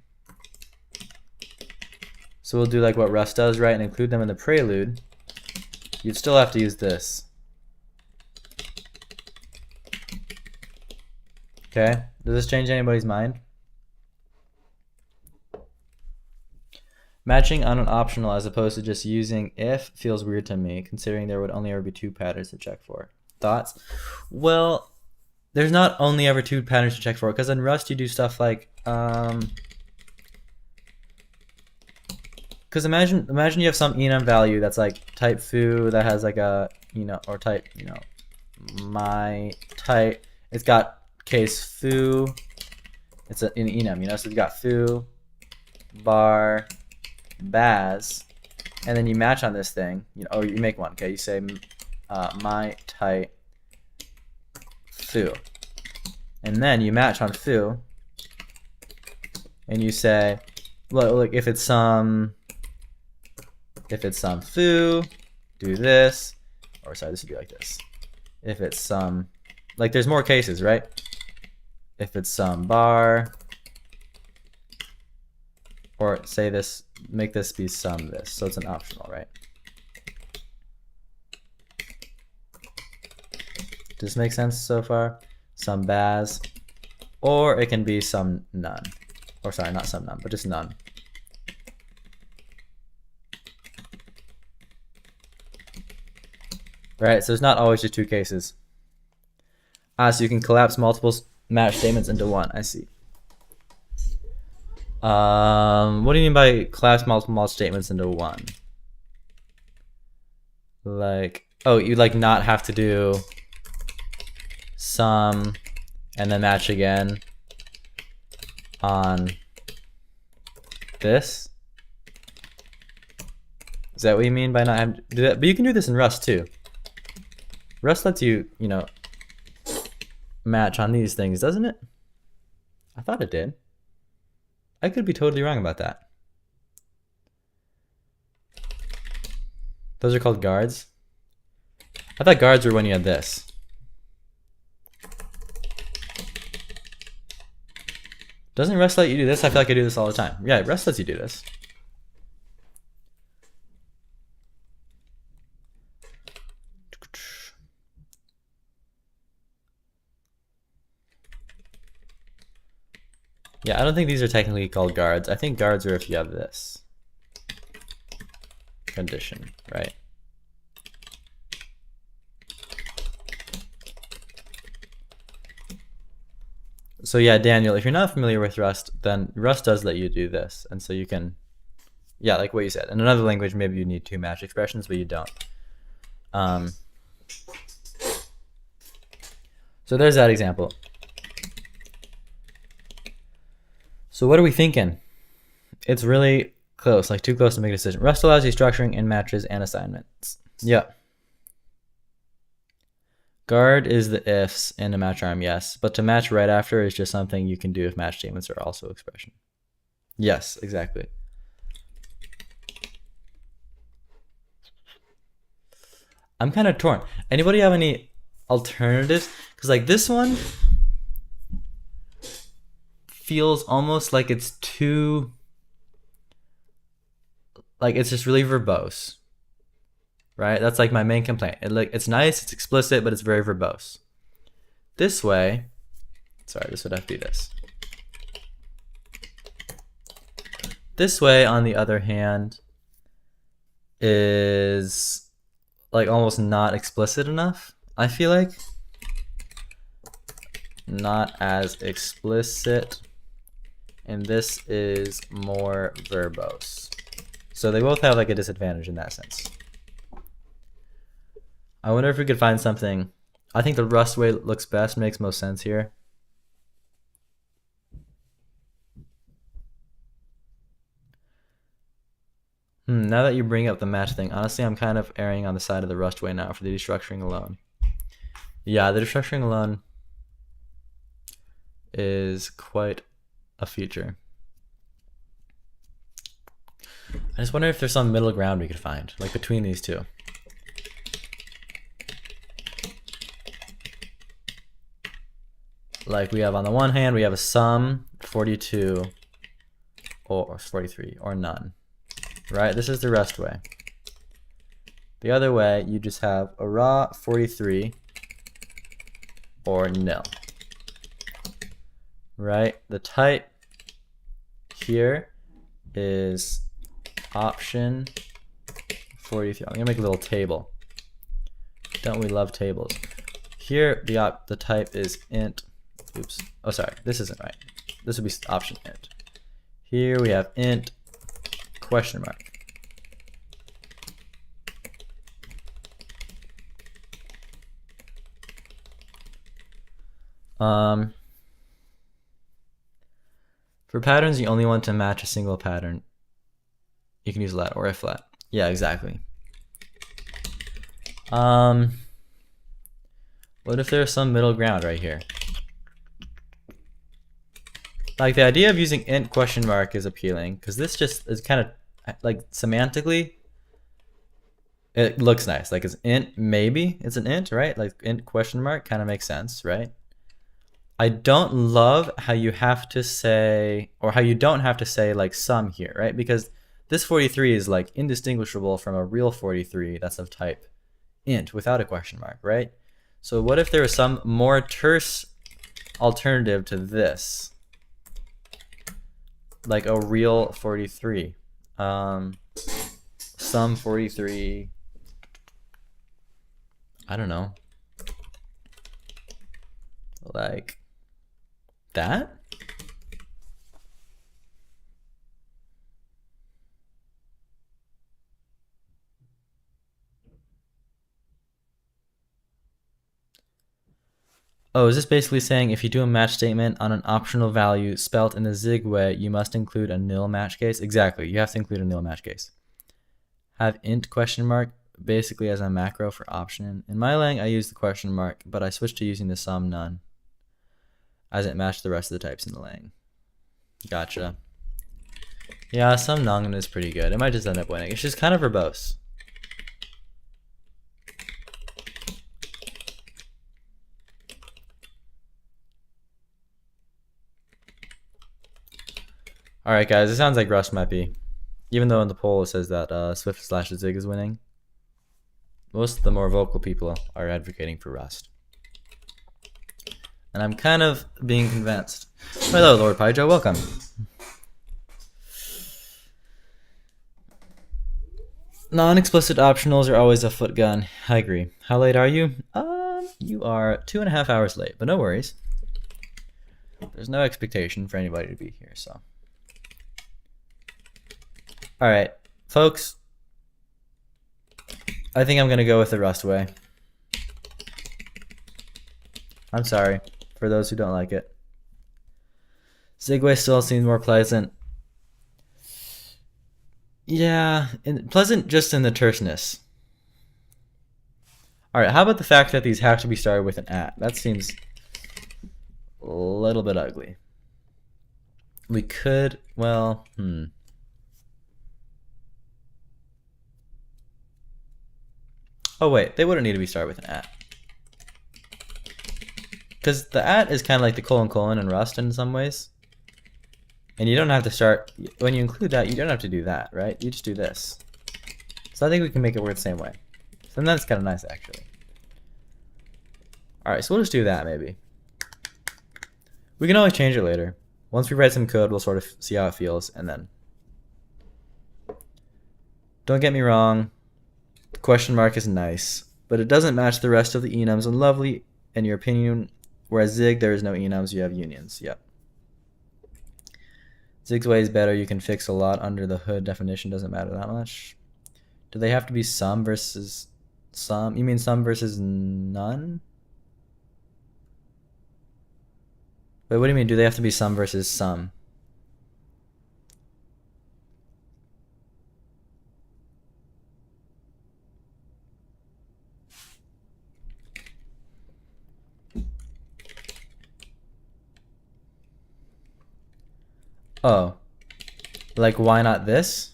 So we'll do like what Rust does, right, and include them in the prelude. You'd still have to use this. Okay, does this change anybody's mind? Matching on an optional as opposed to just using if feels weird to me, considering there would only ever be 2 patterns to check for. Thoughts? Well, there's not only ever 2 patterns to check for, because in Rust you do stuff like, because imagine you have some enum value that's like type foo that has like a, or type, my type, it's got case foo, it's an enum, so you've got foo, bar, baz, and then you match on this thing, or you make one, okay, you say my type foo, and then you match on foo, and you say, look, if it's some foo, do this, or sorry, this would be like this. If it's some, like there's more cases, right? If it's some bar, or say this, make this be some this, so it's an optional, right? Does this make sense so far? Some baz, or it can be some none, or sorry, not some none, but just none. Right, so it's not always just 2 cases. So you can collapse multiple match statements into one. I see. What do you mean by collapse multiple match statements into one? Like, oh, you like not have to do some and then match again on this? Is that what you mean by not having to do that? But you can do this in Rust too. Rust lets you, match on these things, doesn't it? I thought it did. I could be totally wrong about that. Those are called guards? I thought guards were when you had this. Doesn't Rust let you do this? I feel like I do this all the time. Yeah, Rust lets you do this. Yeah, I don't think these are technically called guards. I think guards are if you have this condition, right? So yeah, Daniel, if you're not familiar with Rust, then Rust does let you do this. And so you can, yeah, like what you said. In another language, maybe you need 2 match expressions, but you don't. So there's that example. So what are we thinking? It's really close, like too close to make a decision. Rust allows you structuring in matches and assignments. Yeah. Guard is the ifs in a match arm, yes. But to match right after is just something you can do if match statements are also expression. Yes, exactly. I'm kind of torn. Anybody have any alternatives? Because like this one feels almost like it's too like it's just really verbose, right? That's like my main complaint. It's nice, it's explicit, but it's very verbose. This way, sorry, this would have to be this. This way, on the other hand, is like almost not explicit enough, I feel like. Not as explicit, and this is more verbose. So they both have like a disadvantage in that sense. I wonder if we could find something. I think the Rust way looks best, makes most sense here. Now that you bring up the match thing, honestly, I'm kind of erring on the side of the Rust way now for the destructuring alone. Yeah, the destructuring alone is quite a feature. I just wonder if there's some middle ground we could find, like between these two. Like we have on the one hand, we have a sum 42 or 43 or none, right? This is the Rust way. The other way, you just have a raw 43 or nil, right? The type here is option 43. I'm gonna make a little table. Don't we love tables? Here, the type is int. Oops. Oh, sorry. This isn't right. This would be option int. Here we have int question mark. For patterns, you only want to match a single pattern. You can use lat or if lat. Yeah, exactly. What if there's some middle ground right here? Like the idea of using int question mark is appealing because this just is kind of like semantically, it looks nice. Like it's int, maybe it's an int, right? Like int question mark kind of makes sense, right? I don't love how you have to say, or how you don't have to say like sum here, right? Because this 43 is like indistinguishable from a real 43 that's of type int without a question mark, right? So what if there was some more terse alternative to this? Like a real 43. Sum 43. I don't know. Like that? Oh, is this basically saying if you do a match statement on an optional value spelt in the Zig way, you must include a nil match case? Exactly, you have to include a nil match case. Have int question mark basically as a macro for option. In my lang, I use the question mark, but I switched to using the sum none as it matched the rest of the types in the lang. Gotcha. Yeah, sum none is pretty good. It might just end up winning. It's just kind of verbose. Alright guys, it sounds like Rust might be. Even though in the poll it says that Swift/Zig is winning. Most of the more vocal people are advocating for Rust. And I'm kind of being convinced. Hello, Lord Pyjo, welcome. Non-explicit optionals are always a foot gun. I agree. How late are you? You are 2.5 hours late, but no worries. There's no expectation for anybody to be here, so. Alright, folks. I think I'm gonna go with the Rust way. I'm sorry for those who don't like it. Zigway still seems more pleasant. Yeah, pleasant just in the terseness. Alright, how about the fact that these have to be started with an at? That seems a little bit ugly. We could, well, Oh wait, they wouldn't need to be started with an at. Because the at is kind of like the colon in Rust in some ways. And you don't have to start, when you include that, you don't have to do that, right? You just do this. So I think we can make it work the same way. So then that's kind of nice, actually. Alright, so we'll just do that, maybe. We can always change it later. Once we write some code, we'll sort of see how it feels, and then. Don't get me wrong, question mark is nice, but it doesn't match the rest of the enums and lovely, in your opinion, whereas Zig, there is no enums, you have unions. Yep. Zig's way is better, you can fix a lot under the hood, definition doesn't matter that much. Do they have to be some versus some? You mean some versus none? Wait, what do you mean, do they have to be some versus some? Oh. Like, why not this?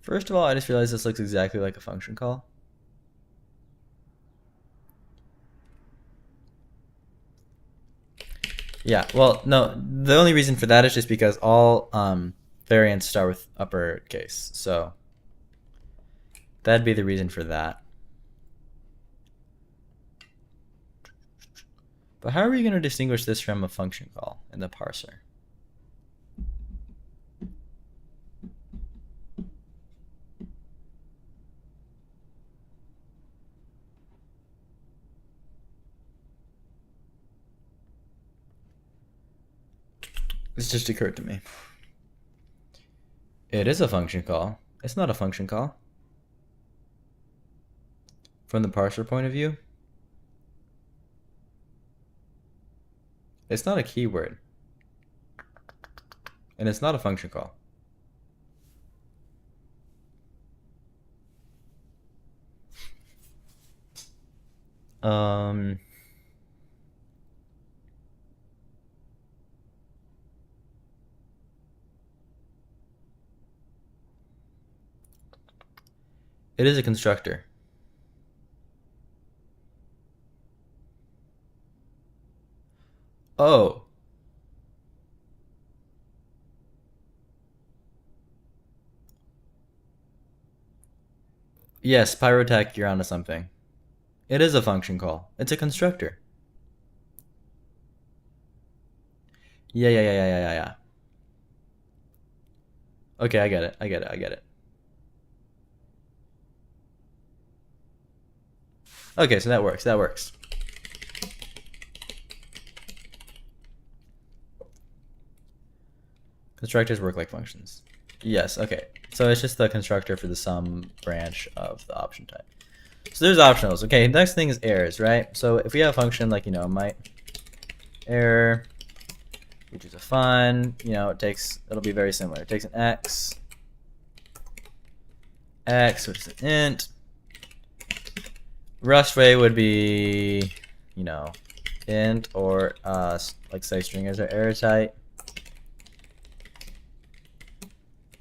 First of all, I just realized this looks exactly like a function call. Yeah, well, no, the only reason for that is just because all variants start with uppercase, so that'd be the reason for that. But how are we going to distinguish this from a function call in the parser? This just occurred to me. It is a function call. It's not a function call. From the parser point of view, it's not a keyword. And it's not a function call. It is a constructor. Oh. Yes, Pyrotech, you're onto something. It is a function call. It's a constructor. Yeah. Okay, I get it. Okay, so that works. Constructors work like functions. Yes, okay. So it's just the constructor for the sum branch of the option type. So there's optionals. Okay, next thing is errors, right? So if we have a function like, might error, which is a fun, it'll be very similar. It takes an x, which is an int. Rust way would be, int, or like say string as our error type.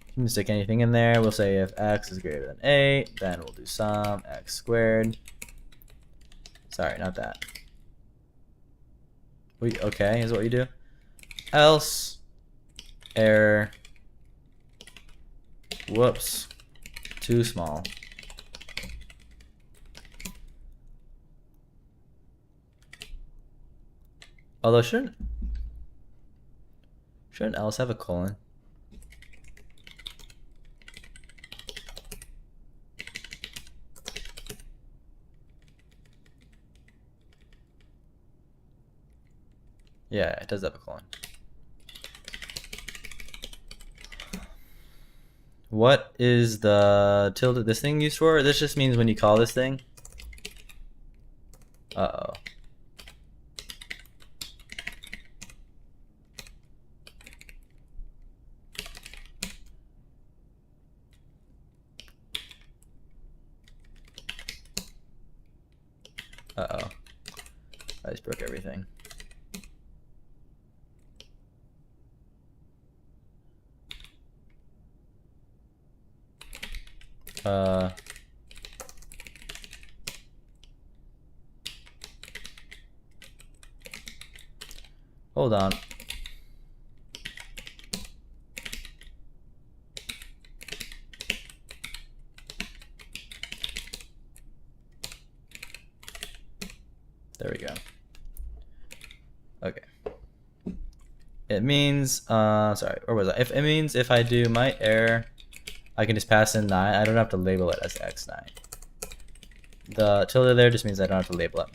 You can stick anything in there. We'll say if x is greater than 8, then we'll do sum x squared. Sorry, not that. Okay, is what you do. Else error. Whoops. Too small. Although shouldn't else have a colon? Yeah, it does have a colon. What is the tilde this thing used for? This just means when you call this thing. Uh-oh. Uh-oh. I just broke everything. Hold on. There we go. Okay. It means, sorry, where was I? If it means if I do my error, I can just pass in 9. I don't have to label it as x9. The tilde there just means I don't have to label it.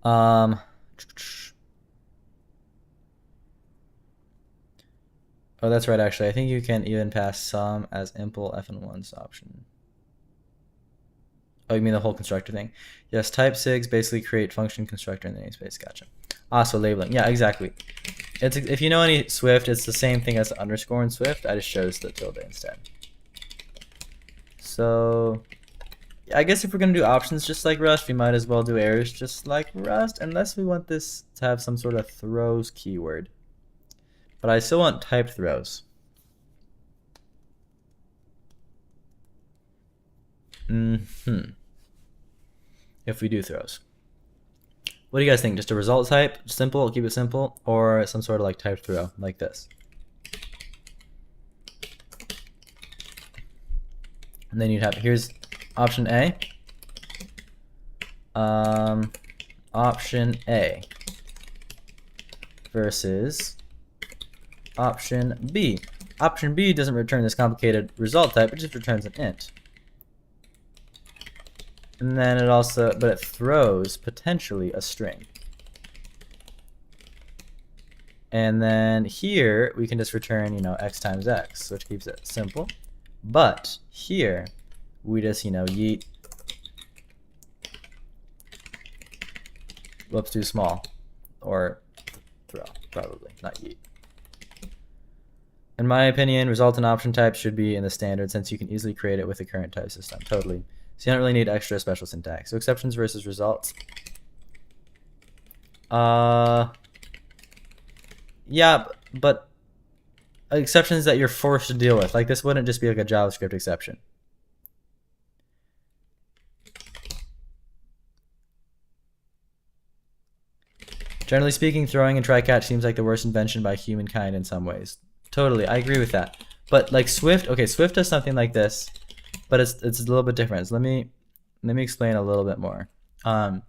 Oh, that's right, actually. I think you can even pass sum as impl fn1's option. Oh, you mean the whole constructor thing? Yes, type sigs basically create function constructor in the namespace. Gotcha. So labeling. Yeah, exactly. It's, if you know any Swift, it's the same thing as the underscore in Swift. I just chose the tilde instead. So I guess if we're going to do options just like Rust, we might as well do errors just like Rust, unless we want this to have some sort of throws keyword. But I still want typed throws. If we do throws. What do you guys think? Just a result type, simple, keep it simple, or some sort of like typed throw like this? And then you'd have, here's option A. Option A versus option B. Option B doesn't return this complicated result type, it just returns an int. And then it also, but it throws potentially a string. And then here we can just return, x times x, which keeps it simple. But here we just, yeet. Whoops, too small. Or throw, probably, not yeet. In my opinion, result and option types should be in the standard since you can easily create it with the current type system. Totally. So you don't really need extra special syntax. So exceptions versus results. Yeah, but exceptions that you're forced to deal with. Like this wouldn't just be like a JavaScript exception. Generally speaking, throwing and try catch seems like the worst invention by humankind in some ways. Totally, I agree with that. But like Swift, okay, Swift does something like this, but it's a little bit different. So let me explain a little bit more. I'm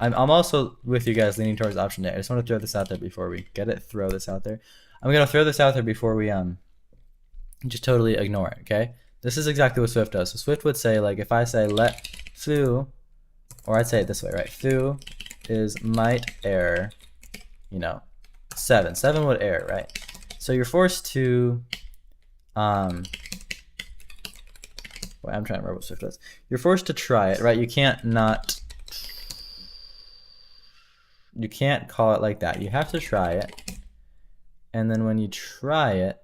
also with you guys leaning towards option A. I just want to throw this out there before we get it. Throw this out there. I'm gonna throw this out there before we just totally ignore it. Okay, this is exactly what Swift does. So Swift would say, like, if I say let foo, or I'd say it this way, right? Foo is might error, 7. 7 would error, right? So you're forced to wait, I'm trying to remember what Swift does. You're forced to try it, right? You can't call it like that. You have to try it. And then when you try it,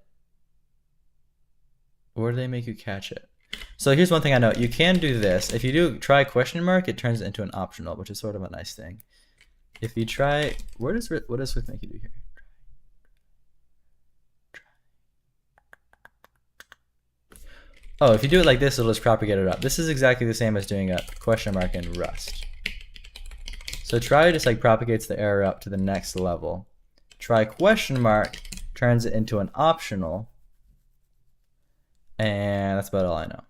where do they make you catch it? So here's one thing I know. You can do this. If you do try question mark, it turns it into an optional, which is sort of a nice thing. If you try, what does Swift make you do here? Oh, if you do it like this, it'll just propagate it up. This is exactly the same as doing a question mark in Rust. So try just like propagates the error up to the next level. Try question mark turns it into an optional. And that's about all I know.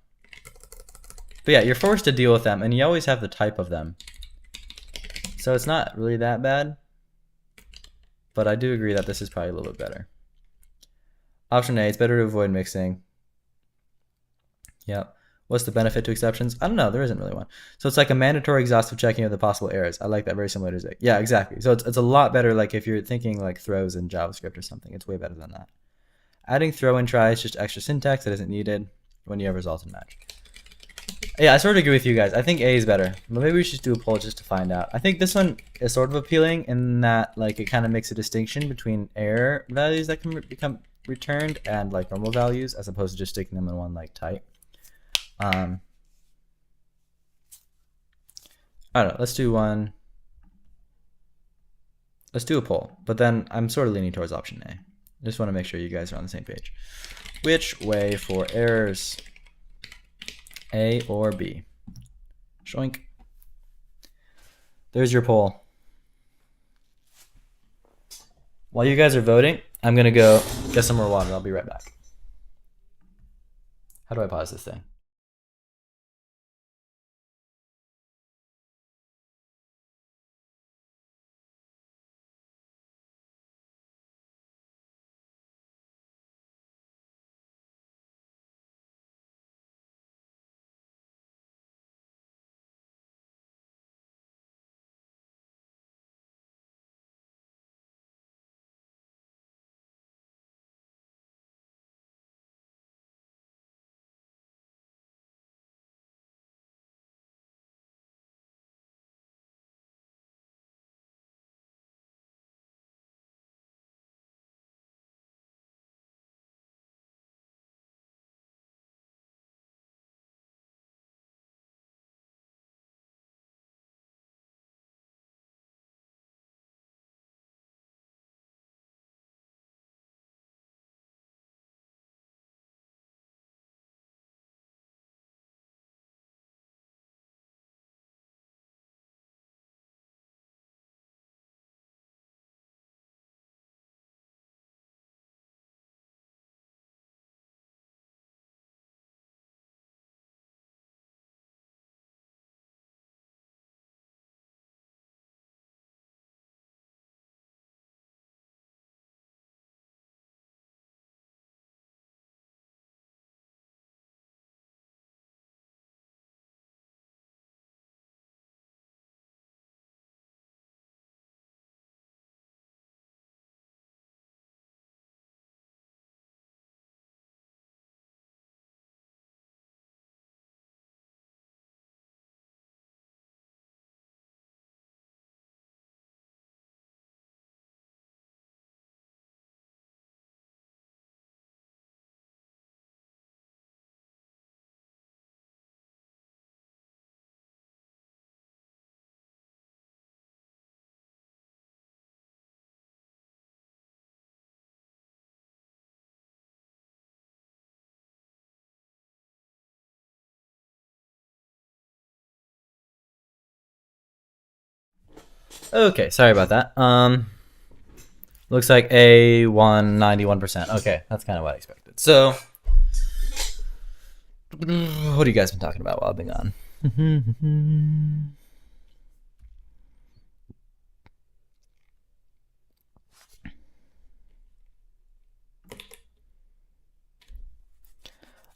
But yeah, you're forced to deal with them, and you always have the type of them. So it's not really that bad. But I do agree that this is probably a little bit better. Option A, it's better to avoid mixing. Yep. What's the benefit to exceptions? I don't know. There isn't really one. So it's like a mandatory exhaustive checking of the possible errors. I like that. Very similar to Zig. Yeah, exactly. So it's a lot better. Like if you're thinking like throws in JavaScript or something, it's way better than that. Adding throw and try is just extra syntax that isn't needed when you have result and match. Yeah, I sort of agree with you guys. I think A is better, but maybe we should do a poll just to find out. I think this one is sort of appealing in that like it kind of makes a distinction between error values that can become returned and like normal values, as opposed to just sticking them in one like type. I don't know. Let's do one. Let's do a poll, but then I'm sort of leaning towards option A. I just want to make sure you guys are on the same page. Which way for errors? A or B? Shoink. There's your poll. While you guys are voting, I'm gonna go get some more water. I'll be right back. How do I pause this thing? Okay, sorry about that. Looks like A won 91%. Okay, that's kind of what I expected. So, what have you guys been talking about while I've been gone?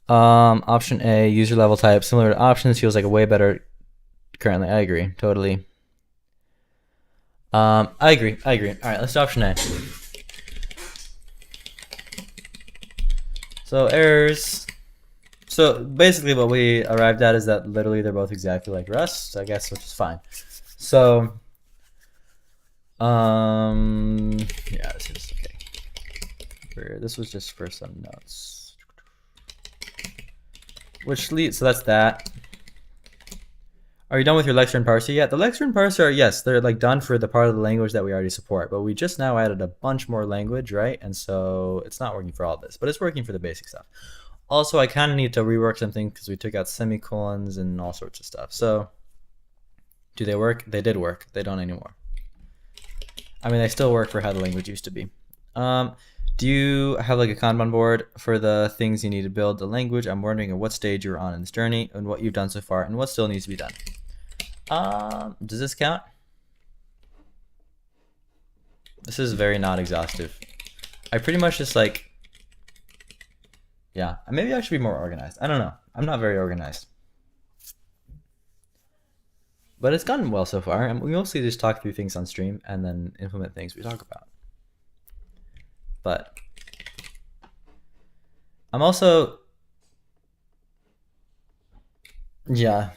Option A, user level type, similar to options, feels like a way better currently. I agree, totally. I agree. All right, let's do option A. So errors. So basically what we arrived at is that literally they're both exactly like Rust, I guess, which is fine. So, yeah, this is okay. This was just for some notes. Which leads, so that's that. Are you done with your lecture and parser yet? The lecture and parser, yes, they're like done for the part of the language that we already support, but we just now added a bunch more language, right? And so it's not working for all this, but it's working for the basic stuff. Also, I kind of need to rework something because we took out semicolons and all sorts of stuff. So, do they work? They did work. They don't anymore. I mean, they still work for how the language used to be. Do you have like a Kanban board for the things you need to build the language? I'm wondering at what stage you're on in this journey and what you've done so far and what still needs to be done. Does this count? This is very not exhaustive. I pretty much just like, yeah, maybe I should be more organized. I don't know. I'm not very organized. But it's gone well so far, and we mostly just talk through things on stream and then implement things we talk about. But I'm also, yeah,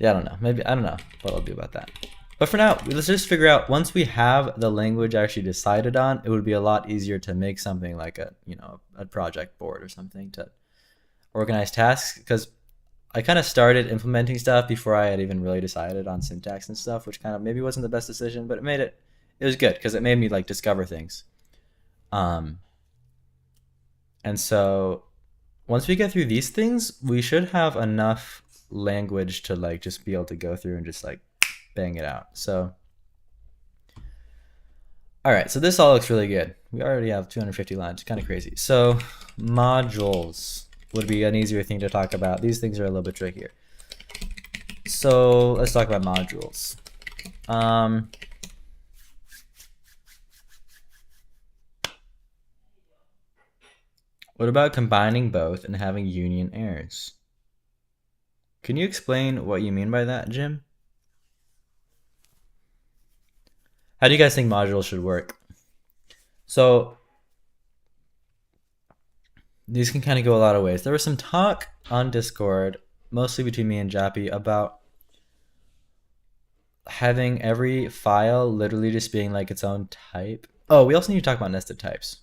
I don't know. Maybe, I don't know what I'll do about that. But for now, let's just figure out, once we have the language actually decided on, it would be a lot easier to make something like a, a project board or something to organize tasks, because I kind of started implementing stuff before I had even really decided on syntax and stuff, which kind of maybe wasn't the best decision, but it was good because it made me like discover things. And so once we get through these things, we should have enough language to like just be able to go through and just like bang it out. So, all right, so this all looks really good. We already have 250 lines, kind of crazy. So, modules would be an easier thing to talk about. These things are a little bit trickier. So let's talk about modules. What about combining both and having union errors? Can you explain what you mean by that, Jim? How do you guys think modules should work? So these can kind of go a lot of ways. There was some talk on Discord, mostly between me and Jappy, about having every file literally just being like its own type. Oh, we also need to talk about nested types.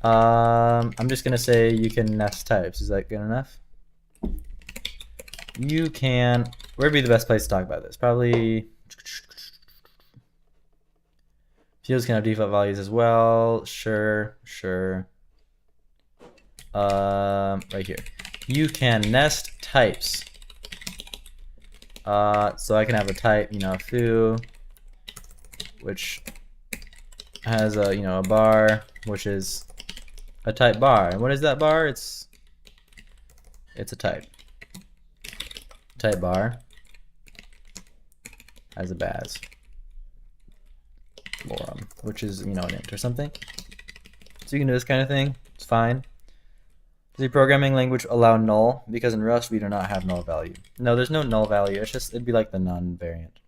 I'm just gonna say you can nest types. Is that good enough? You can. Where would be the best place to talk about this? Probably. Fields can have default values as well. Sure. Right here. You can nest types. So I can have a type, foo, which has a, a bar, which is a type bar. And what is that bar? It's a type. Type bar has a baz. Lorem, which is, an int or something. So you can do this kind of thing. It's fine. Does the programming language allow null? Because in Rust we do not have null value. No, there's no null value. It'd be like the none variant.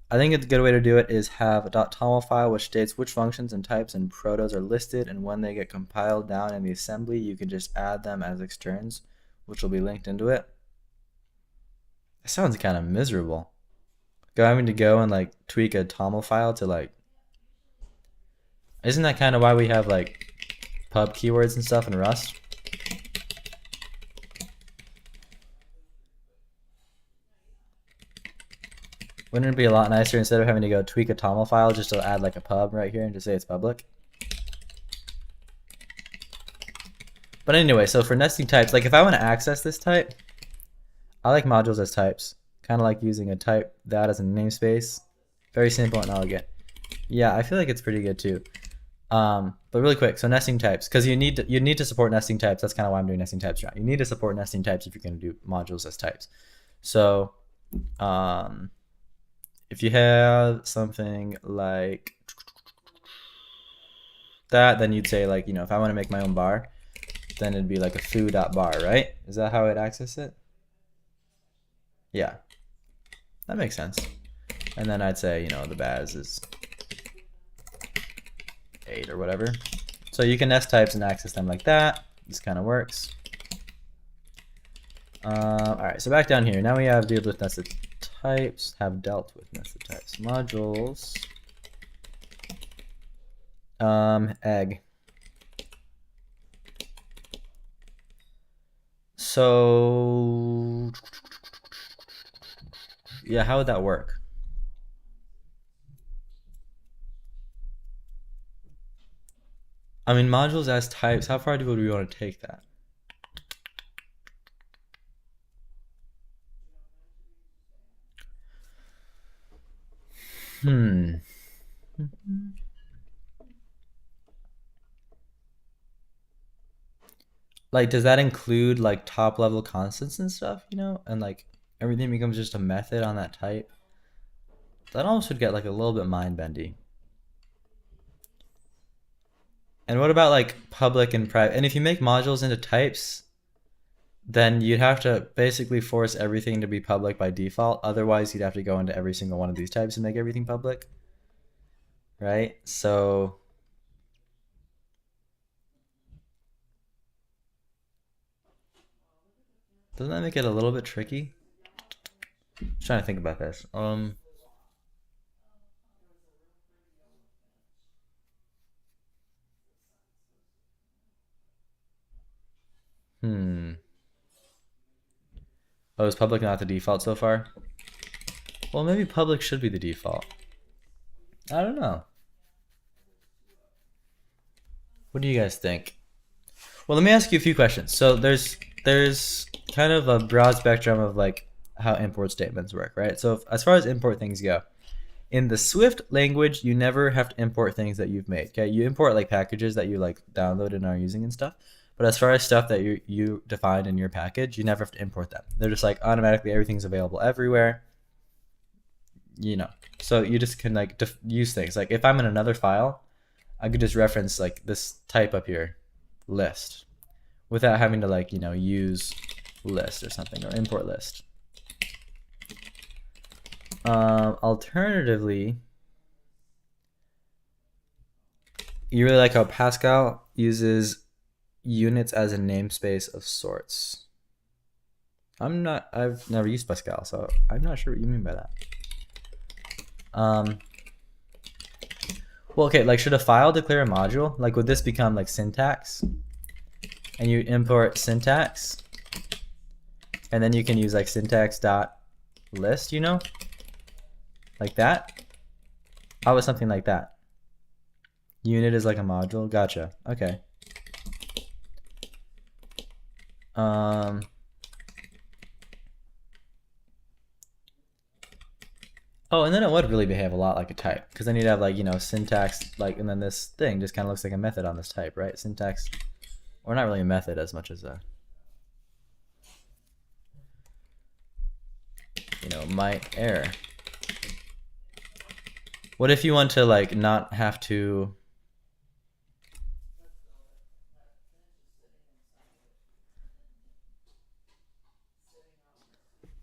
I think a good way to do it is have a .toml file which states which functions and types and protos are listed, and when they get compiled down in the assembly, you can just add them as externs, which will be linked into it. That sounds kind of miserable. Having to go and like tweak a toml file to like. Isn't that kind of why we have like pub keywords and stuff in Rust? Wouldn't it be a lot nicer instead of having to go tweak a toml file just to add like a pub right here and just say it's public? But anyway, so for nesting types, like if I want to access this type, I like modules as types. Kind of like using a type that as a namespace. Very simple and elegant. Yeah, I feel like it's pretty good too. But really quick, so nesting types, because you need to support nesting types. That's kind of why I'm doing nesting types right. You need to support nesting types if you're going to do modules as types. So, if you have something like that, then you'd say like, if I want to make my own bar, then it'd be like a foo.bar, right? Is that how I'd access it? Yeah, that makes sense. And then I'd say, the baz is 8 or whatever. So you can nest types and access them like that. This kind of works. All right, so back down here. Now we have dealt with nested types, have dealt with nested types. Modules. Egg. So, yeah, how would that work? I mean, modules as types, how far do we want to take that? Like, does that include like top level constants and stuff, and like everything becomes just a method on that type? That almost would get like a little bit mind bendy. And what about like public and private? And if you make modules into types, then you'd have to basically force everything to be public by default. Otherwise, you'd have to go into every single one of these types and make everything public. Right? So doesn't that make it a little bit tricky? I'm trying to think about this. Oh, is public not the default so far? Well, maybe public should be the default. I don't know. What do you guys think? Well, let me ask you a few questions. So there's kind of a broad spectrum of like how import statements work, right? So as far as import things go, in the Swift language, you never have to import things that you've made. Okay, you import like packages that you like download and are using and stuff. But as far as stuff that you defined in your package, you never have to import them. They're just like automatically everything's available everywhere. You know, so you just can like use things. Like if I'm in another file, I could just reference like this type up here, list, without having to like, you know, use list or something, or import list. Alternatively, you really like how Pascal uses units as a namespace of sorts. I've never used Pascal, so I'm not sure what you mean by that. Well, okay, like should a file declare a module? Like would this become like syntax? And you import syntax, and then you can use like syntax dot list, you know? Like that? How about something like that? Unit is like a module. Gotcha. Okay. Oh, and then it would really behave a lot like a type, because then you'd have like, you know, syntax, like, and then this thing just kind of looks like a method on this type, right? Syntax, or not really a method as much as a, you know, might error. What if you want to like not have to,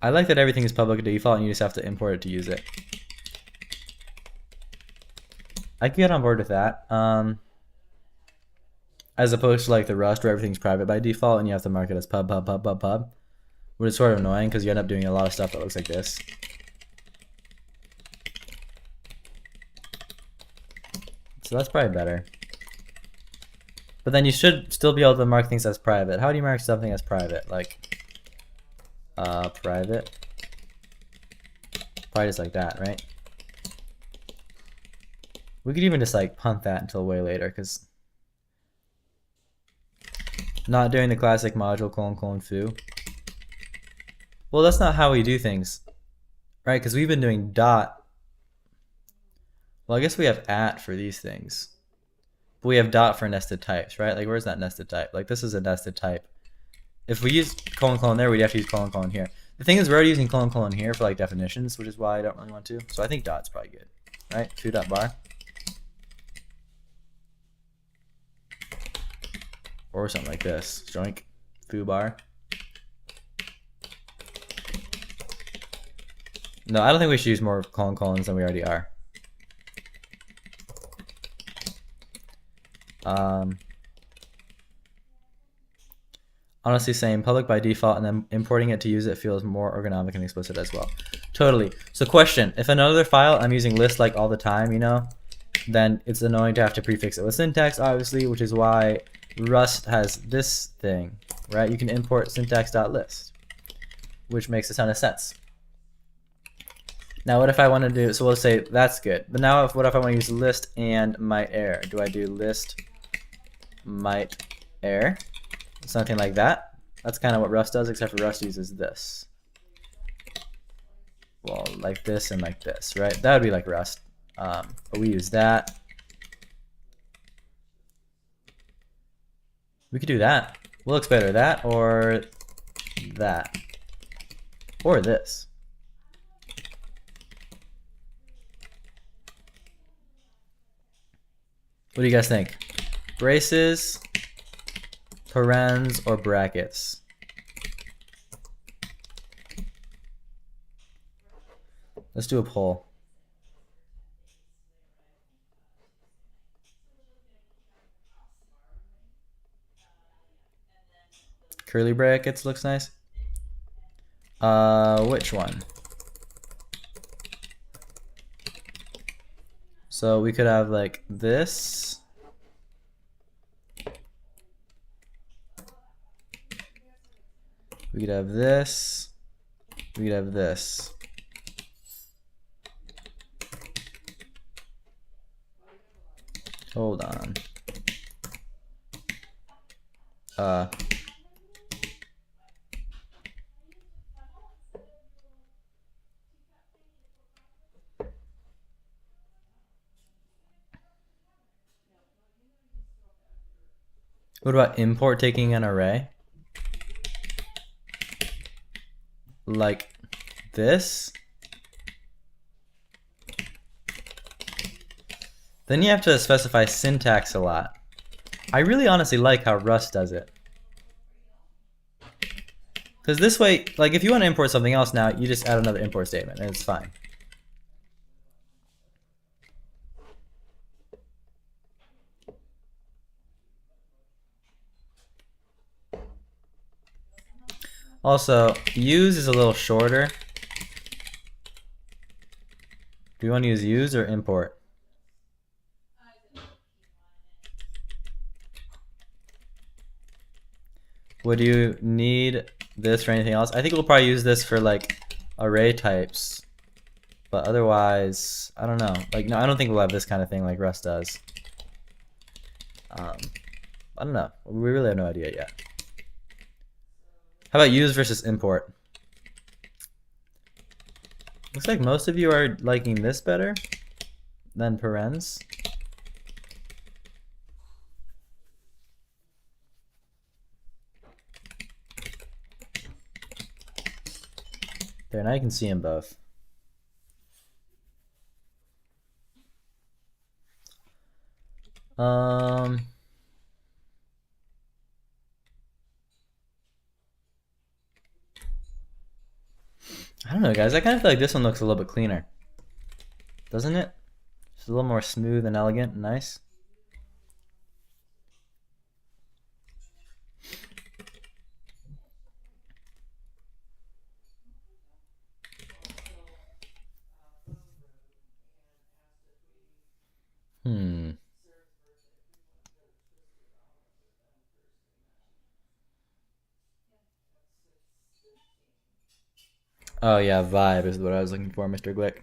I like that everything is public default and you just have to import it to use it. I can get on board with that. As opposed to like the Rust where everything's private by default and you have to mark it as pub, which is sort of annoying because you end up doing a lot of stuff that looks like this. So that's probably better. But then you should still be able to mark things as private. How do you mark something as private? Like, private. Probably just like that, right? We could even just like punt that until way later, because not doing the classic module : foo. Well, that's not how we do things, right? Because we've been doing dot. Well, I guess we have at for these things. But we have dot for nested types, right? Like, where's that nested type? Like, this is a nested type. If we use : there, we'd have to use : here. The thing is, we're already using : here for like definitions, which is why I don't really want to. So I think dot's probably good, right? Foo.bar. Or something like this. Joink. Foo bar. No, I don't think we should use more : than we already are. Honestly, saying public by default and then importing it to use it feels more ergonomic and explicit as well. Totally. So question, if another file I'm using list like all the time, you know, then it's annoying to have to prefix it with syntax, obviously, which is why Rust has this thing, right? You can import syntax.list, which makes a ton of sense. Now, what if I want to do, so we'll say that's good. But now, what if I want to use list and might error? Do I do list might error? Something like that. That's kind of what Rust does, except for Rust uses this. Well, like this and like this, right? That would be like Rust. But we use that. We could do that. What looks better, that or that? Or this. What do you guys think? Braces, parens, or brackets? Let's do a poll. Curly brackets looks nice. Which one? So we could have like this. We could have this. we'd have this. Hold on. What about import taking an array? Like this? Then you have to specify syntax a lot. I really honestly like how Rust does it. Because this way, like if you want to import something else now, you just add another import statement and it's fine. Also, use is a little shorter. Do you want to use use or import? Would you need this for anything else? I think we'll probably use this for like array types. But otherwise, I don't know. Like, no, I don't think we'll have this kind of thing like Rust does. I don't know. We really have no idea yet. How about use versus import? Looks like most of you are liking this better than parens. There, now you can see them both. I don't know, guys. I kind of feel like this one looks a little bit cleaner. Doesn't it? Just a little more smooth and elegant and nice. Oh yeah, vibe is what I was looking for, Mr. Glick.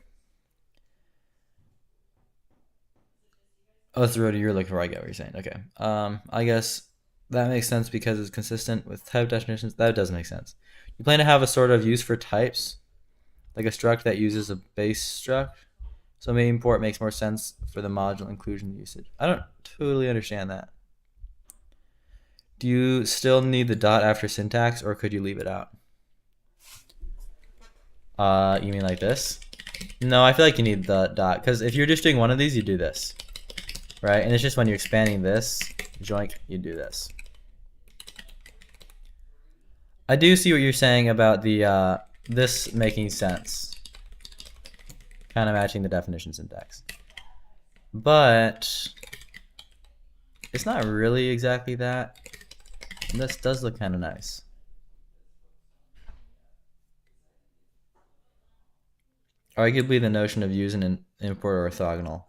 Oh, that's the road you're looking for. I get what you're saying. Okay. I guess that makes sense because it's consistent with type definitions. That does make sense. You plan to have a sort of use for types, like a struct that uses a base struct. So maybe import makes more sense for the module inclusion usage. I don't totally understand that. Do you still need the dot after syntax, or could you leave it out? You mean like this? No, I feel like you need the dot, because if you're just doing one of these, you do this, right? And it's just when you're expanding this, joink, you do this. I do see what you're saying about the this making sense, kind of matching the definition syntax, but it's not really exactly that. And this does look kind of nice. Arguably, the notion of using an import orthogonal.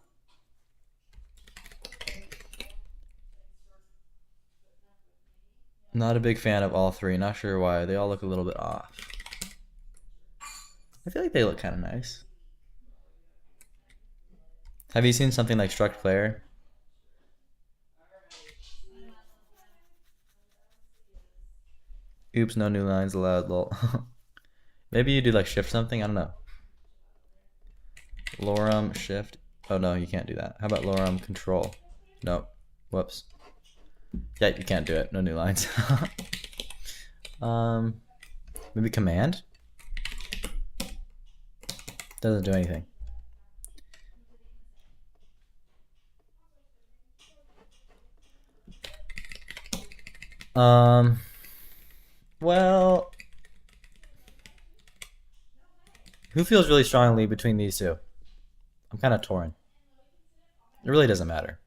Not a big fan of all three. Not sure why. They all look a little bit off. I feel like they look kind of nice. Have you seen something like struct player? Oops, no new lines allowed, lol. Maybe you do like shift something? I don't know. Lorem shift. Oh no, you can't do that. How about lorem control? Nope. Whoops. Yeah, you can't do it. No new lines. Maybe command? Doesn't do anything. Well, who feels really strongly between these two? I'm kind of torn. It really doesn't matter.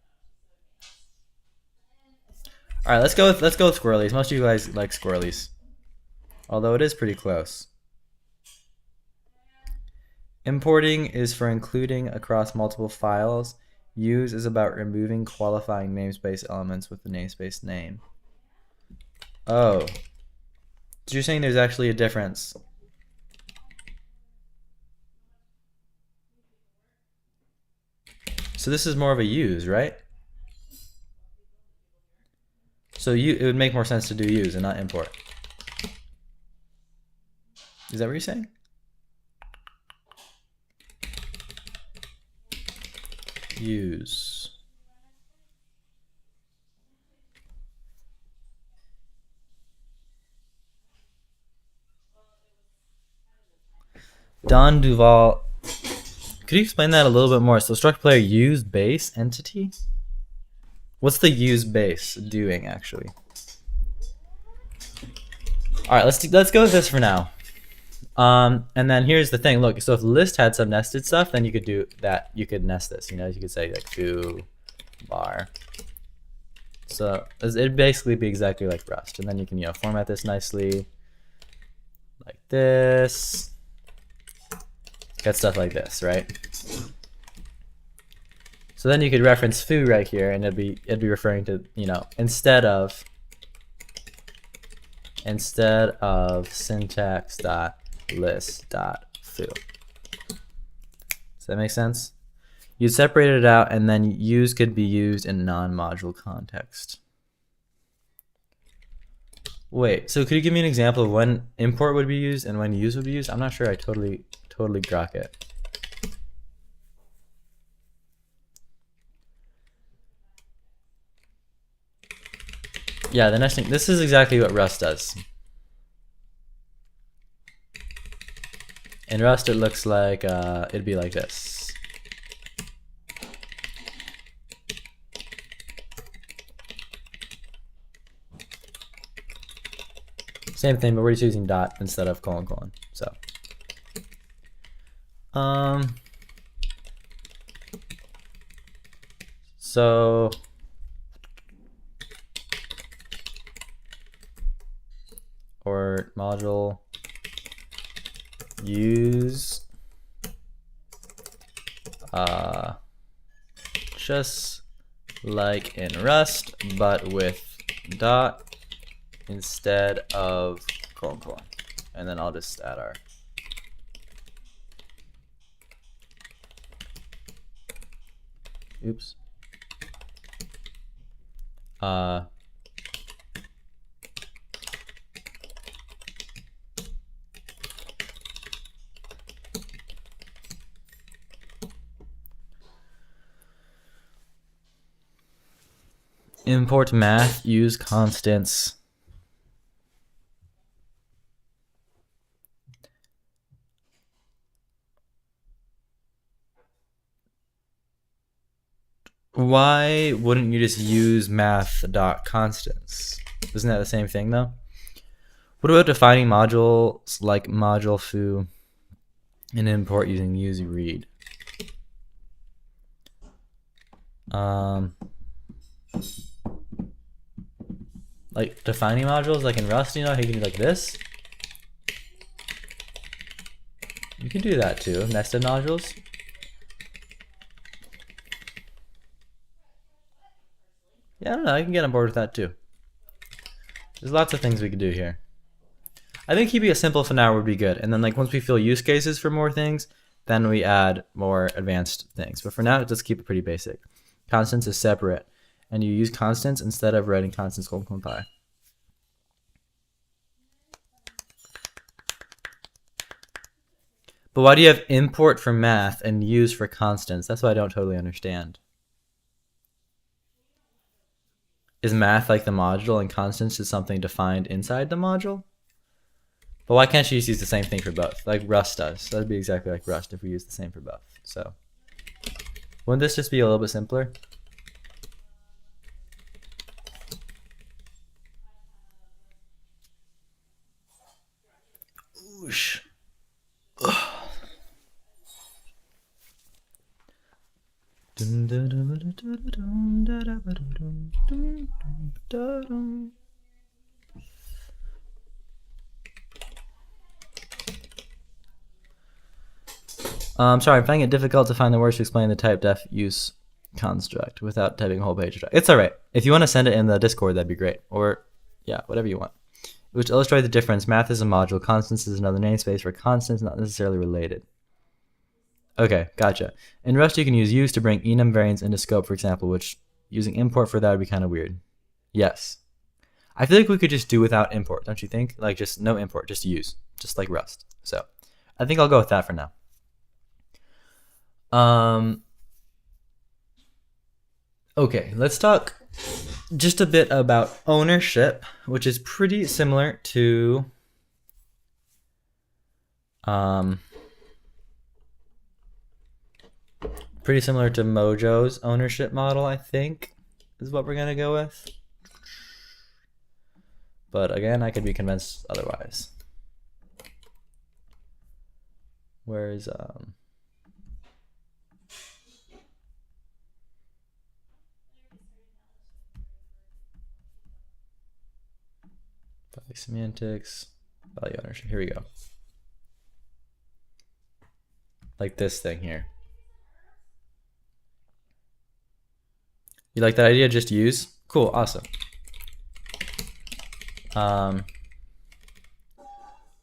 All right, let's go with squirrelies. Most of you guys like squirrelies, although it is pretty close. Importing is for including across multiple files. Use is about removing qualifying namespace elements with the namespace name. Oh, so you're saying there's actually a difference? So this is more of a use, right? So it would make more sense to do use and not import. Is that what you're saying? Use. Don Duval. Could you explain that a little bit more? So struct player use base entity? What's the use base doing actually? All right, let's go with this for now. And then here's the thing. Look, so if list had some nested stuff, then you could do that. You could nest this. You know, you could say like foo bar. So it'd basically be exactly like Rust, and then you can format this nicely, like this. Get stuff like this, right? So then you could reference foo right here, and it'd be referring to instead of syntax.list.foo. Does that make sense? You separate it out, and then use could be used in non-module context. Wait, so could you give me an example of when import would be used and when use would be used? I'm not sure I totally grok it. Yeah, the nesting. This is exactly what Rust does. In Rust, it looks like it'd be like this. Same thing, but we're just using dot instead of colon colon. So or module use just like in Rust, but with dot instead of colon colon, and then I'll just add our oops import math, use constants. Why wouldn't you just use math.constants? Isn't that the same thing though? What about defining modules like module foo and import using use read? Like defining modules like in Rust, you can do like this. You can do that too, nested modules. Yeah, I don't know, I can get on board with that too. There's lots of things we could do here. I think keeping it simple for now would be good. And then once we feel use cases for more things, then we add more advanced things. But for now, just keep it pretty basic. Constants is separate. And you use constants instead of writing constants colon pi. But why do you have import for math and use for constants? That's what I don't totally understand. Is math like the module and constants is something defined inside the module? But why can't you just use the same thing for both? Like Rust does. That'd be exactly like Rust if we use the same for both. So wouldn't this just be a little bit simpler? Oosh. Sorry, I'm finding it difficult to find the words to explain the type def use construct without typing a whole page. It's all right. If you want to send it in the Discord, that'd be great. Or, yeah, whatever you want. Which illustrates the difference. Math is a module. Constants is another namespace for constants, not necessarily related. Okay, gotcha. In Rust, you can use use to bring enum variants into scope, for example, which using import for that would be kind of weird. Yes. I feel like we could just do without import, don't you think? Like just no import, just use, just like Rust. So I think I'll go with that for now. Okay, let's talk just a bit about ownership, which is pretty similar to Mojo's ownership model, I think, is what we're gonna go with. But again, I could be convinced otherwise. Where's value semantics, value ownership. Here we go. Like this thing here. You like that idea? Just use? Cool, awesome. All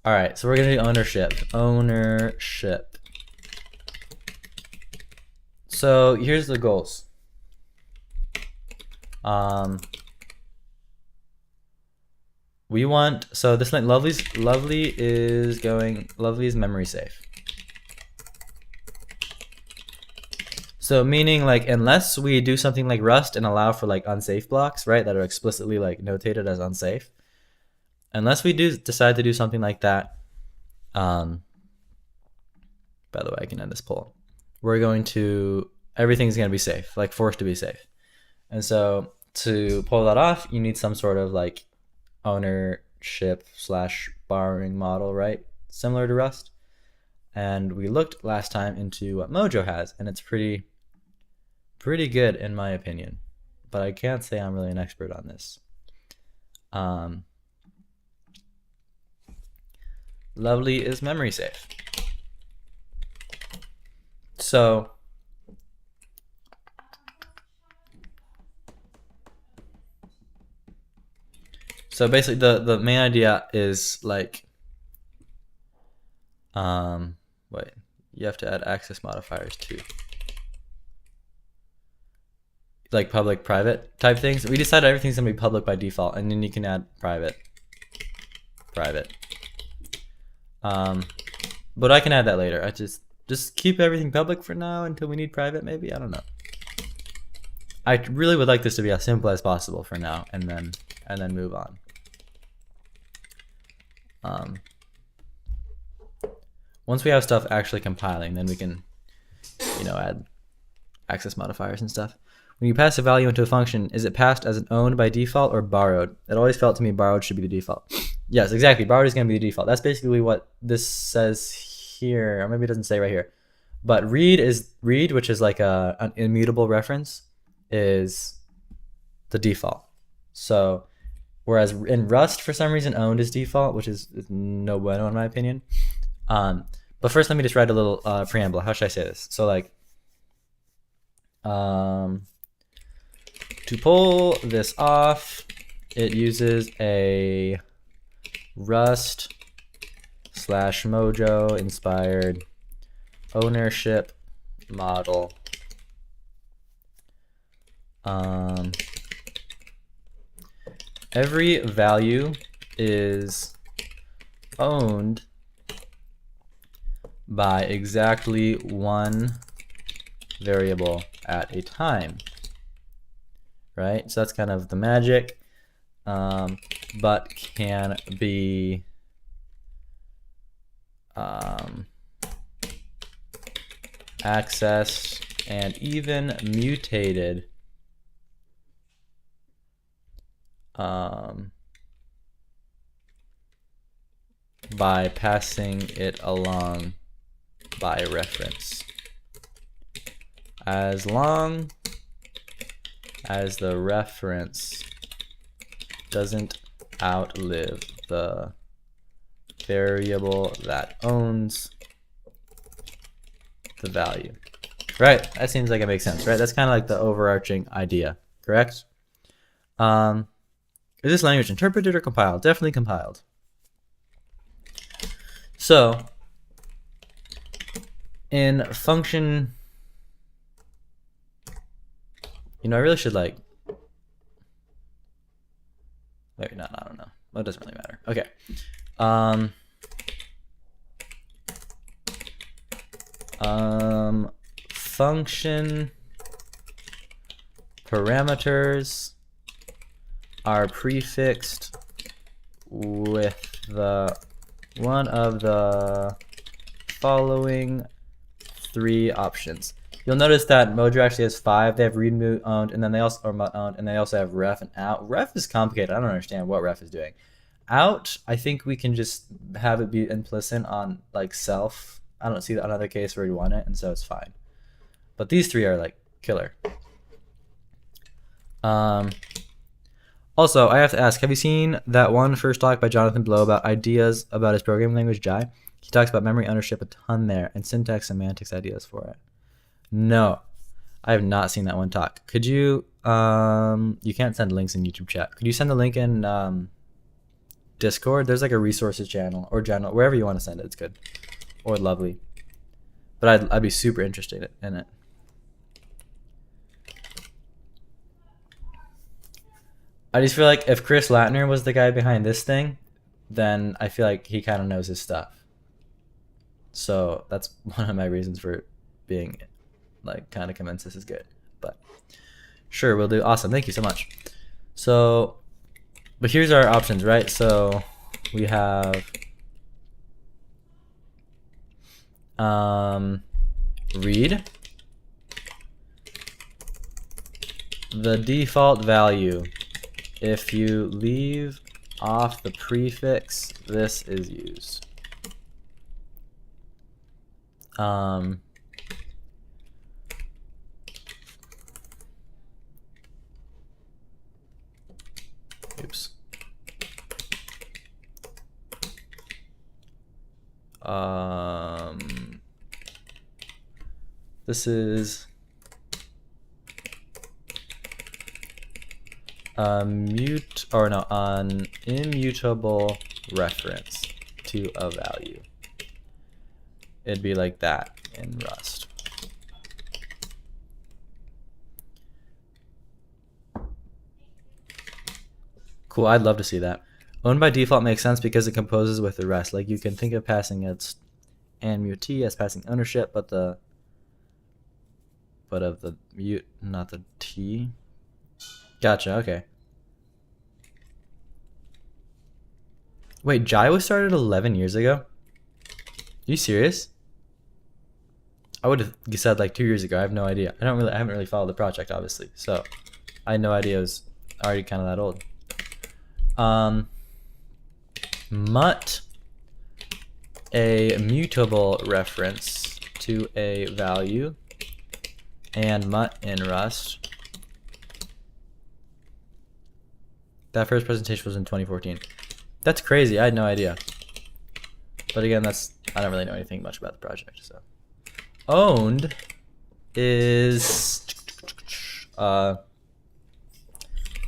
right, so we're gonna do ownership. Ownership. So here's the goals. We want, so this line, Lovely is memory safe. So meaning like unless we do something like Rust and allow for like unsafe blocks, right, that are explicitly like notated as unsafe, unless we decide to do something like that, by the way, I can end this poll. We're going to, everything's going to be safe, like forced to be safe. And so to pull that off, you need some sort of like ownership / borrowing model, right? Similar to Rust. And we looked last time into what Mojo has, and it's pretty good in my opinion. But I can't say I'm really an expert on this. Lovely is memory safe. So basically the main idea is like wait, you have to add access modifiers too. Like public private type things. We decided everything's gonna be public by default, and then you can add private. But I can add that later. I just keep everything public for now until we need private, maybe. I don't know. I really would like this to be as simple as possible for now, and then move on. Once we have stuff actually compiling, then we can, add access modifiers and stuff. When you pass a value into a function, is it passed as an owned by default or borrowed? It always felt to me borrowed should be the default. Yes, exactly. Borrowed is going to be the default. That's basically what this says here, or maybe it doesn't say right here. But read, which is like an immutable reference, is the default. So whereas in Rust, for some reason, owned is default, which is no bueno in my opinion. But first, let me just write a little preamble. How should I say this? So like, to pull this off, it uses a Rust / Mojo inspired ownership model. Every value is owned by exactly one variable at a time, right? So that's kind of the magic, but can be accessed and even mutated by passing it along by reference, as long as the reference doesn't outlive the variable that owns the value. Right, that seems like it makes sense, right? That's kind of like the overarching idea, correct? Is this language interpreted or compiled? Definitely compiled. So In function, you know, I really should like, wait, no, I don't know. Well, it doesn't really matter. Okay. Function parameters are prefixed with one of the following 3 options. You'll notice that Mojo actually has 5. They have read mute owned, and then they also, or mut owned, and they also have ref and out. Ref is complicated. I don't understand what ref is doing. Out, I think we can just have it be implicit on like self. I don't see another case where we want it, and so it's fine. But these 3 are like killer. Also, I have to ask, have you seen that one first talk by Jonathan Blow about ideas about his programming language, Jai? He talks about memory ownership a ton there, and syntax semantics ideas for it. No, I have not seen that one talk. Could you, you can't send links in YouTube chat. Could you send the link in Discord? There's like a resources channel, or channel, wherever you want to send it, it's good. Or lovely. But I'd be super interested in it. I just feel like if Chris Latner was the guy behind this thing, then I feel like he kind of knows his stuff. So that's one of my reasons for being like kind of convinced this is good. But sure, we'll do. Awesome. Thank you so much. So, but here's our options, right? So we have read the default value. If you leave off the prefix, this is used. Oops. This is an immutable reference to a value. It'd be like that in Rust. Cool, I'd love to see that. Owned by default makes sense because it composes with the rest. Like you can think of passing its and mut as passing ownership, but of the mute, not the t. Gotcha, okay. Wait, Jai was started 11 years ago? Are you serious? I would have said like 2 years ago. I have no idea. I haven't really followed the project, obviously. So I had no idea it was already kind of that old. Mut a mutable reference to a value, and mut in Rust. That first presentation was in 2014. That's crazy. I had no idea. But again, I don't really know anything much about the project. So, owned is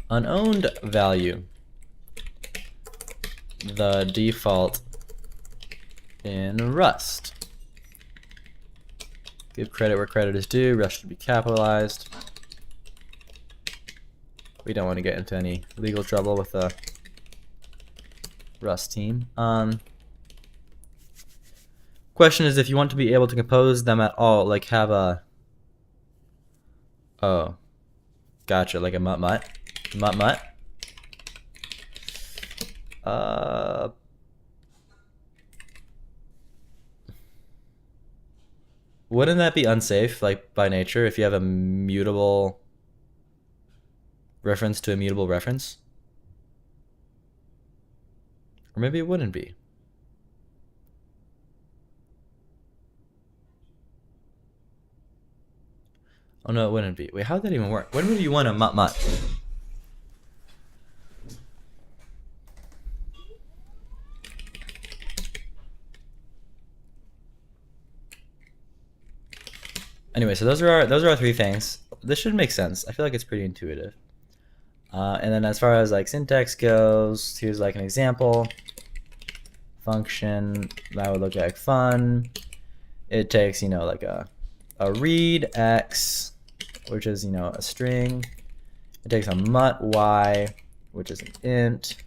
unowned value. The default in Rust. Give credit where credit is due. Rust should be capitalized. We don't want to get into any legal trouble with the Rust team. Question is if you want to be able to compose them at all, like have a... Oh. Gotcha, like a mut. Wouldn't that be unsafe, like by nature, if you have a mutable reference to a mutable reference? Or maybe it wouldn't be. Oh no, it wouldn't be. Wait, how would that even work? When would you want a mut? Anyway, so those are our 3 things. This should make sense. I feel like it's pretty intuitive. And then as far as like syntax goes, here's like an example. Function that would look like fun. it takes, like a read x, which is, a string. It takes a mut y, which is an int,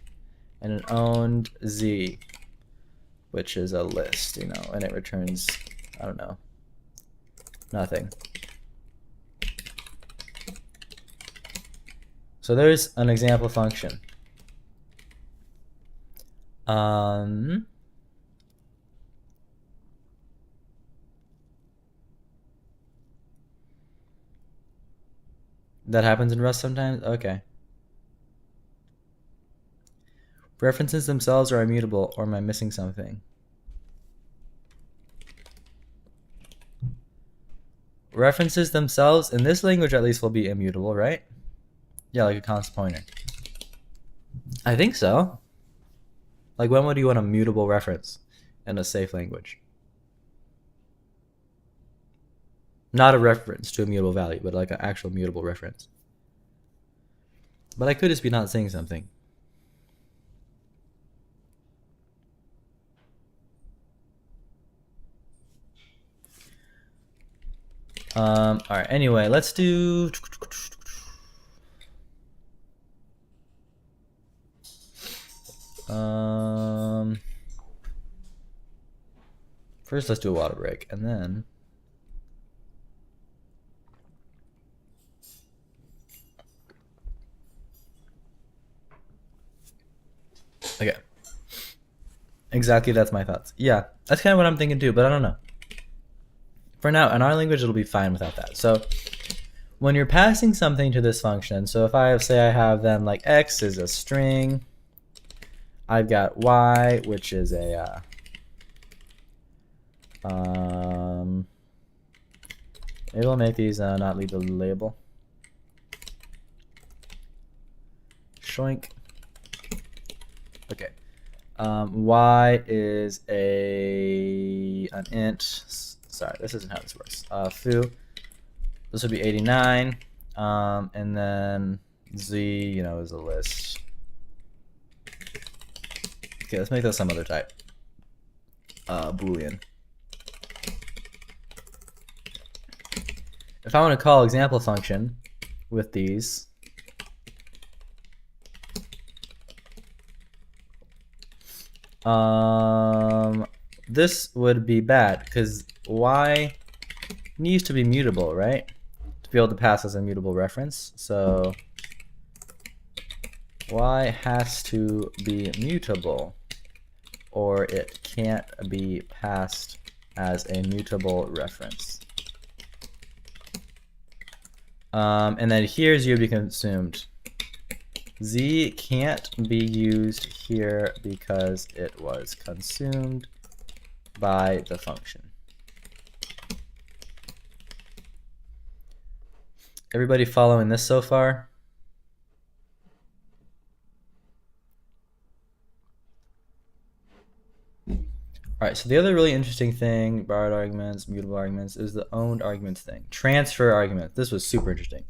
and an owned z, which is a list, and it returns, I don't know, nothing. So there's an example function. That happens in Rust sometimes? Okay. References themselves are immutable, or am I missing something? References themselves, in this language at least, will be immutable, right? Yeah, like a const pointer. I think so. Like, when would you want a mutable reference in a safe language? Not a reference to a mutable value, but like an actual mutable reference. But I could just be not saying something. All right, anyway, let's do... First, let's do a water break, and then... Okay. Exactly, that's my thoughts. Yeah, that's kind of what I'm thinking too, but I don't know. For now, in our language, it'll be fine without that. So when you're passing something to this function, so if I say I have then like x is a string, I've got y, which is a maybe we'll make these not leave the label. Shoink. Okay. Y is an int. Sorry, this isn't how this works. Foo. This would be 89. And then z, is a list. Okay, let's make this some other type. Boolean. If I want to call example function with these, this would be bad because y needs to be mutable, right? To be able to pass as a mutable reference. So y has to be mutable, or it can't be passed as a mutable reference. And then here z would be consumed. Z can't be used here because it was consumed by the function. Everybody following this so far? All right, so the other really interesting thing, borrowed arguments, mutable arguments, is the owned arguments thing. Transfer arguments. This was super interesting.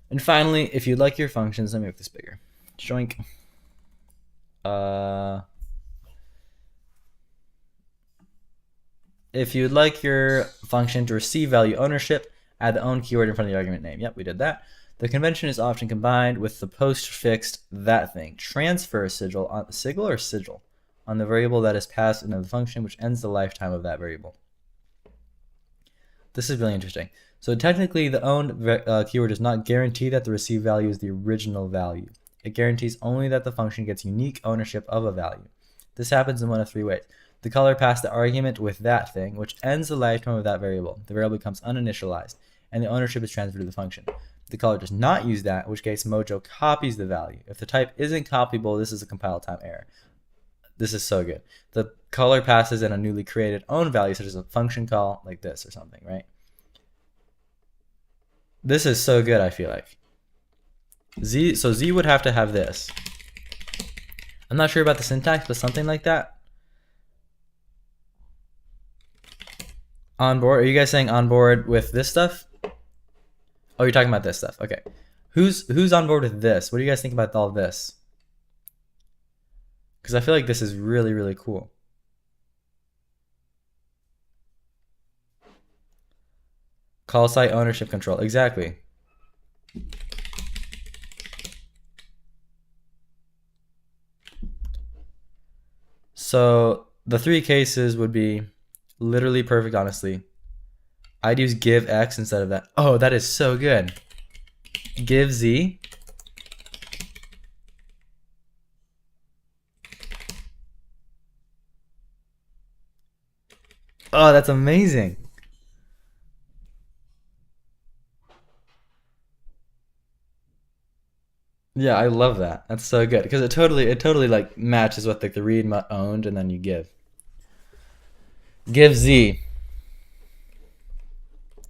And finally, if you'd like your functions, let me make this bigger. Joink. If you'd like your function to receive value ownership, add the own keyword in front of the argument name. Yep, we did that. The convention is often combined with the postfixed that thing. Transfer sigil on the variable that is passed into the function, which ends the lifetime of that variable. This is really interesting. So technically, the owned keyword does not guarantee that the received value is the original value. It guarantees only that the function gets unique ownership of a value. This happens in one of three ways. The caller passed the argument with that thing, which ends the lifetime of that variable. The variable becomes uninitialized, and the ownership is transferred to the function. The caller does not use that, in which case Mojo copies the value. If the type isn't copyable, this is a compile time error. This is so good. The caller passes in a newly created own value, such as a function call like this or something, right? This is so good, I feel like. So Z would have to have this. I'm not sure about the syntax, but something like that. On board? Are you guys saying on board with this stuff? Oh, you're talking about this stuff. Okay. Who's on board with this? What do you guys think about all of this? Because I feel like this is really, really cool. Call site ownership control. Exactly. So the three cases would be literally perfect, honestly. I'd use give x instead of that. Oh, that is so good. Give z. Oh, that's amazing. Yeah, I love that. That's so good because it totally like matches what like the read owned and then you give. Give z.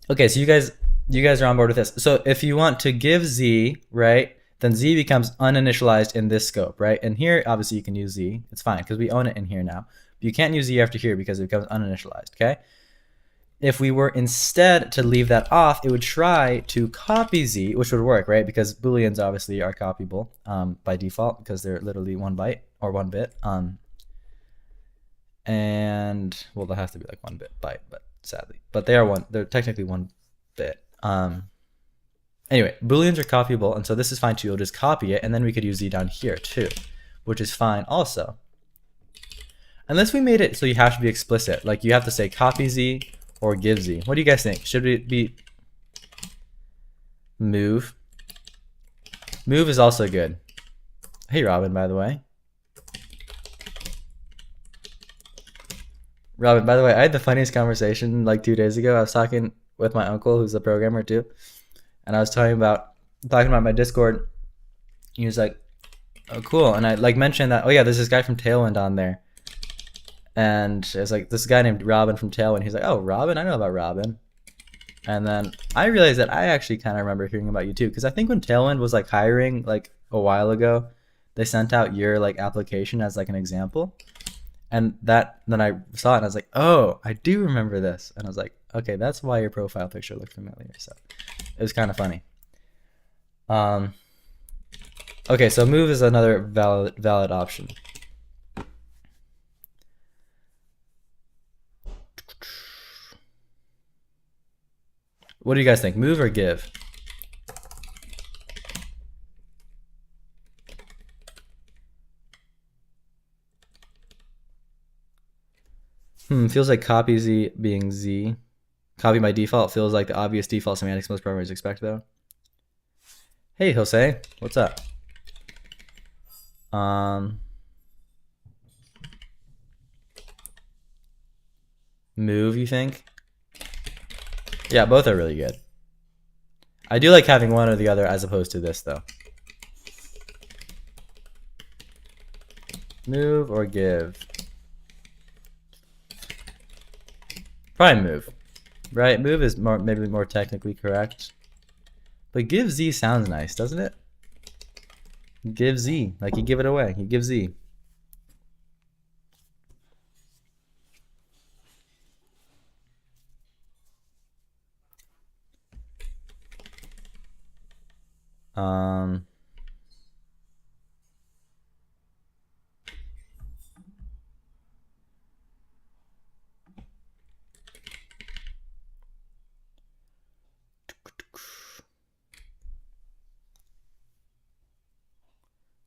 Okay, so you guys are on board with this. So if you want to give z, right, then z becomes uninitialized in this scope, right? And here, obviously, you can use z. It's fine because we own it in here now. But you can't use z after here because it becomes uninitialized, okay? If we were instead to leave that off, it would try to copy z, which would work, right? Because booleans obviously are copyable by default because they're literally 1 byte or 1 bit. And well, they'll have to be like 1 byte, but sadly, but they're technically 1 bit. Anyway, booleans are copyable, and so this is fine too. You'll just copy it, and then we could use z down here too, which is fine also. Unless we made it so you have to be explicit, like you have to say copy z or give z. What do you guys think? Should it be move? Move is also good. Hey, Robin, by the way. Robin, by the way, I had the funniest conversation like 2 days ago. I was talking with my uncle, who's a programmer too, and I was talking about my Discord. He was like, "Oh, cool," and I like mentioned that. Oh yeah, there's this guy from Tailwind on there, and it's like this guy named Robin from Tailwind. He's like, "Oh, Robin, I know about Robin." And then I realized that I actually kind of remember hearing about you too, because I think when Tailwind was like hiring like a while ago, they sent out your like application as like an example. And then I saw it and I was like, oh, I do remember this. And I was like, okay, that's why your profile picture looked familiar. So it was kind of funny. Okay, so move is another valid option. What do you guys think? Move or give? Feels like copy z being z. Copy by default feels like the obvious default semantics most programmers expect, though. Hey, Jose, what's up? Move, you think? Yeah, both are really good. I do like having one or the other as opposed to this, though. Move or give? Probably move, right? Move is maybe more technically correct, but give z sounds nice, doesn't it? Give z, like you give it away. You give z.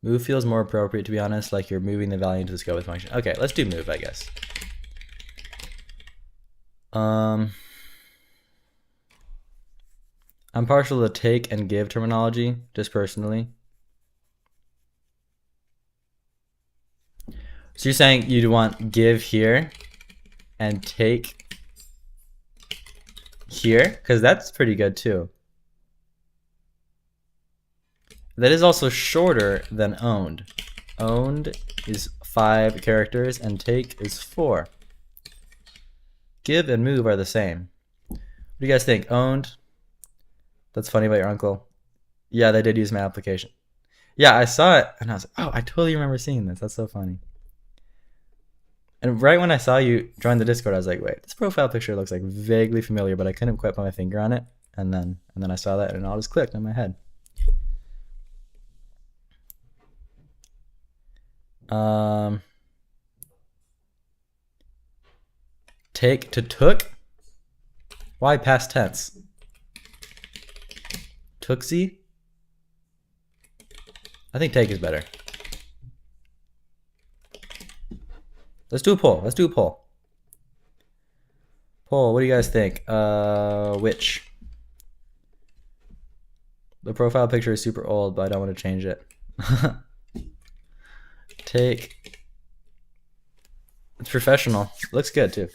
Move feels more appropriate, to be honest, like you're moving the value into the scope of the function. Okay, let's do move, I guess. I'm partial to take and give terminology, just personally. So you're saying you'd want give here and take here? Because that's pretty good too. That is also shorter than owned. Owned is 5 characters and take is 4. Give and move are the same. What do you guys think? Owned? That's funny about your uncle. Yeah, they did use my application. Yeah, I saw it and I was like, oh, I totally remember seeing this. That's so funny. And right when I saw you join the Discord, I was like, wait, this profile picture looks like vaguely familiar, but I couldn't quite put my finger on it. And then I saw that and it all just clicked in my head. Take to took? Why past tense? Tooksy? I think take is better. Let's do a poll. Let's do a poll. Poll, what do you guys think? Which? The profile picture is super old, but I don't want to change it. Take. It's professional. Looks good too.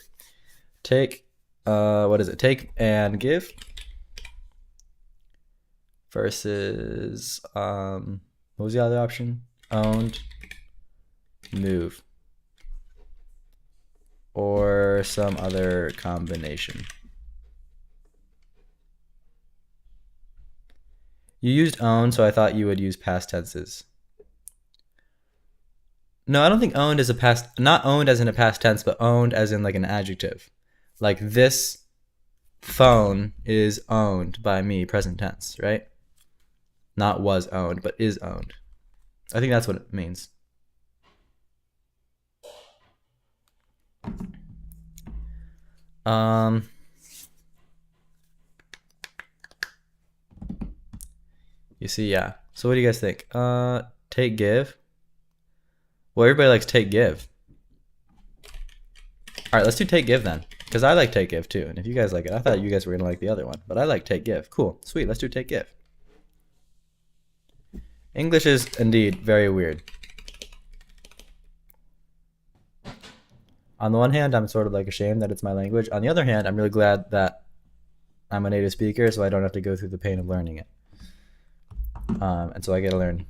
Take. What is it? Take and give. Versus. What was the other option? Owned. Move. Or some other combination. You used own, so I thought you would use past tenses. No, I don't think owned is a past, not owned as in a past tense, but owned as in like an adjective. Like this phone is owned by me, present tense, right? Not was owned, but is owned. I think that's what it means. You see, yeah. So what do you guys think? Take give. Well, everybody likes take give. All right, let's do take give then, because I like take give too. And if you guys like it, I thought you guys were gonna like the other one, but I like take give. Cool, sweet. Let's do take give. English is indeed very weird. On the one hand, I'm sort of like ashamed that it's my language. On the other hand, I'm really glad that I'm a native speaker, so I don't have to go through the pain of learning it. And so I get to learn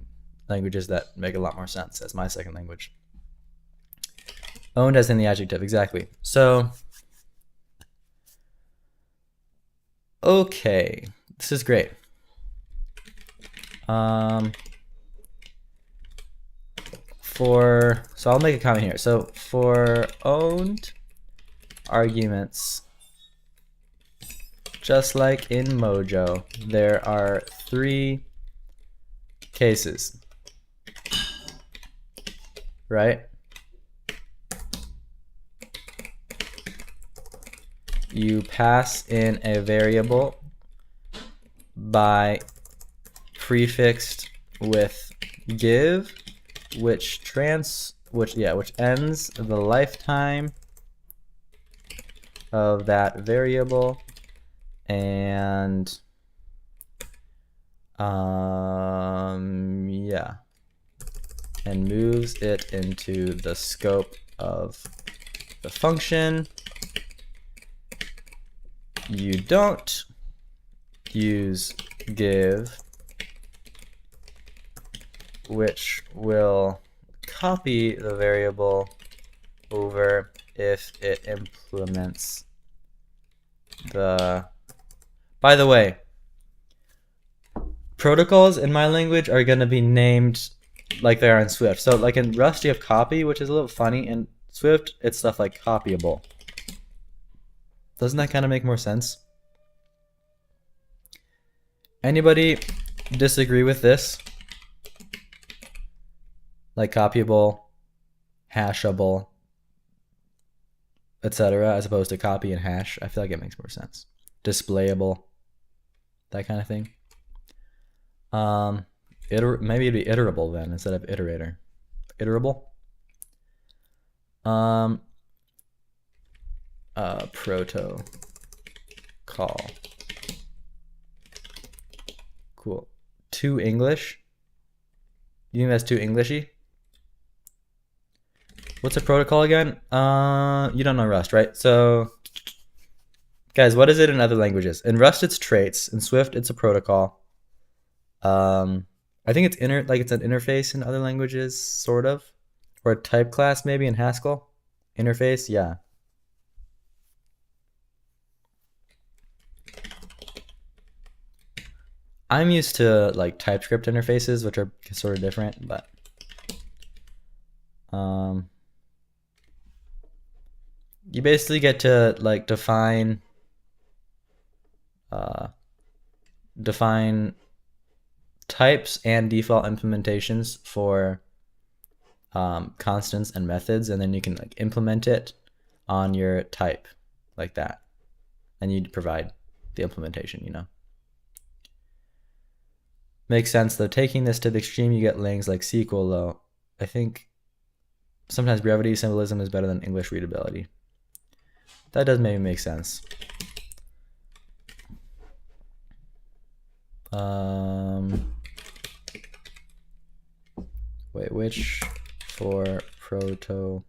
languages that make a lot more sense as my second language. Owned as in the adjective, exactly. So, okay, this is great. So I'll make a comment here. So for owned arguments, just like in Mojo, there are 3 cases, right? You pass in a variable by prefixed with give, which ends the lifetime of that variable, and and moves it into the scope of the function. You don't use give, which will copy the variable over if it implements the... By the way, protocols in my language are going to be named like they are in Swift. So like in Rust, you have copy, which is a little funny. In Swift, it's stuff like copyable. Doesn't that kind of make more sense? Anybody disagree with this? Like copyable, hashable, etc., as opposed to copy and hash. I feel like it makes more sense. Displayable, that kind of thing. Maybe it'd be iterable then instead of iterator. Iterable. Protocol. Cool. Too English. You think that's too Englishy? What's a protocol again? You don't know Rust, right? So, guys, what is it in other languages? In Rust, it's traits. In Swift, it's a protocol. I think it's it's an interface in other languages, sort of, or a type class maybe in Haskell. Interface, yeah. I'm used to like TypeScript interfaces, which are sort of different, but you basically get to like define types and default implementations for constants and methods, and then you can like implement it on your type like that, and you'd provide the implementation, you know. Makes sense though. Taking this to the extreme, you get lings like SQL though. I think sometimes brevity symbolism is better than English readability. That does maybe make sense. Wait, which for protocols?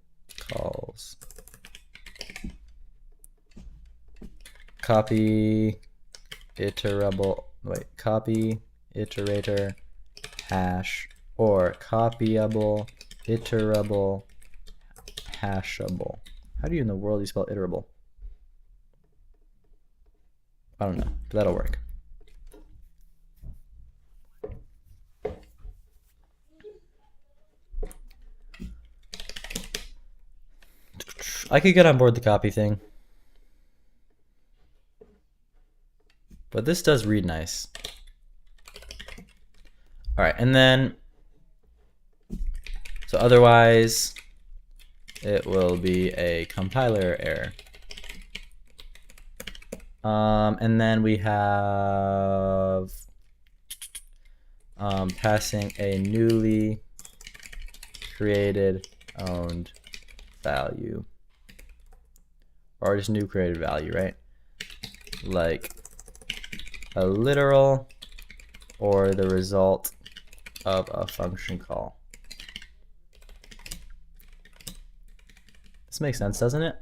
Copy iterable, copy iterator hash or copyable iterable hashable. How do you in the world you spell iterable? I don't know, but that'll work. I could get on board the copy thing. But this does read nice. All right, and then, so otherwise, it will be a compiler error. And then we have passing a newly created owned value. Or just new created value, right? Like a literal or the result of a function call. This makes sense, doesn't it?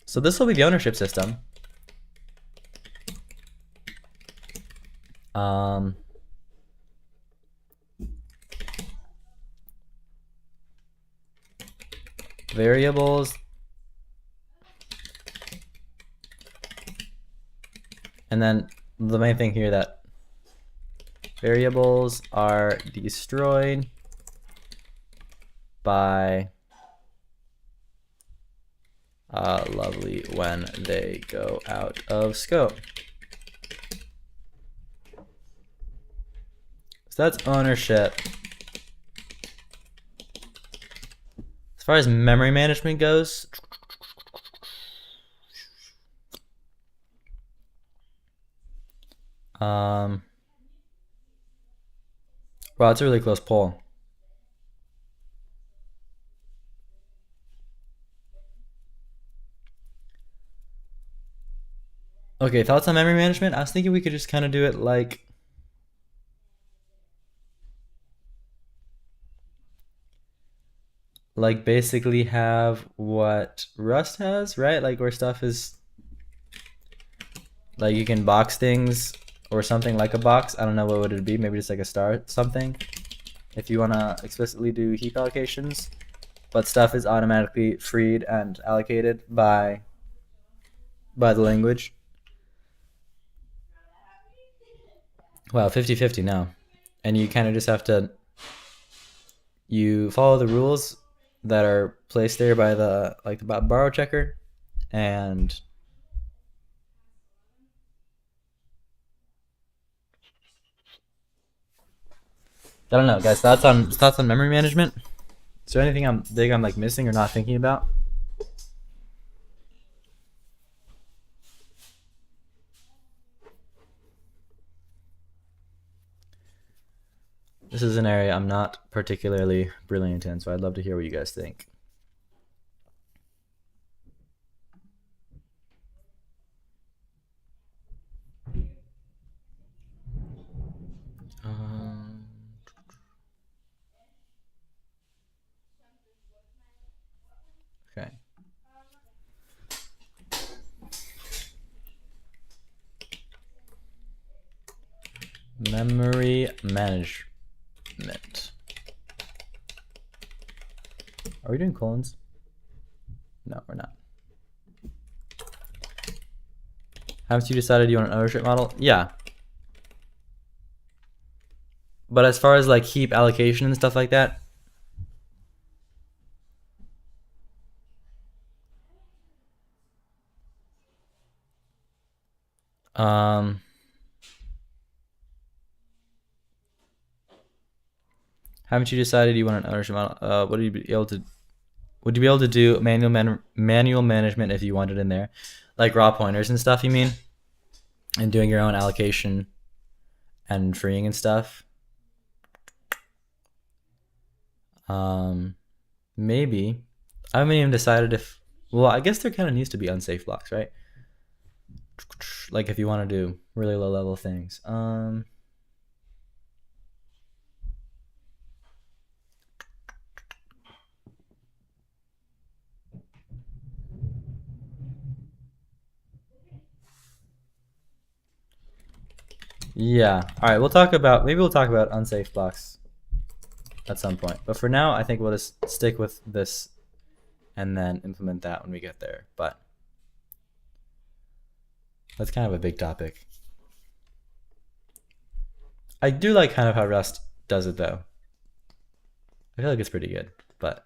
So this will be the ownership system. Variables, and then the main thing here that variables are destroyed by lovely when they go out of scope. So that's ownership. As far as memory management goes, well, it's a really close poll. Okay, thoughts on memory management? I was thinking we could just kind of do it like basically have what Rust has, right? Like where stuff is like you can box things or something like a box. I don't know what would it be, maybe just like a star something if you want to explicitly do heap allocations, but stuff is automatically freed and allocated by the language. Wow, 50-50 now. And you kind of just have to, you follow the rules that are placed there by the borrow checker, and I don't know, guys. Thoughts on memory management? Is there anything I'm like missing or not thinking about? This is an area I'm not particularly brilliant in, so I'd love to hear what you guys think. Okay. Memory management. Are we doing colons? No, we're not. Haven't you decided you want an ownership model? Yeah. But as far as like heap allocation and stuff like that, haven't you decided you want an ownership model? Would you be able to do manual management if you wanted in there, like raw pointers and stuff? You mean, and doing your own allocation and freeing and stuff. Maybe. I haven't even decided if, well, I guess there kind of needs to be unsafe blocks, right? Like if you want to do really low level things. Yeah. All right. Maybe we'll talk about unsafe blocks at some point. But for now, I think we'll just stick with this and then implement that when we get there. But that's kind of a big topic. I do like kind of how Rust does it though. I feel like it's pretty good, but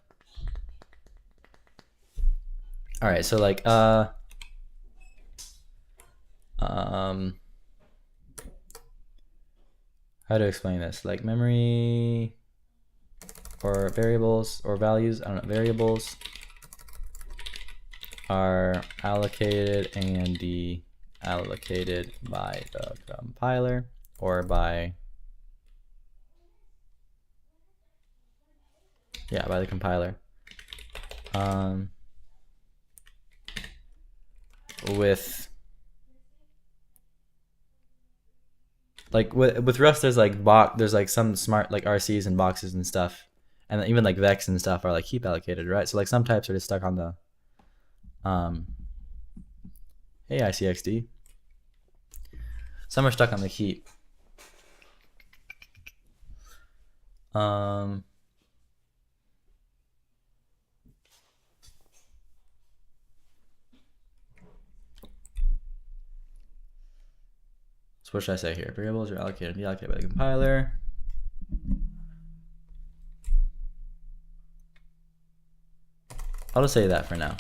all right. So like, how to explain this? Like memory or variables or values. I don't know. Variables are allocated and deallocated by the compiler or by the compiler. With Rust, there's like some smart like RCs and boxes and stuff, and even like vex and stuff are like heap allocated, right? So like some types are just stuck on the hey ICXD. Some are stuck on the heap. So what should I say here? Variables are allocated and deallocated by the compiler. I'll just say that for now.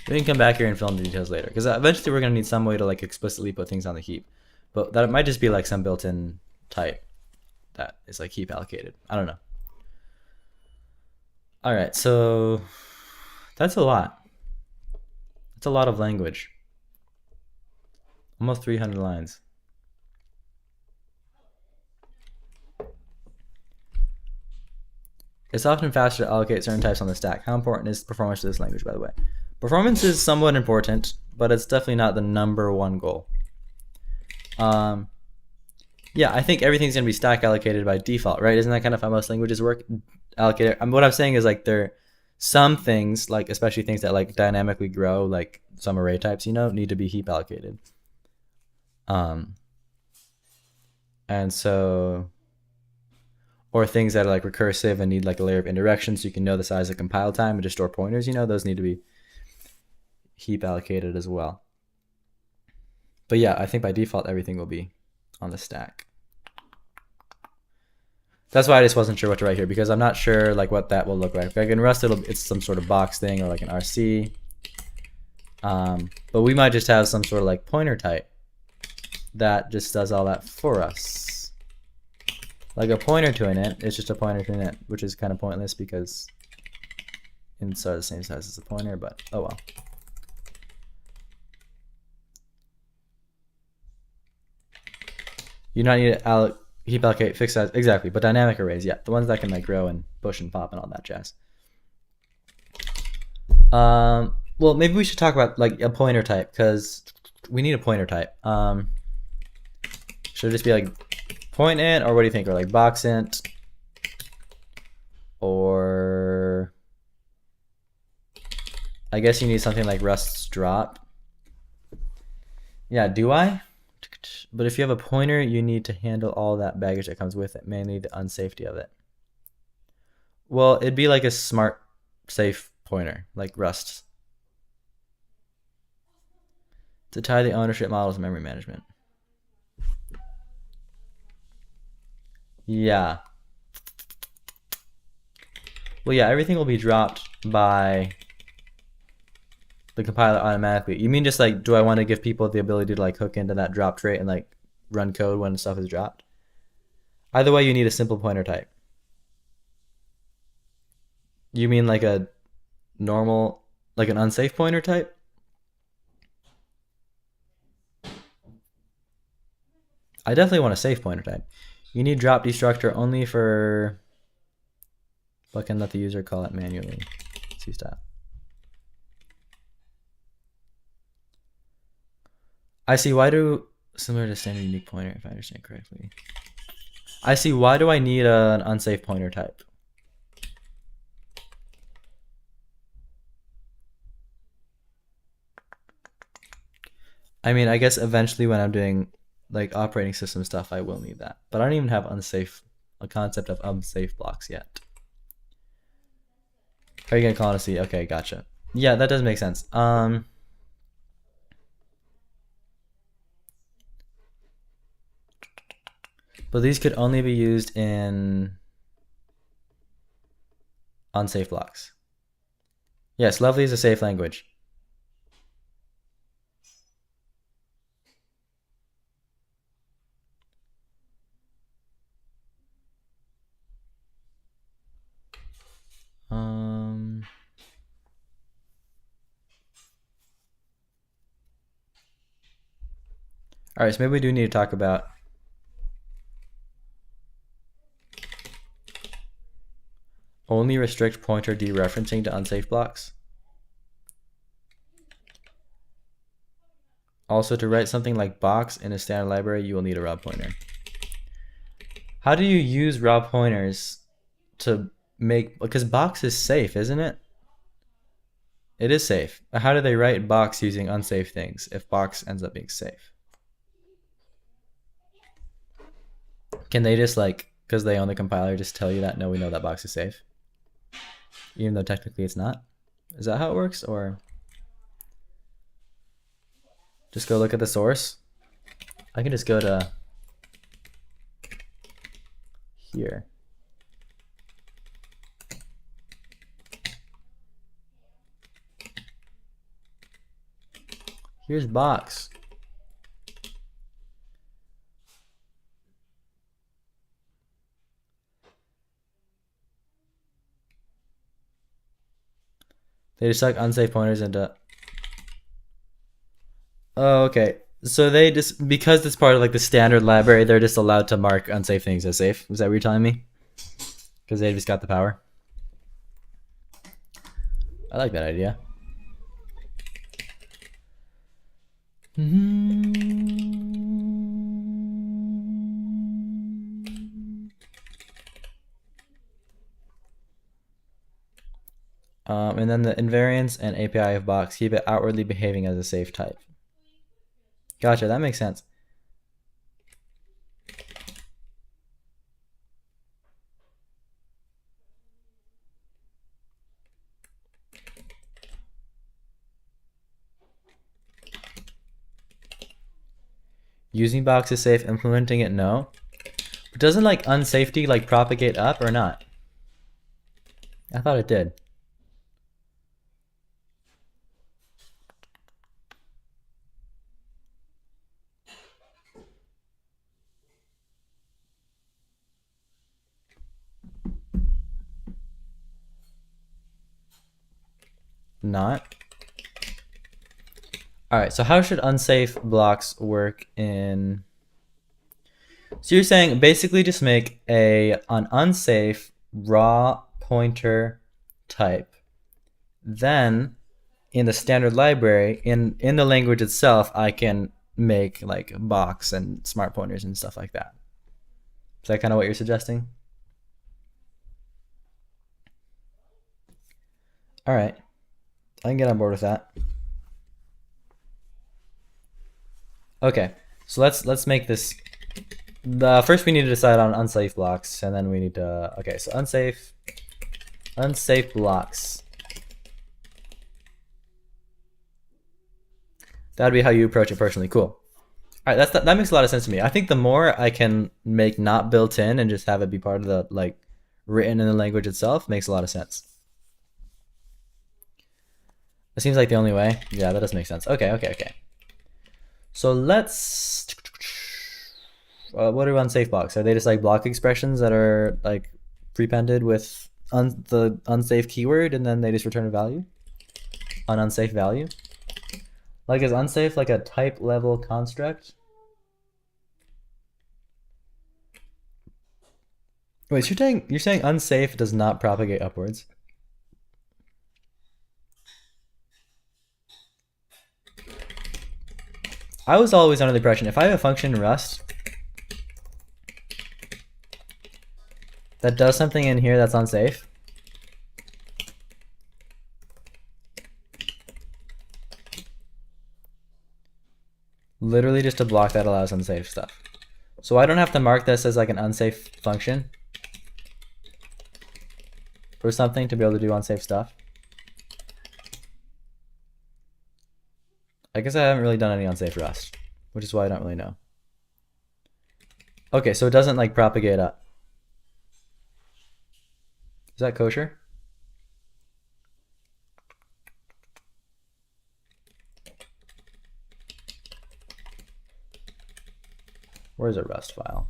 We can come back here and fill in the details later, because eventually we're going to need some way to like explicitly put things on the heap. But that might just be like some built-in type that is like heap allocated. I don't know. All right, so that's a lot. That's a lot of language. Almost 300 lines. It's often faster to allocate certain types on the stack. How important is performance to this language, by the way? Performance is somewhat important, but it's definitely not the #1 goal. Yeah, I think everything's going to be stack allocated by default, right? Isn't that kind of how most languages work? Allocated. What I'm saying is like some things, like especially things that like dynamically grow, like some array types, need to be heap allocated. And so, or things that are like recursive and need like a layer of indirection so you can know the size of compile time and just store pointers, those need to be heap allocated as well. But yeah, I think by default everything will be on the stack. That's why I just wasn't sure what to write here, because I'm not sure like what that will look like. Like in Rust, it's some sort of box thing or like an RC. But we might just have some sort of like pointer type that just does all that for us. Like a pointer to an int, it's just a pointer to an int, which is kind of pointless because ints are the same size as the pointer, but oh well. You don't need to heap allocate fixed size, exactly, but dynamic arrays, yeah, the ones that can like grow and push and pop and all that jazz. Well, maybe we should talk about like a pointer type, because we need a pointer type. Should it just be like point int, or what do you think? Or like box int, or I guess you need something like Rust's drop. Yeah, do I? But if you have a pointer, you need to handle all that baggage that comes with it, mainly the unsafety of it. Well, it'd be like a smart, safe pointer, like Rust, to tie the ownership model to memory management. Yeah. Well, yeah, everything will be dropped by the compiler automatically. You mean just like, do I want to give people the ability to like hook into that drop trait and like run code when stuff is dropped? Either way, you need a simple pointer type. You mean like a normal, like an unsafe pointer type? I definitely want a safe pointer type. You need drop destructor only for fucking let the user call it manually. C style. I see. Why do similar to standard unique pointer, if I understand correctly. I see. Why do I need an unsafe pointer type? I mean, I guess eventually when I'm doing like operating system stuff, I will need that. But I don't even have a concept of unsafe blocks yet. Are you gonna call it a C? Okay, gotcha. Yeah, that does make sense. But these could only be used in unsafe blocks. Yes, lovely is a safe language. All right, so maybe we do need to talk about only restrict pointer dereferencing to unsafe blocks. Also, to write something like box in a standard library, you will need a raw pointer. How do you use raw pointers to make, because box is safe, isn't it? It is safe. How do they write box using unsafe things if box ends up being safe? Can they just like, because they own the compiler, just tell you that, no, we know that box is safe? Even though technically it's not? Is that how it works? Or just go look at the source? I can just go to here. Here's box. They just suck unsafe pointers into... Oh, okay. So they just, because it's part of like the standard library, they're just allowed to mark unsafe things as safe. Is that what you're telling me? Because they just got the power. I like that idea. And then the invariance and API of box keep it outwardly behaving as a safe type. Gotcha, that makes sense. Using box is safe, implementing it no. But doesn't like unsafety like propagate up or not? I thought it did. Not. All right, so how should unsafe blocks work in... So you're saying basically just make an unsafe raw pointer type. Then in the standard library, in the language itself, I can make like box and smart pointers and stuff like that. Is that kind of what you're suggesting? All right, I can get on board with that. Okay, so let's make this. First we need to decide on unsafe blocks, and then we need to. Okay, so unsafe blocks. That'd be how you approach it personally. Cool. All right, that makes a lot of sense to me. I think the more I can make not built in and just have it be part of the like written in the language itself makes a lot of sense. It seems like the only way. Yeah, that does make sense. Okay. So let's. What are unsafe blocks? Are they just like block expressions that are like prepended with the unsafe keyword and then they just return a value? An unsafe value? Like is unsafe like a type level construct? Wait, so you're saying unsafe does not propagate upwards? I was always under the impression if I have a function in Rust that does something in here that's unsafe, literally just a block that allows unsafe stuff. So I don't have to mark this as like an unsafe function or something to be able to do unsafe stuff. I guess I haven't really done any unsafe Rust, which is why I don't really know. Okay, so it doesn't like propagate up. Is that kosher? Where's a Rust file?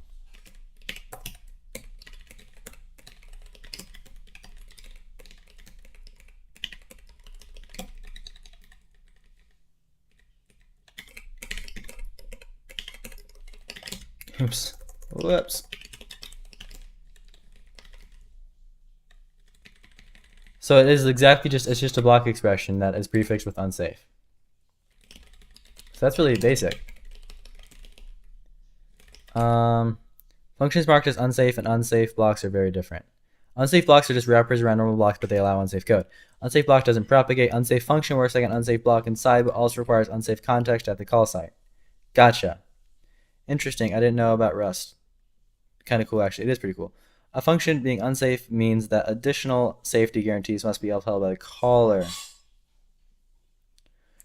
Oops. Whoops. So it is exactly it's just a block expression that is prefixed with unsafe. So that's really basic. Functions marked as unsafe and unsafe blocks are very different. Unsafe blocks are just wrappers around normal blocks, but they allow unsafe code. Unsafe block doesn't propagate. Unsafe function works like an unsafe block inside, but also requires unsafe context at the call site. Gotcha. Interesting. I didn't know about Rust. Kind of cool, actually. It is pretty cool. A function being unsafe means that additional safety guarantees must be upheld by the caller.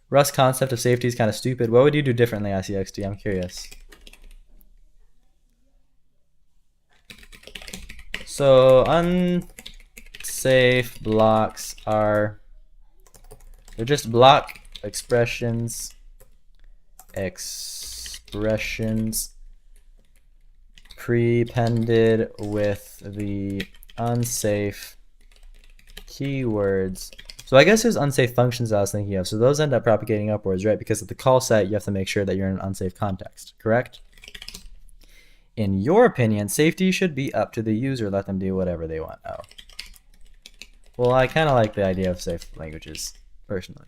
Rust concept of safety is kind of stupid. What would you do differently, ICXD? I'm curious. So unsafe blocks they're just block expressions prepended with the unsafe keywords. So I guess there's unsafe functions I was thinking of. So those end up propagating upwards, right? Because at the call site, you have to make sure that you're in an unsafe context, correct? In your opinion, safety should be up to the user. Let them do whatever they want. Oh. Well, I kind of like the idea of safe languages, personally.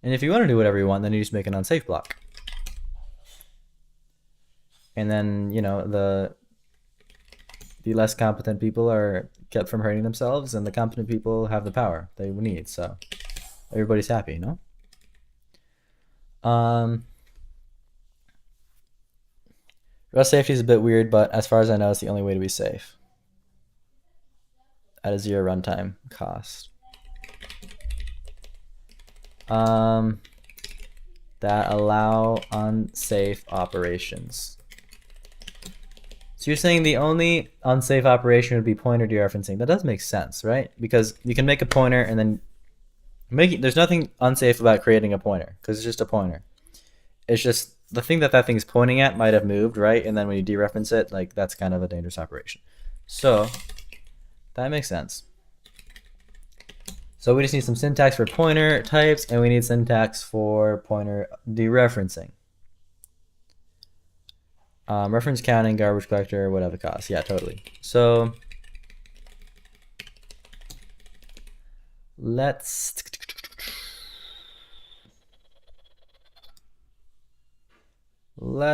And if you want to do whatever you want, then you just make an unsafe block. And then, you know, the less competent people are kept from hurting themselves, and the competent people have the power they need. So everybody's happy, you know? Rust safety is a bit weird, but as far as I know, it's the only way to be safe at a 0 runtime cost. That allow unsafe operations. So you're saying the only unsafe operation would be pointer dereferencing. That does make sense, right? Because you can make a pointer and then there's nothing unsafe about creating a pointer because it's just a pointer. It's just the thing that thing is pointing at might have moved, right? And then when you dereference it, like that's kind of a dangerous operation. So that makes sense. So we just need some syntax for pointer types, and we need syntax for pointer dereferencing. Reference counting, garbage collector, whatever the cost. Yeah, totally. So let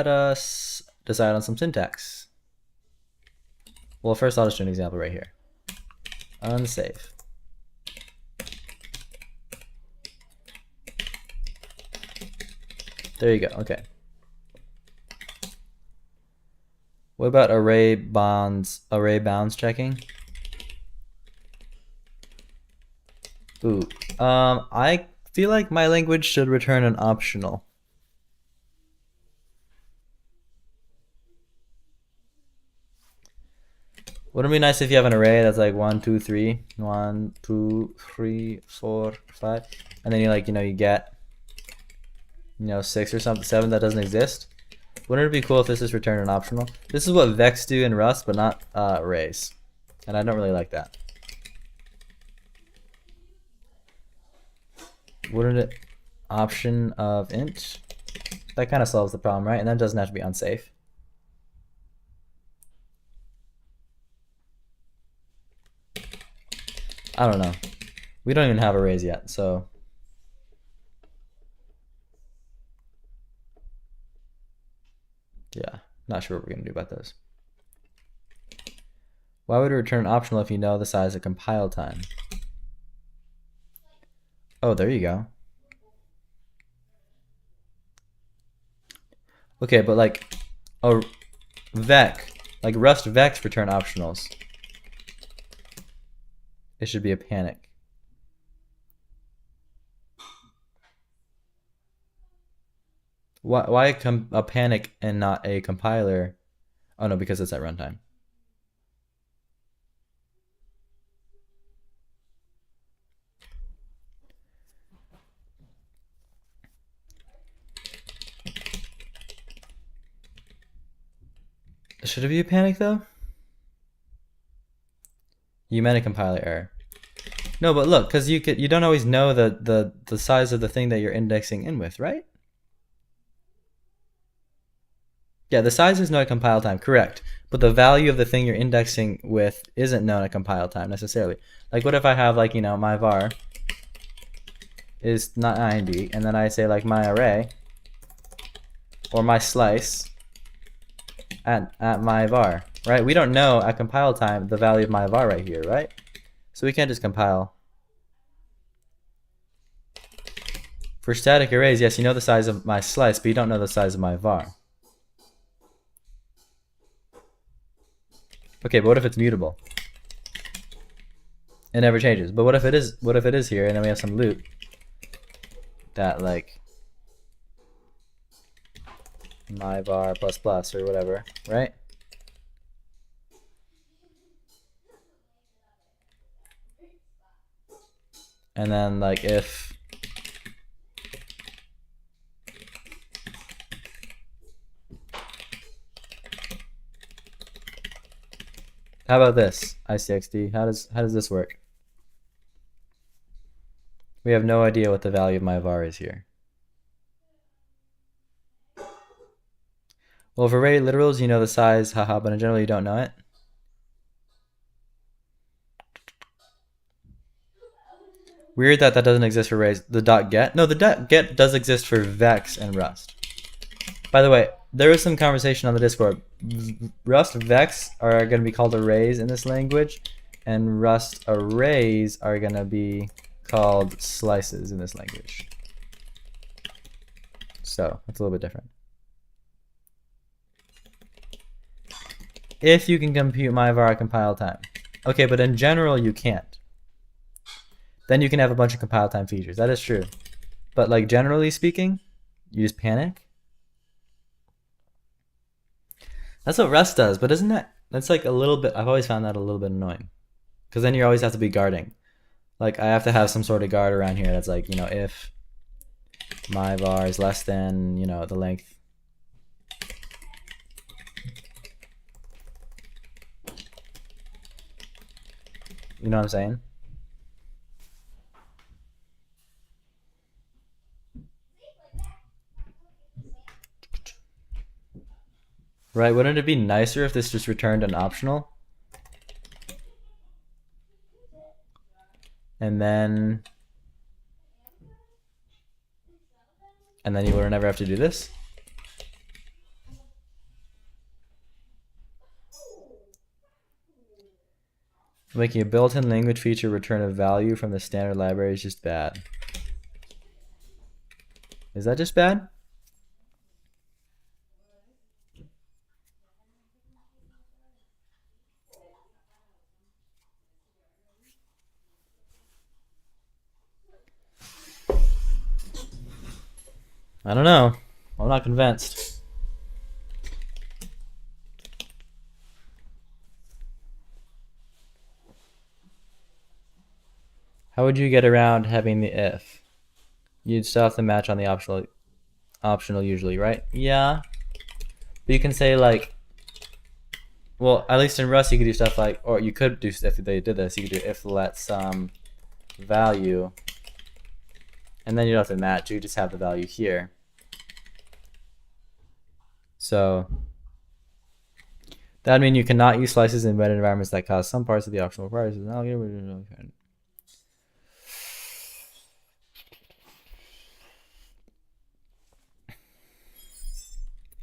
us decide on some syntax. Well, first I'll just do an example right here. Unsafe. There you go. Okay. What about array bounds checking? Ooh. I feel like my language should return an optional. Wouldn't it be nice if you have an array that's like 1, 2, 3, 1, 2, 3, 4, 5, and then you get 6 or something, 7 that doesn't exist? Wouldn't it be cool if this is returned an optional? This is what vex do in Rust, but not arrays, and I don't really like that. Wouldn't it option of int? That kind of solves the problem, right? And that doesn't have to be unsafe. I don't know. We don't even have arrays yet, so yeah, not sure what we're gonna do about those. Why would it return optional if you know the size of compile time? Oh, there you go. Okay, but like, oh, vec, like Rust vecs return optionals. It should be a panic. Why a panic and not a compiler? Oh no, because it's at runtime. Should it be a panic though? You meant a compiler error. No, but look, because you don't always know the size of the thing that you're indexing in with, right? Yeah, the size is known at compile time, correct. But the value of the thing you're indexing with isn't known at compile time necessarily. Like what if I have like, my var is not 90, and then I say like my array or my slice at my var, right? We don't know at compile time the value of my var right here, right? So we can't just compile. For static arrays, yes, you know the size of my slice, but you don't know the size of my var. Okay, but what if it's mutable? It never changes. But what if it is here, and then we have some loop that like my var plus plus or whatever, right? And then like if how about this ICXD? How does this work? We have no idea what the value of my var is here. Well, for array literals, you know the size, haha, but in general you don't know it. Weird that doesn't exist for arrays. The .get? No, the .get does exist for vecs and Rust. By the way, there was some conversation on the Discord. Rust vecs are going to be called arrays in this language, and Rust arrays are going to be called slices in this language. So it's a little bit different. If you can compute my var compile time. Okay, but in general you can't. Then you can have a bunch of compile time features. That is true. But like generally speaking, you just panic. That's what Rust does, but isn't that's like a little bit, I've always found that a little bit annoying. Because then you always have to be guarding. Like I have to have some sort of guard around here that's like, if my var is less than, the length. You know what I'm saying? Right, wouldn't it be nicer if this just returned an optional? And then you would never have to do this? Making a built-in language feature return a value from the standard library is just bad. Is that just bad? I don't know. I'm not convinced. How would you get around having the if? You'd still have to match on the optional usually, right? Yeah. But you can say like, well, at least in Rust you could do stuff like, or you could do, if they did this, you could do if let some value, and then you don't have to match, you just have the value here. So that would mean you cannot use slices in embedded environments that cause some parts of the optional requirements.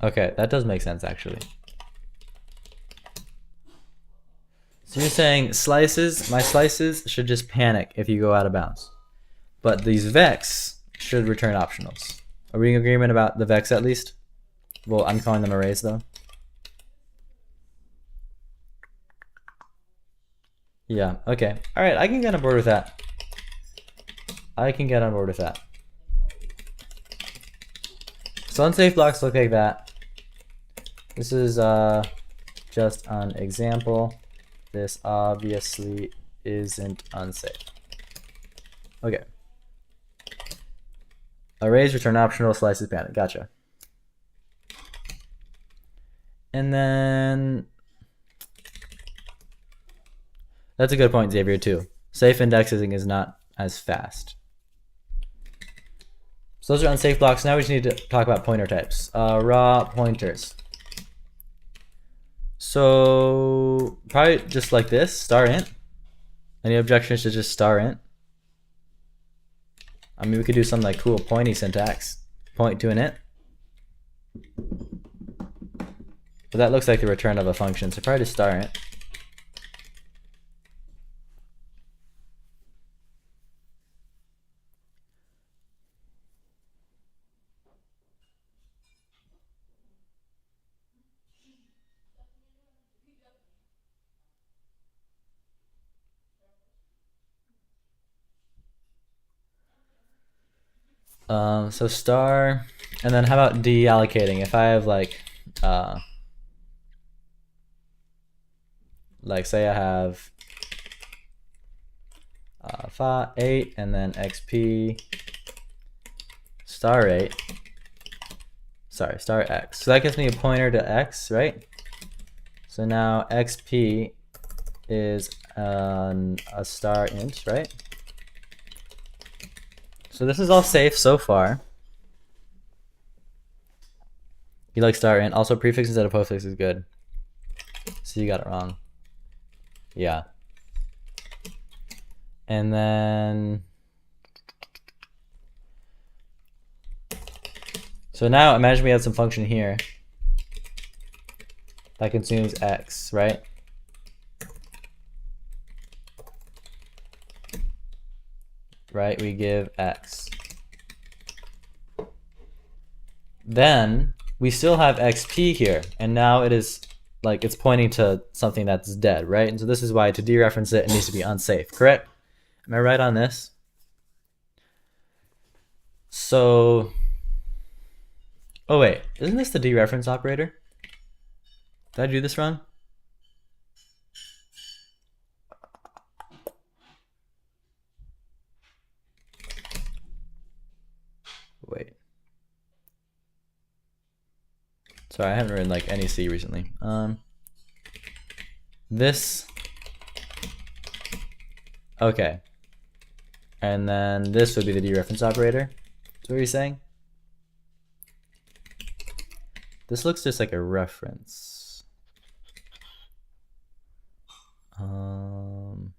Okay, that does make sense actually. So you're saying slices, my slices should just panic if you go out of bounds. But these vex should return optionals. Are we in agreement about the vex at least? Well, I'm calling them arrays though. Yeah, okay. Alright, I can get on board with that. I can get on board with that. So unsafe blocks look like that. This is just an example. This obviously isn't unsafe. Okay. Arrays return optional, slices panic. Gotcha. And then that's a good point, Xavier, too. Safe indexing is not as fast. So those are unsafe blocks. Now we just need to talk about pointer types. Raw pointers. So probably just like this, star int. Any objections to just star int? I mean, we could do some like cool pointy syntax. Point to an int. But that looks like the return of a function, so probably just star int. So star, and then how about deallocating? If I have like say I have fa 8 and then xp star 8, sorry, star x. So that gives me a pointer to x, right? So now xp is a star int, right? So this is all safe so far. You like star int. Also prefix instead of postfix is good. So you got it wrong. Yeah. And then so now imagine we have some function here that consumes x, right? Right, we give x. Then we still have xp here, and now it is like it's pointing to something that's dead, right? And so this is why to dereference it, it needs to be unsafe, correct? Am I right on this? So, oh wait, isn't this the dereference operator? Did I do this wrong? Wait. Sorry, I haven't written like any C recently. This. Okay. And then this would be the dereference operator. That's what you're saying? This looks just like a reference. Do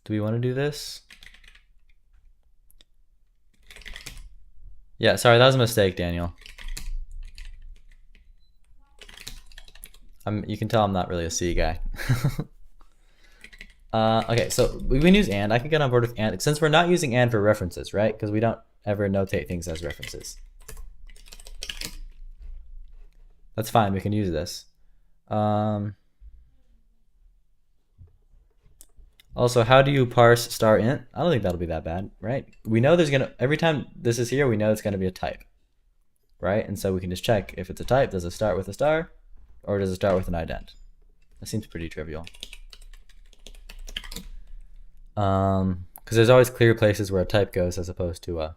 we want to do this? Yeah, sorry, that was a mistake, Daniel. You can tell I'm not really a C guy. Okay, so we can use and. I can get on board with and, since we're not using and for references, right? Because we don't ever notate things as references. That's fine, we can use this. Also, how do you parse star int? I don't think that'll be that bad, right? We know there's gonna, every time this is here, we know it's gonna be a type, right? And so we can just check if it's a type, does it start with a star or does it start with an ident? That seems pretty trivial. Because there's always clear places where a type goes as opposed to a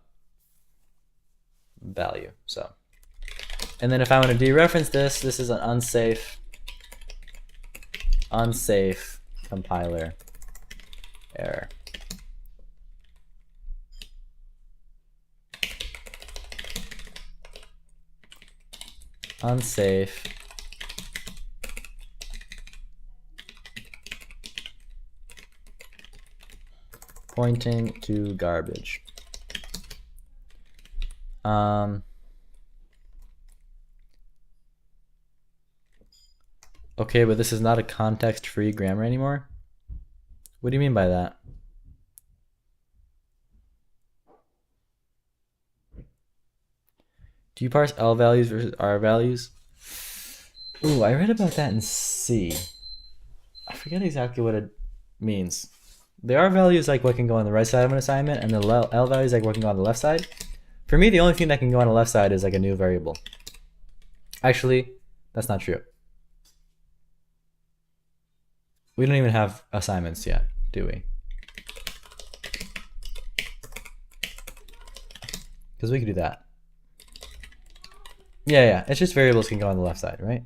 value, so. And then if I want to dereference this, this is an unsafe compiler error. Unsafe pointing to garbage. Okay, but this is not a context-free grammar anymore? What do you mean by that? Do you parse L values versus R values? Ooh, I read about that in C. I forget exactly what it means. The R value is like what can go on the right side of an assignment, and the L value is like what can go on the left side. For me, the only thing that can go on the left side is like a new variable. Actually, that's not true. We don't even have assignments yet, do we? Because we could do that. Yeah, it's just variables can go on the left side, right?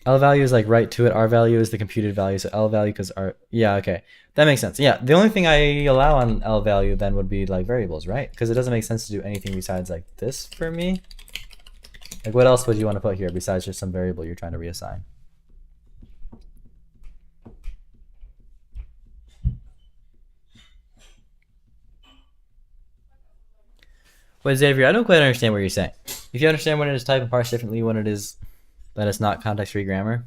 L value is like right to it. R value is the computed value. So L value because R. Yeah, okay. That makes sense. Yeah, the only thing I allow on L value then would be like variables, right? Because it doesn't make sense to do anything besides like this for me. Like what else would you want to put here besides just some variable you're trying to reassign? Wait, Xavier, I don't quite understand what you're saying. If you understand when it is typed and parsed differently when it is that it's not context-free grammar.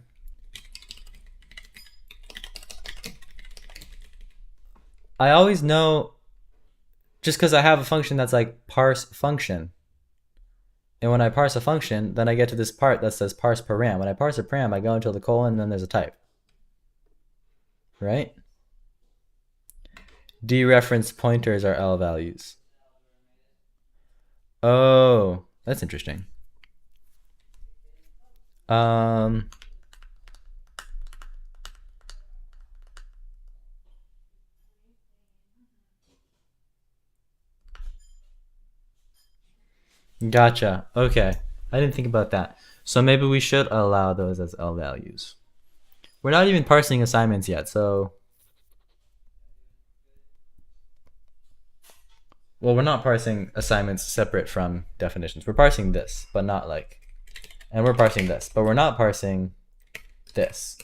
I always know just because I have a function that's like parse function. And when I parse a function, then I get to this part that says parse param. When I parse a param, I go until the colon, and then there's a type. Right? Dereferenced pointers are L values. Oh, that's interesting. Gotcha. Okay. I didn't think about that. So maybe we should allow those as L values. We're not even parsing assignments yet, so... Well, we're not parsing assignments separate from definitions. We're parsing this, but not like... And we're parsing this, but we're not parsing this.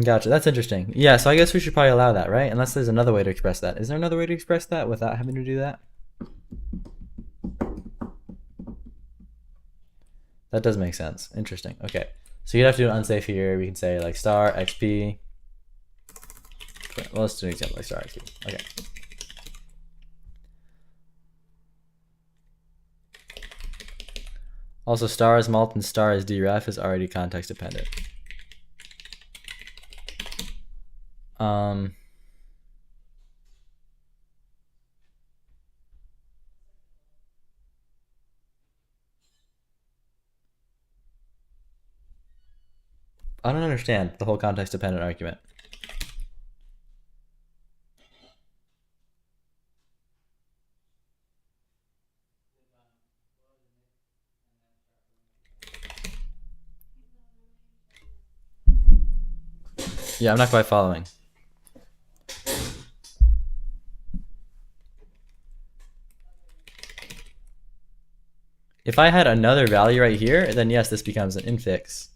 Gotcha. That's interesting. Yeah, so I guess we should probably allow that, right? Unless there's another way to express that. Is there another way to express that without having to do that? That does make sense. Interesting. Okay. So you'd have to do an unsafe here. We can say like star XP. Well, let's do an example like star XP. Okay. Also, star is mult and star is deref is already context dependent. I don't understand the whole context dependent argument. Yeah, I'm not quite following. If I had another value right here, then yes, this becomes an infix.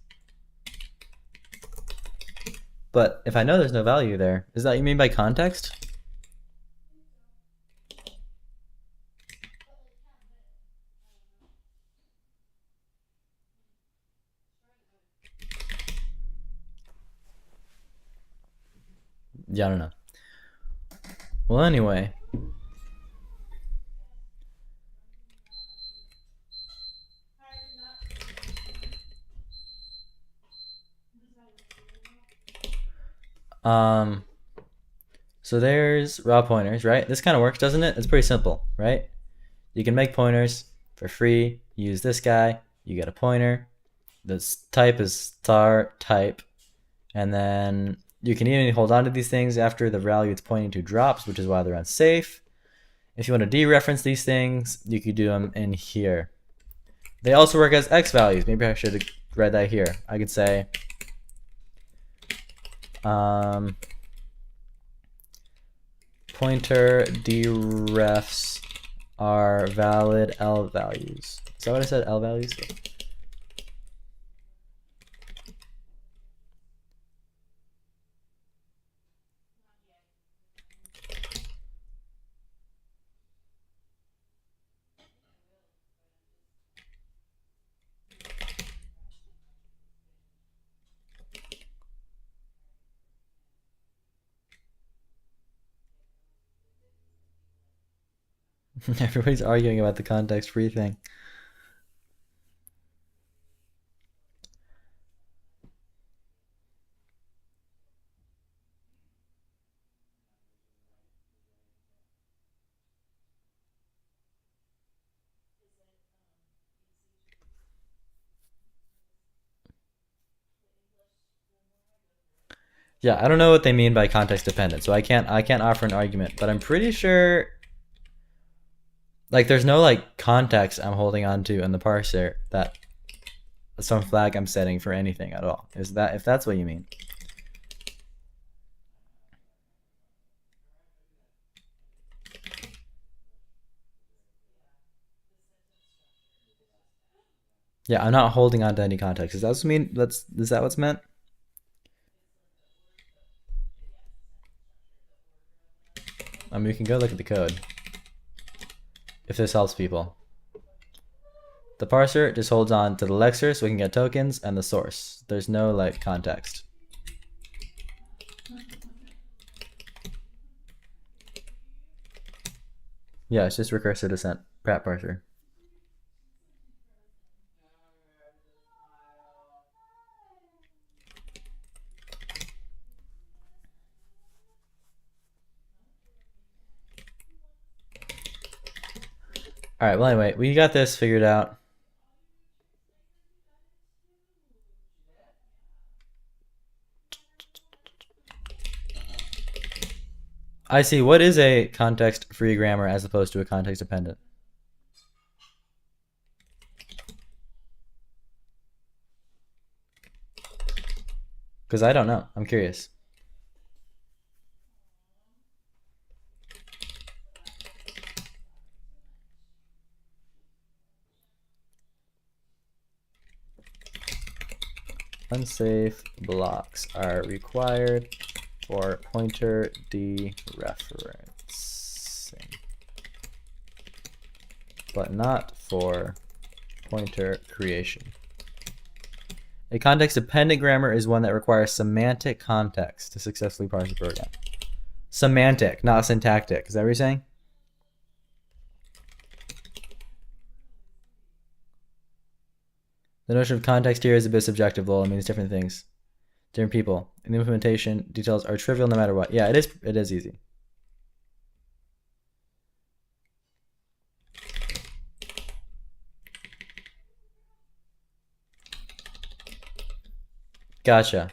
But if I know there's no value there, is that what you mean by context? Yeah, I don't know. Well, anyway. So there's raw pointers, right? This kind of works, doesn't it? It's pretty simple, right? You can make pointers for free. Use this guy. You get a pointer. This type is star type. And then you can even hold on to these things after the value it's pointing to drops, which is why they're unsafe. If you want to dereference these things, you could do them in here. They also work as X values. Maybe I should have read that here. I could say pointer derefs are valid L values. Is that what I said? L values? Everybody's arguing about the context-free thing. Yeah, I don't know what they mean by context dependent, so I can't offer an argument, but I'm pretty sure like there's no like context I'm holding on to in the parser that some flag I'm setting for anything at all. Is that if that's what you mean? Yeah, I'm not holding on to any context. Does that what mean? Is that what's meant? I mean, we can go look at the code if this helps people. The parser just holds on to the lexer so we can get tokens and the source. There's no like context. Yeah, it's just recursive descent. Prat parser. All right. Well, anyway, we got this figured out. I see. What is a context-free grammar as opposed to a context-dependent? Because I don't know. I'm curious. Unsafe blocks are required for pointer dereferencing, but not for pointer creation. A context-dependent grammar is one that requires semantic context to successfully parse a program. Semantic, not syntactic. Is that what you're saying? The notion of context here is a bit subjective, lol. It means different things. Different people. In the implementation, details are trivial no matter what. Yeah, it is easy. Gotcha.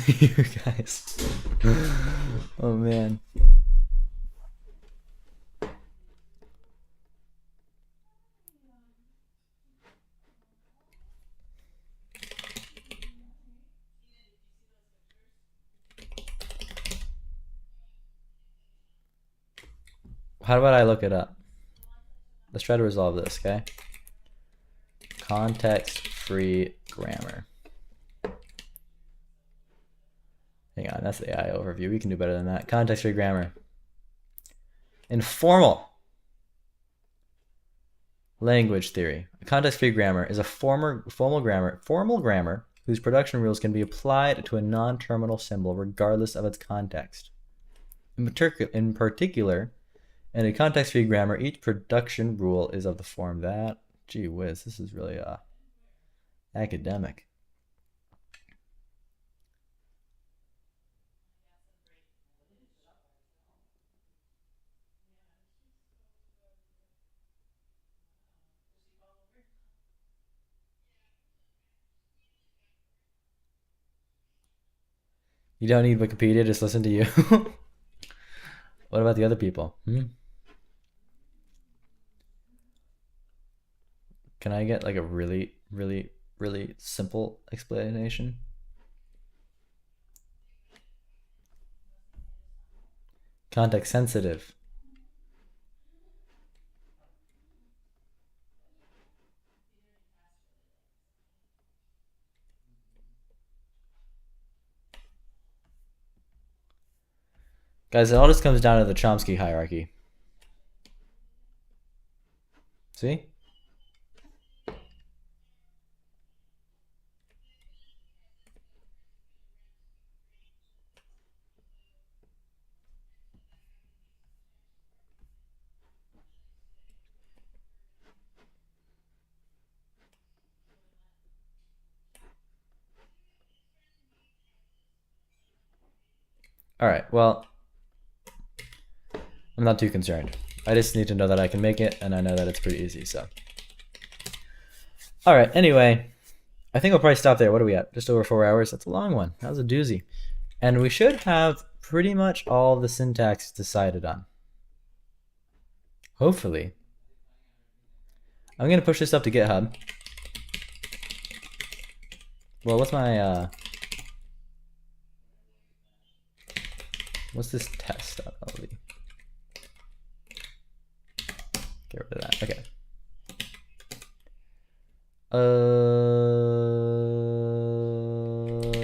You guys. Oh man. How about I look it up? Let's try to resolve this, okay? Context-free grammar. Hang on, that's the AI overview. We can do better than that. Context-free grammar. Informal language theory. A context-free grammar is a formal grammar whose production rules can be applied to a non-terminal symbol regardless of its context. In particular, in a context-free grammar, each production rule is of the form that. Gee whiz, this is really academic. You don't need Wikipedia, just listen to you. What about the other people? Can I get like a really, really, really simple explanation? Context sensitive. Guys, it all just comes down to the Chomsky hierarchy. See? All right, well, I'm not too concerned. I just need to know that I can make it, and I know that it's pretty easy, so. All right, anyway, I think I'll probably stop there. What are we at? Just over 4 hours? That's a long one. That was a doozy. And we should have pretty much all the syntax decided on. Hopefully. I'm going to push this up to GitHub. Well, what's my, what's this test.lv? Get rid of that. Okay.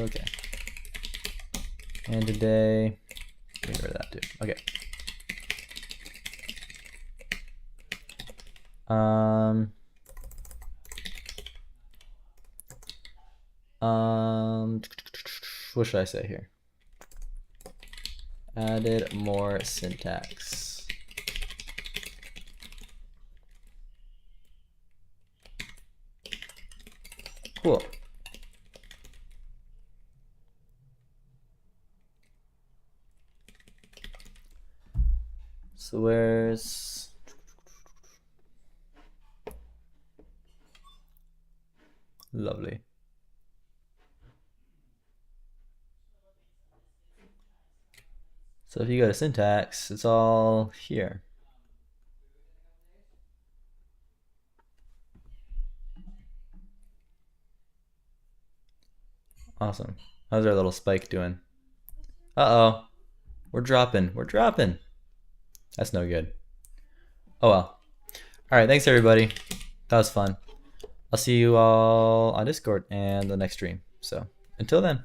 Okay. And today, get rid of that too. Okay. What should I say here? Added more syntax. Cool. So where's lovely. So if you go to syntax, it's all here. Awesome. How's our little spike doing? Uh-oh. We're dropping. We're dropping. That's no good. Oh well. All right, thanks everybody. That was fun. I'll see you all on Discord and the next stream. So until then.